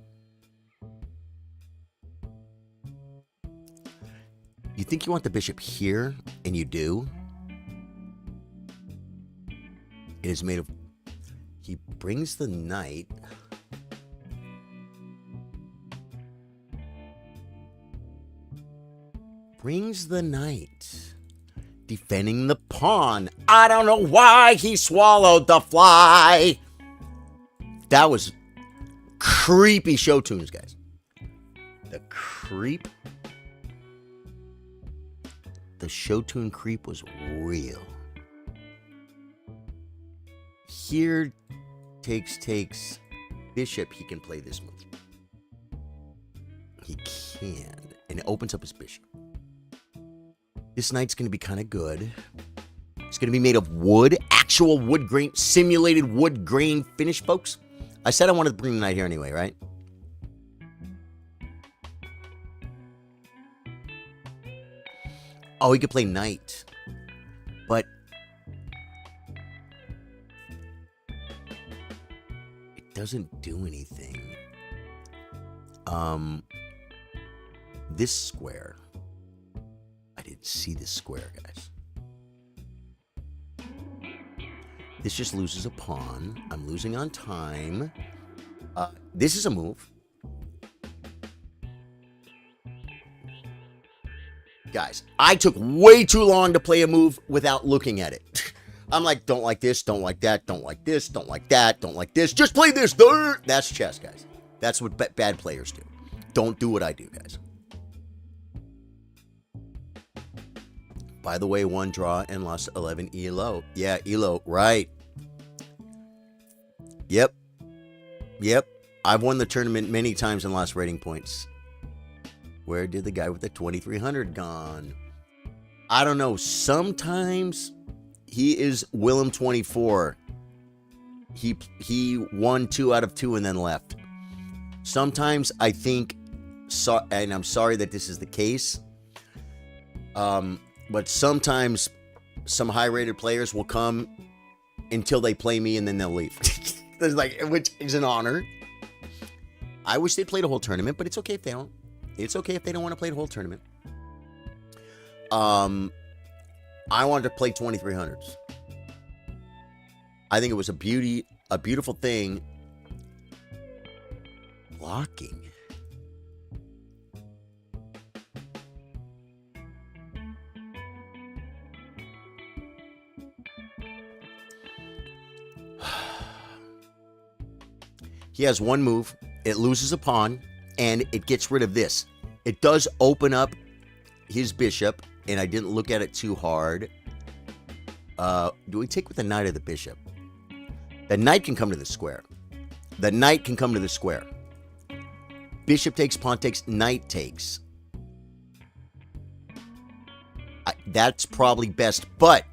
You think you want the bishop here, and you do. It is made of... He brings the knight. Brings the knight. Defending the pawn. I don't know why he swallowed the fly. That was creepy show tunes, guys. The creep. The show tune creep was real. Here, takes bishop. He can play this move. He can. And it opens up his bishop. This knight's going to be kind of good. It's going to be made of wood. Actual wood grain. Simulated wood grain finish, folks. I said I wanted to bring the knight here anyway, right? Oh, he could play knight. But it doesn't do anything. This square. I didn't see this square, guys. This just loses a pawn. I'm losing on time. This is a move. Guys, I took way too long to play a move without looking at it. I'm like, don't like this, don't like that, don't like this, don't like that, don't like this. Just play this. That's chess, guys. That's what bad players do. Don't do what I do, guys. By the way, 1 draw and lost 11 ELO. Yeah, ELO, right. Yep. I've won the tournament many times and lost rating points. Where did the guy with the 2300 gone? I don't know. Sometimes he is Willem 24. He won 2 out of 2 and then left. Sometimes I think, and I'm sorry that this is the case, but sometimes some high-rated players will come until they play me and then they'll leave. Which is an honor. I wish they played a whole tournament, but it's okay if they don't. It's okay if they don't want to play the whole tournament. I wanted to play 2300s. I think it was a beautiful thing. Blocking. He has one move. It loses a pawn, and it gets rid of this. It does open up his bishop, and I didn't look at it too hard. Do we take with the knight or the bishop? The knight can come to the square. The knight can come to the square. Bishop takes, pawn takes, knight takes. That's probably best, but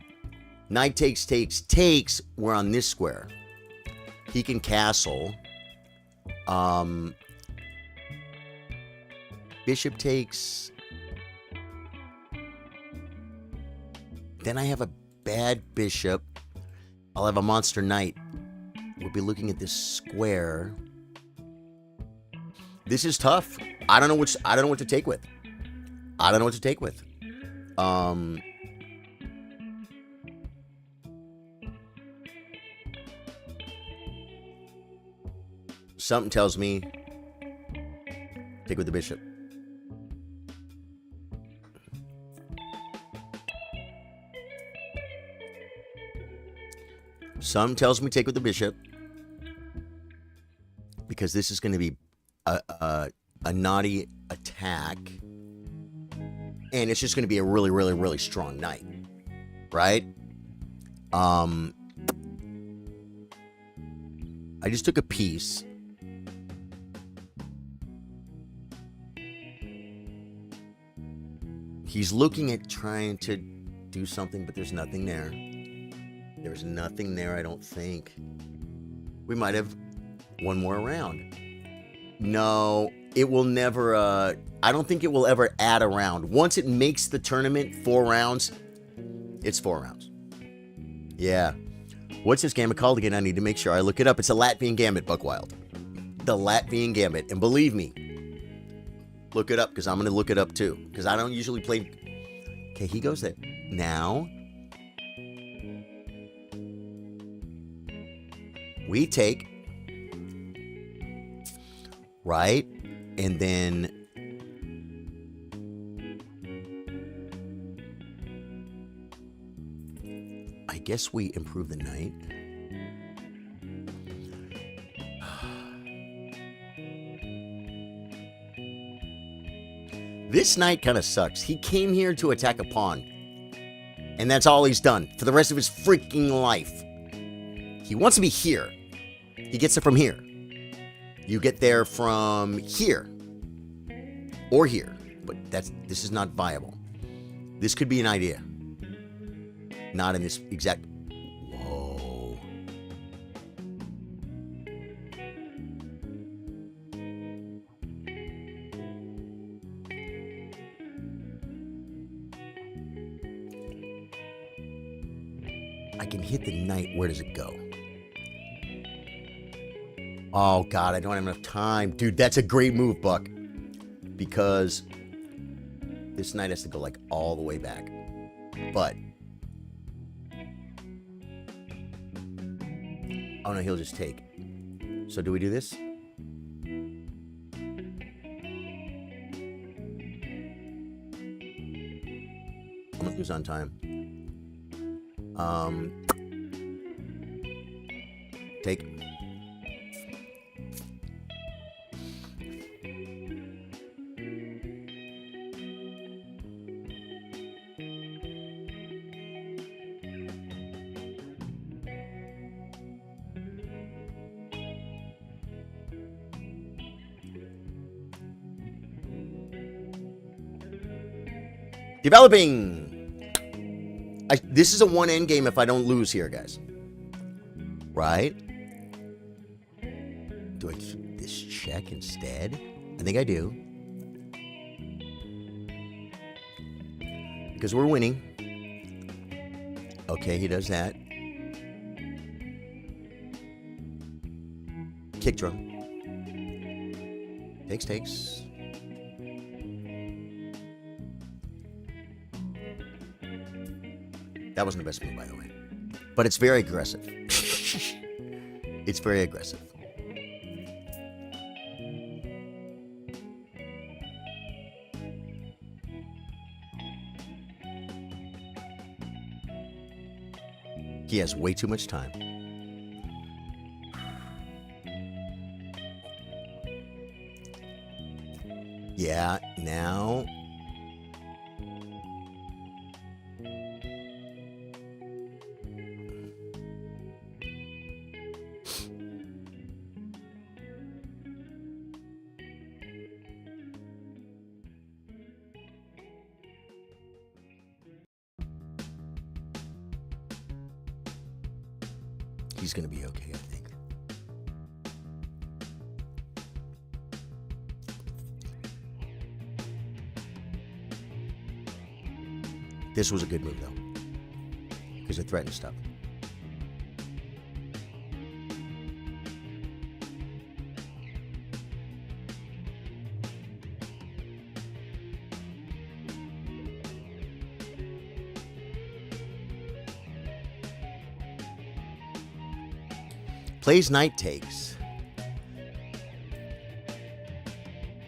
knight takes, we're on this square. He can castle. Bishop takes. Then I have a bad bishop. I'll have a monster knight. We'll be looking at this square. This is tough. I don't know what to take with. Something tells me take with the bishop. Some tells me take with the bishop because this is going to be a naughty attack, and it's just going to be a really, really, really strong knight, right? I just took a piece. He's looking at trying to do something, but there's nothing there. There's nothing there, I don't think. We might have one more round. No, it will never, I don't think it will ever add a round. Once it makes the tournament 4 rounds, it's 4 rounds. Yeah. What's this gambit called again? I need to make sure I look it up. It's a Latvian gambit, Buckwild. The Latvian gambit. And believe me, look it up, because I'm going to look it up too. Because I don't usually play. Okay, he goes there. Now, we take, right? And then I guess we improve the knight. This knight kind of sucks. He came here to attack a pawn. And that's all he's done for the rest of his freaking life. He wants to be here. He gets it from here. You get there from here. Or here. But this is not viable. This could be an idea. Not in this exact... Whoa. I can hit the knight. Where does it go? Oh, God, I don't have enough time. Dude, that's a great move, Buck. Because this knight has to go, like, all the way back. But... oh, no, he'll just take. So do we do this? I'm going to lose on time. Take. Developing. This is a one end game if I don't lose here, guys. Right? Do I keep this check instead? I think I do. Because we're winning. Okay, he does that. Kick drum. Takes. That wasn't the best move, by the way. But it's very aggressive. It's very aggressive. He has way too much time. Yeah, now... he's going to be okay, I think. This was a good move, though, because it threatened stuff. Plays knight takes.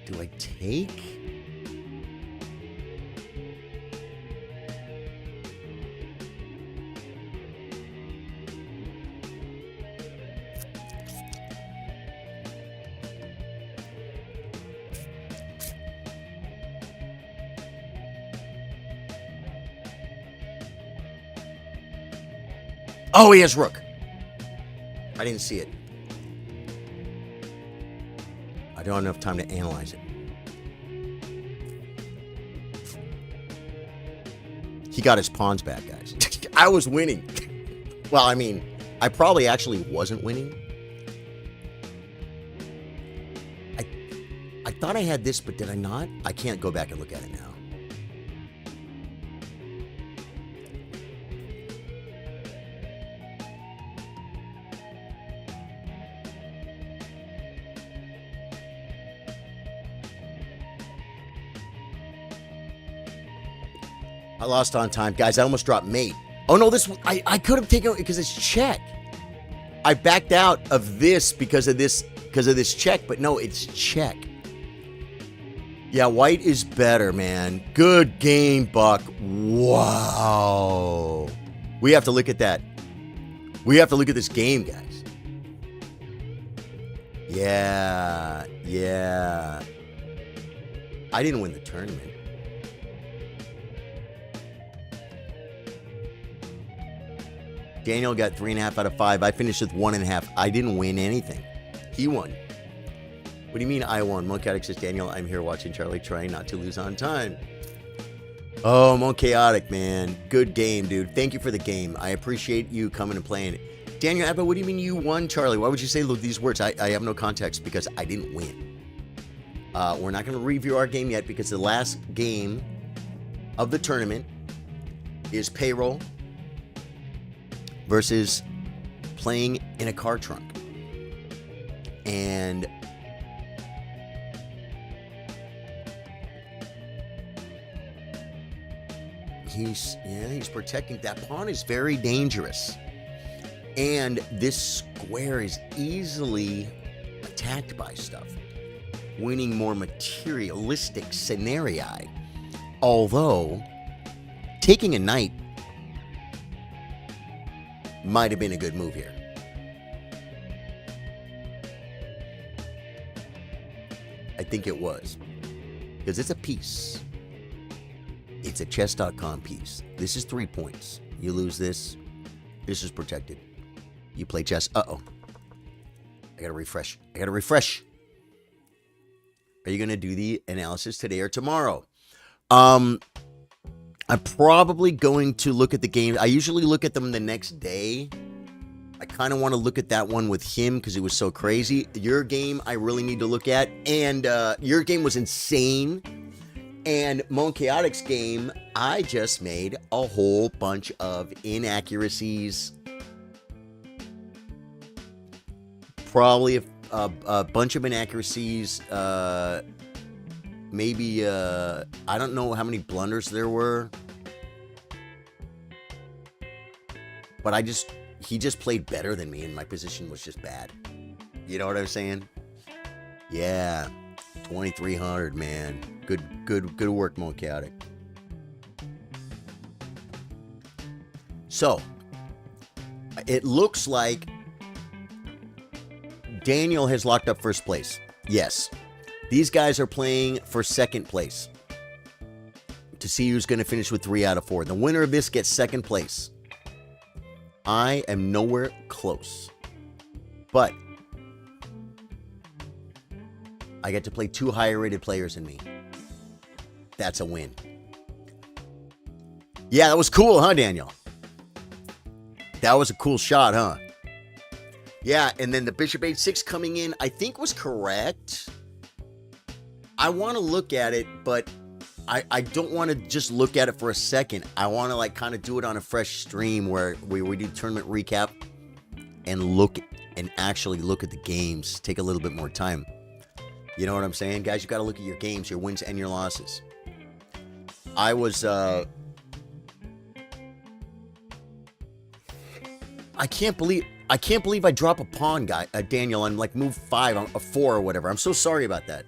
Do I take? Oh, he has rook. I didn't see it. I don't have enough time to analyze it. He got his pawns back, guys. I was winning. Well, I mean, I probably actually wasn't winning. I thought I had this, but did I not? I can't go back and look at it now. I lost on time. Guys, I almost dropped mate. Oh, no, I could have taken it because it's check. I backed out of this because of this check, but no, it's check. Yeah, white is better, man. Good game, Buck. Wow. We have to look at that. We have to look at this game, guys. Yeah. I didn't win the tournament. Daniel got 3.5 out of 5. I finished with 1.5. I didn't win anything. He won. What do you mean I won? Monchaotic says, Daniel, I'm here watching Charlie trying not to lose on time. Oh, Monchaotic, man. Good game, dude. Thank you for the game. I appreciate you coming and playing it. Daniel, Abba, what do you mean you won, Charlie? Why would you say these words? I have no context because I didn't win. We're not going to review our game yet because the last game of the tournament is payroll versus playing in a car trunk. And he's protecting. That pawn is very dangerous. And this square is easily attacked by stuff, winning more materialistic scenarii. Although, taking a knight might have been a good move here. I think it was. Because it's a piece. It's a chess.com piece. This is 3 points. You lose this. This is protected. You play chess. Uh-oh. I gotta refresh. Are you gonna do the analysis today or tomorrow? I'm probably going to look at the game. I usually look at them the next day. I kind of want to look at that one with him because it was so crazy. Your game, I really need to look at. And your game was insane. And Monchaotic's game, I just made a whole bunch of inaccuracies. Probably a bunch of inaccuracies. Maybe, I don't know how many blunders there were. But he just played better than me and my position was just bad. You know what I'm saying? Yeah. 2,300, man. Good work, Monchaotic. So, it looks like Daniel has locked up first place. Yes. These guys are playing for second place to see who's going to finish with 3 out of 4. The winner of this gets second place. I am nowhere close. But I get to play 2 higher rated players than me. That's a win. Yeah, that was cool, huh, Daniel? That was a cool shot, huh? Yeah, and then the bishop h6 coming in, I think was correct. I want to look at it, but I don't want to just look at it for a second. I want to like kind of do it on a fresh stream where we do tournament recap and actually look at the games. Take a little bit more time. You know what I'm saying? Guys, you got to look at your games, your wins and your losses. I was, I can't believe I drop a pawn, Daniel, on like move 5, a 4 or whatever. I'm so sorry about that.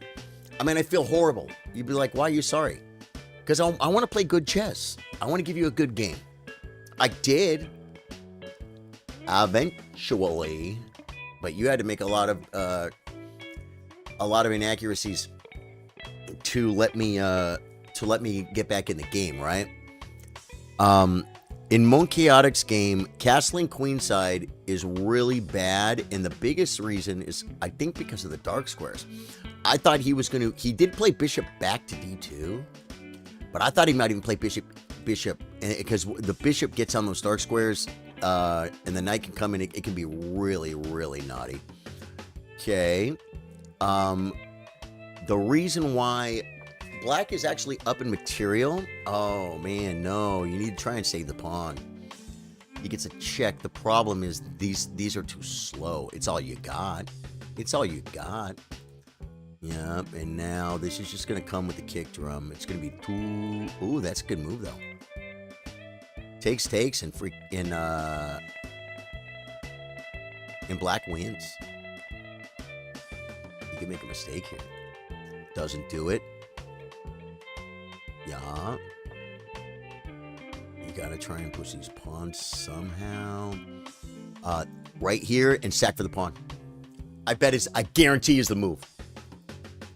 I mean, I feel horrible. You'd be like, why are you sorry? Because I want to play good chess. I want to give you a good game. I did. Eventually. But you had to make a lot of inaccuracies to let me get back in the game, right? In Mon Chaotic's game, castling queenside is really bad, and the biggest reason is, I think, because of the dark squares. I thought he was going to... He did play bishop back to d2, but I thought he might even play bishop, because the bishop gets on those dark squares, and the knight can come in. It can be really, really naughty. Okay. The reason why black is actually up in material... Oh, man, no. You need to try and save the pawn. He gets a check. The problem is these are too slow. It's all you got. It's all you got. Yep, and now this is just going to come with the kick drum. It's going to be too... Ooh, that's a good move, though. Takes, and black wins. You can make a mistake here. Doesn't do it. Yeah. You got to try and push these pawns somehow. Right here and sack for the pawn. I guarantee is the move.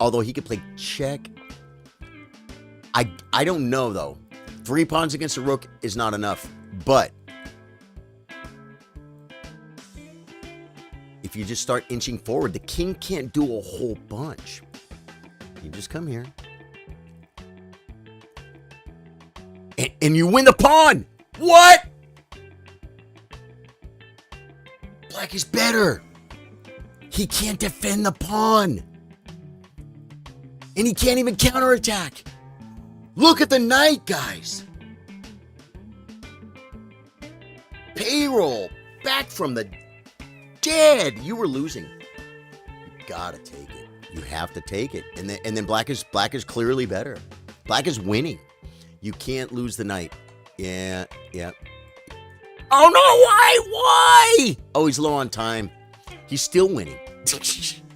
Although he could play check. I don't know, though. 3 pawns against a rook is not enough. But if you just start inching forward, the king can't do a whole bunch. You just come here. And you win the pawn. What? Black is better. He can't defend the pawn. And he can't even counterattack. Look at the knight, guys. Payroll. Back from the dead. You were losing. You gotta take it. You have to take it. And then black is clearly better. Black is winning. You can't lose the knight. Yeah. Oh, no, why? Oh, he's low on time. He's still winning.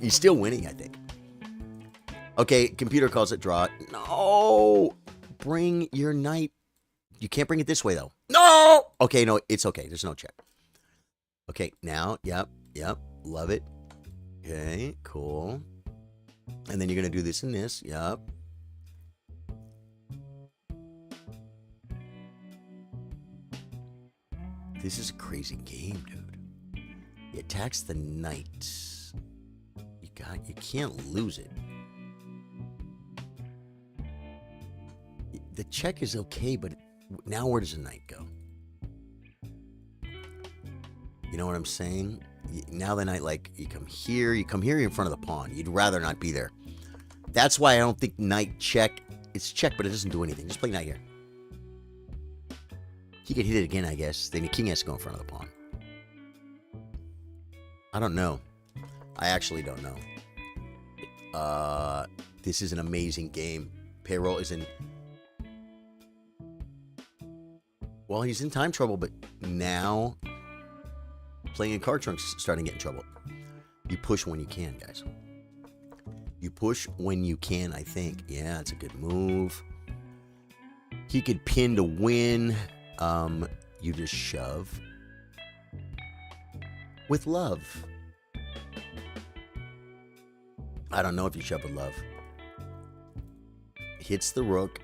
He's still winning, I think. Okay, computer calls it draw. No. Bring your knight. You can't bring it this way, though. No. Okay, no, it's okay. There's no check. Okay, now, yep. Love it. Okay, cool. And then you're going to do this and this. Yep. This is a crazy game, dude. He attacks the knight. You can't lose it. The check is okay, but now where does the knight go? You know what I'm saying? Now the knight, like, you come here you're in front of the pawn. You'd rather not be there. That's why I don't think knight check. It's check, but it doesn't do anything. Just play knight here. He could hit it again, I guess. Then the king has to go in front of the pawn. I don't know. I actually don't know. This is an amazing game. Payroll is in... Well, he's in time trouble, but now playing in card trunks is starting to get in trouble. You push when you can, guys. You push when you can, I think. Yeah, it's a good move. He could pin to win. You just shove. With love. I don't know if you shove with love. Hits the rook.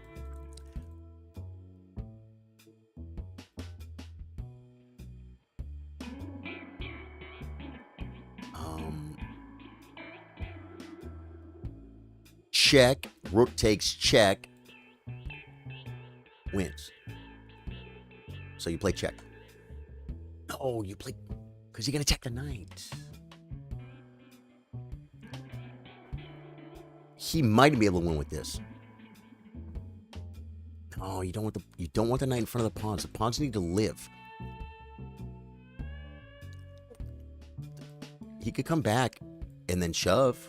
Check. Rook takes check. Wins. So you play check. No, you play... Because you're going to attack the knight. He might be able to win with this. No, you don't want the knight in front of the pawns. The pawns need to live. He could come back and then shove.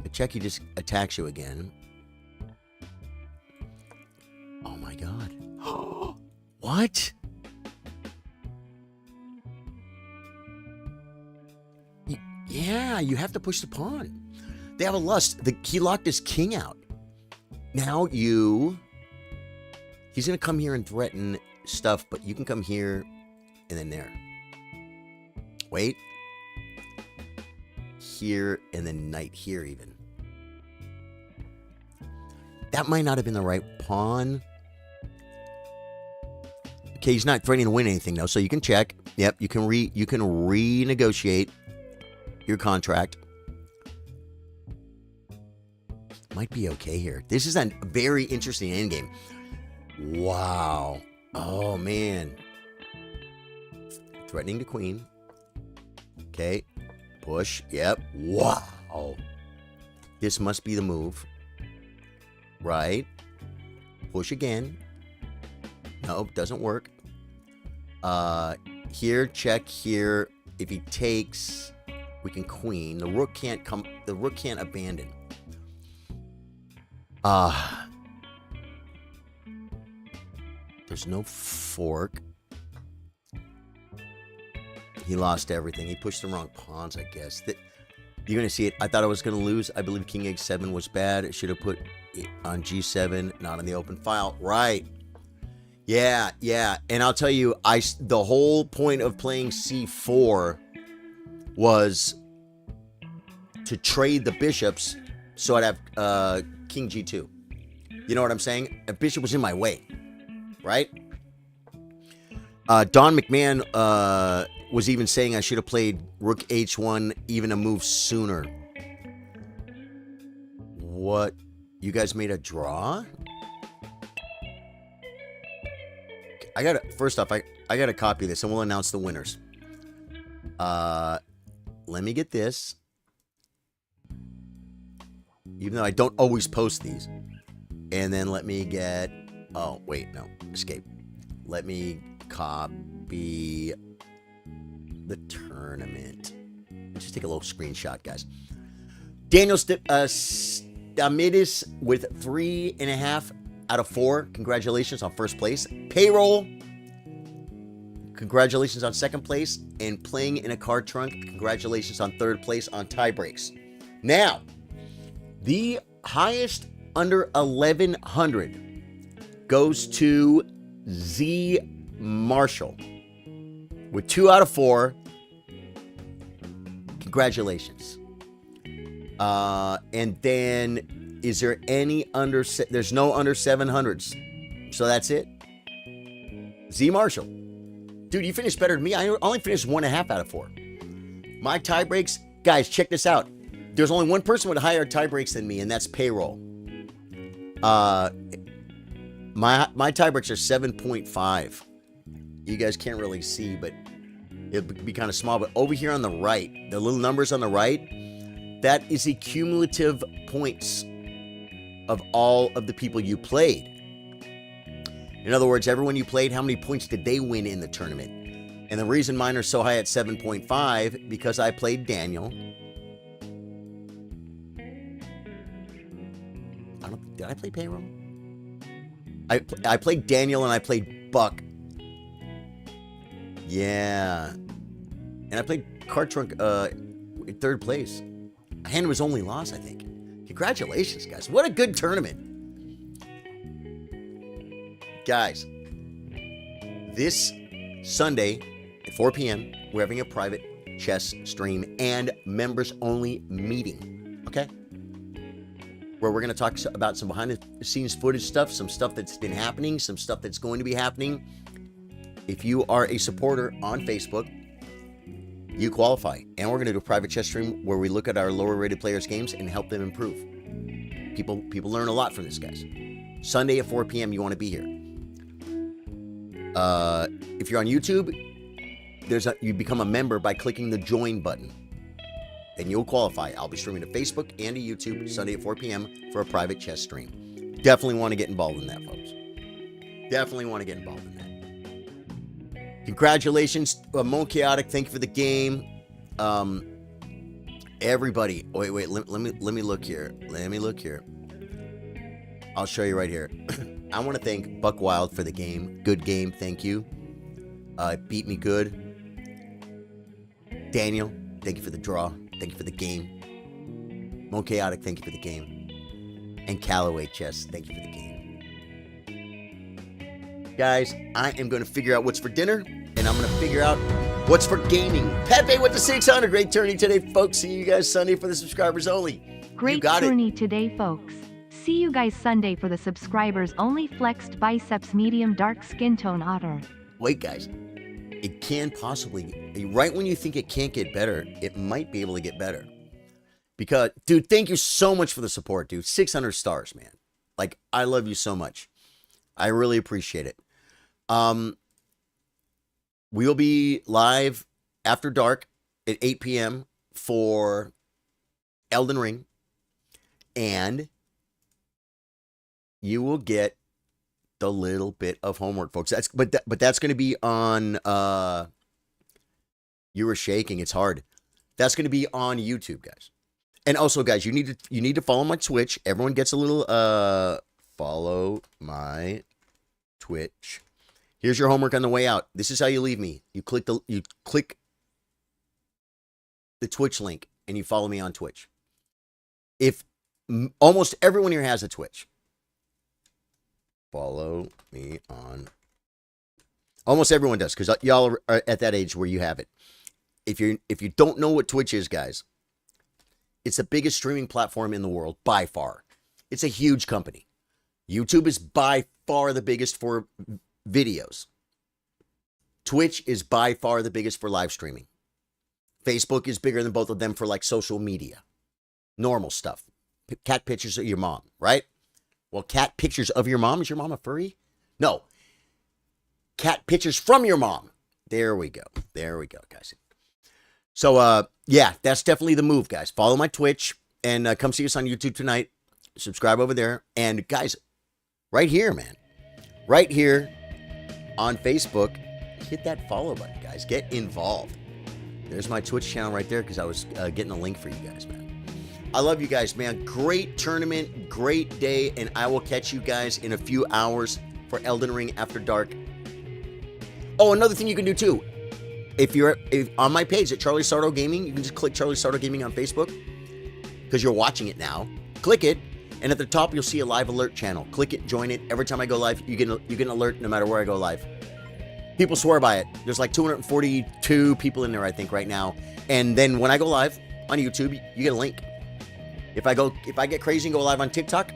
The check, he just attacks you again. Oh my god. What? Yeah, you have to push the pawn. They have a lust. He locked his king out. Now he's going to come here and threaten stuff, but you can come here and then there. Wait. Here and then knight here even. That might not have been the right pawn. Okay, he's not threatening to win anything though, so you can check. Yep, you can renegotiate your contract. Might be okay here. This is a very interesting endgame. Wow. Oh man. Threatening the queen. Okay. Push. Yep. Wow. This must be the move. Right. Push again. Nope, doesn't work. Here, check here. If he takes, we can queen. The rook can't come. The rook can't abandon. There's no fork. He lost everything. He pushed the wrong pawns, I guess. You're going to see it. I thought I was going to lose. I believe king h7 was bad. It should have put it on g7, not on the open file. Right. Yeah. And I'll tell you, the whole point of playing c4 was to trade the bishops so I'd have king g2. You know what I'm saying? A bishop was in my way. Right? Don McMahon was even saying I should have played rook h1 even a move sooner. What? You guys made a draw? First off, I gotta copy this and we'll announce the winners. Let me get this. Even though I don't always post these. And then let me get... Oh, wait, no. Escape. Let me copy the tournament. Just take a little screenshot, guys. Daniel Stamidis with 3.5 out of 4. Congratulations on first place. Payroll. Congratulations on second place. And playing in a card trunk. Congratulations on third place on tie breaks. Now, the highest under 1100 goes to Z Marshall with 2 out of 4. Congratulations. And then, is there any under... There's no under 700s. So that's it. Z Marshall. Dude, you finished better than me. I only finished 1.5 out of 4. My tie breaks... Guys, check this out. There's only one person with higher tie breaks than me, and that's Payroll. My tie breaks are 7.5. You guys can't really see, but it'll be kind of small. But over here on the right, the little numbers on the right, that is the cumulative points of all of the people you played. In other words, everyone you played, how many points did they win in the tournament? And the reason mine are so high at 7.5, because I played Daniel. Did I play Payroll? I played Daniel and I played Buck. Yeah. And I played Card Trunk in third place. Hand was only lost, I think. Congratulations, guys. What a good tournament. Guys, this Sunday at 4 p.m., we're having a private chess stream and members-only meeting. Okay? Where we're going to talk about some behind-the-scenes footage stuff, some stuff that's been happening, some stuff that's going to be happening. If you are a supporter on Facebook, you qualify. And we're going to do a private chess stream where we look at our lower-rated players' games and help them improve. People learn a lot from this, guys. Sunday at 4 p.m., you want to be here. If you're on YouTube, you become a member by clicking the join button. And you'll qualify. I'll be streaming to Facebook and to YouTube Sunday at 4 p.m. for a private chess stream. Definitely want to get involved in that, folks. Definitely want to get involved in that. Congratulations, Mon Chaotic. Thank you for the game. Everybody. Wait. Let me look here. Let me look here. I'll show you right here. I want to thank Buck Wild for the game. Good game. Thank you. Beat me good. Daniel, thank you for the draw. Thank you for the game. Mon Chaotic, thank you for the game. And Callaway Chess, thank you for the game. Guys, I am going to figure out what's for dinner, and I'm going to figure out what's for gaming. Pepe with the 600. Great tourney today, folks. See you guys Sunday for the subscribers only. Great tourney today, folks. See you guys Sunday for the subscribers only. Flexed biceps medium dark skin tone otter. wait, guys. It can possibly, right when you think it can't get better, it might be able to get better. Because, dude, thank you so much for the support, dude. 600 stars, man. Like, I love you so much. I really appreciate it. We'll be live after dark at 8 p.m. for Elden Ring. And you will get the little bit of homework, folks. But that's going to be on, you were shaking. It's hard. That's going to be on YouTube, guys. And also, guys, you need to follow my Twitch. Everyone gets a little follow my Twitch. Here's your homework on the way out. This is how you leave me. You click the Twitch link and you follow me on Twitch. If almost everyone here has a Twitch, follow me on. Almost everyone does, because y'all are at that age where you have it. If you don't know what Twitch is, guys, it's the biggest streaming platform in the world by far. It's a huge company. YouTube is by far the biggest for videos. Twitch is by far the biggest for live streaming. Facebook is bigger than both of them for like social media. Normal stuff. Cat pictures of your mom, right? Well, cat pictures of your mom? Is your mom a furry? No. Cat pictures from your mom. There we go. There we go, guys. So, yeah, that's definitely the move, guys. Follow my Twitch and come see us on YouTube tonight. Subscribe over there. And, guys, right here, man. Right here on Facebook, hit that follow button, guys. Get involved. There's my Twitch channel right there because I was getting a link for you guys, man. I love you guys, man. Great tournament, great day, and I will catch you guys in a few hours for Elden Ring After Dark. Oh, another thing you can do, too. If on my page at Charlie Sardo Gaming, you can just click Charlie Sardo Gaming on Facebook because you're watching it now. Click it, and at the top, you'll see a live alert channel. Click it, join it. Every time I go live, you get an alert no matter where I go live. People swear by it. There's like 242 people in there, I think, right now. And then when I go live on YouTube, you get a link. If I get crazy and go live on TikTok,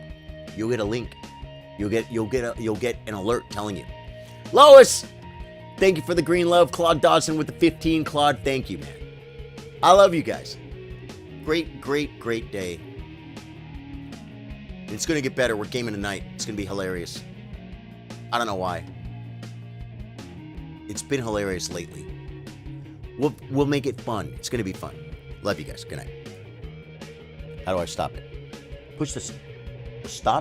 you'll get a link. You'll get an alert telling you. Lois, thank you for the green love. Claude Dawson with the 15. Claude, thank you, man. I love you guys. Great, great, great day. It's going to get better. We're gaming tonight. It's going to be hilarious. I don't know why. It's been hilarious lately. We'll make it fun. It's going to be fun. Love you guys. Good night. How do I stop it? Push this. Stop.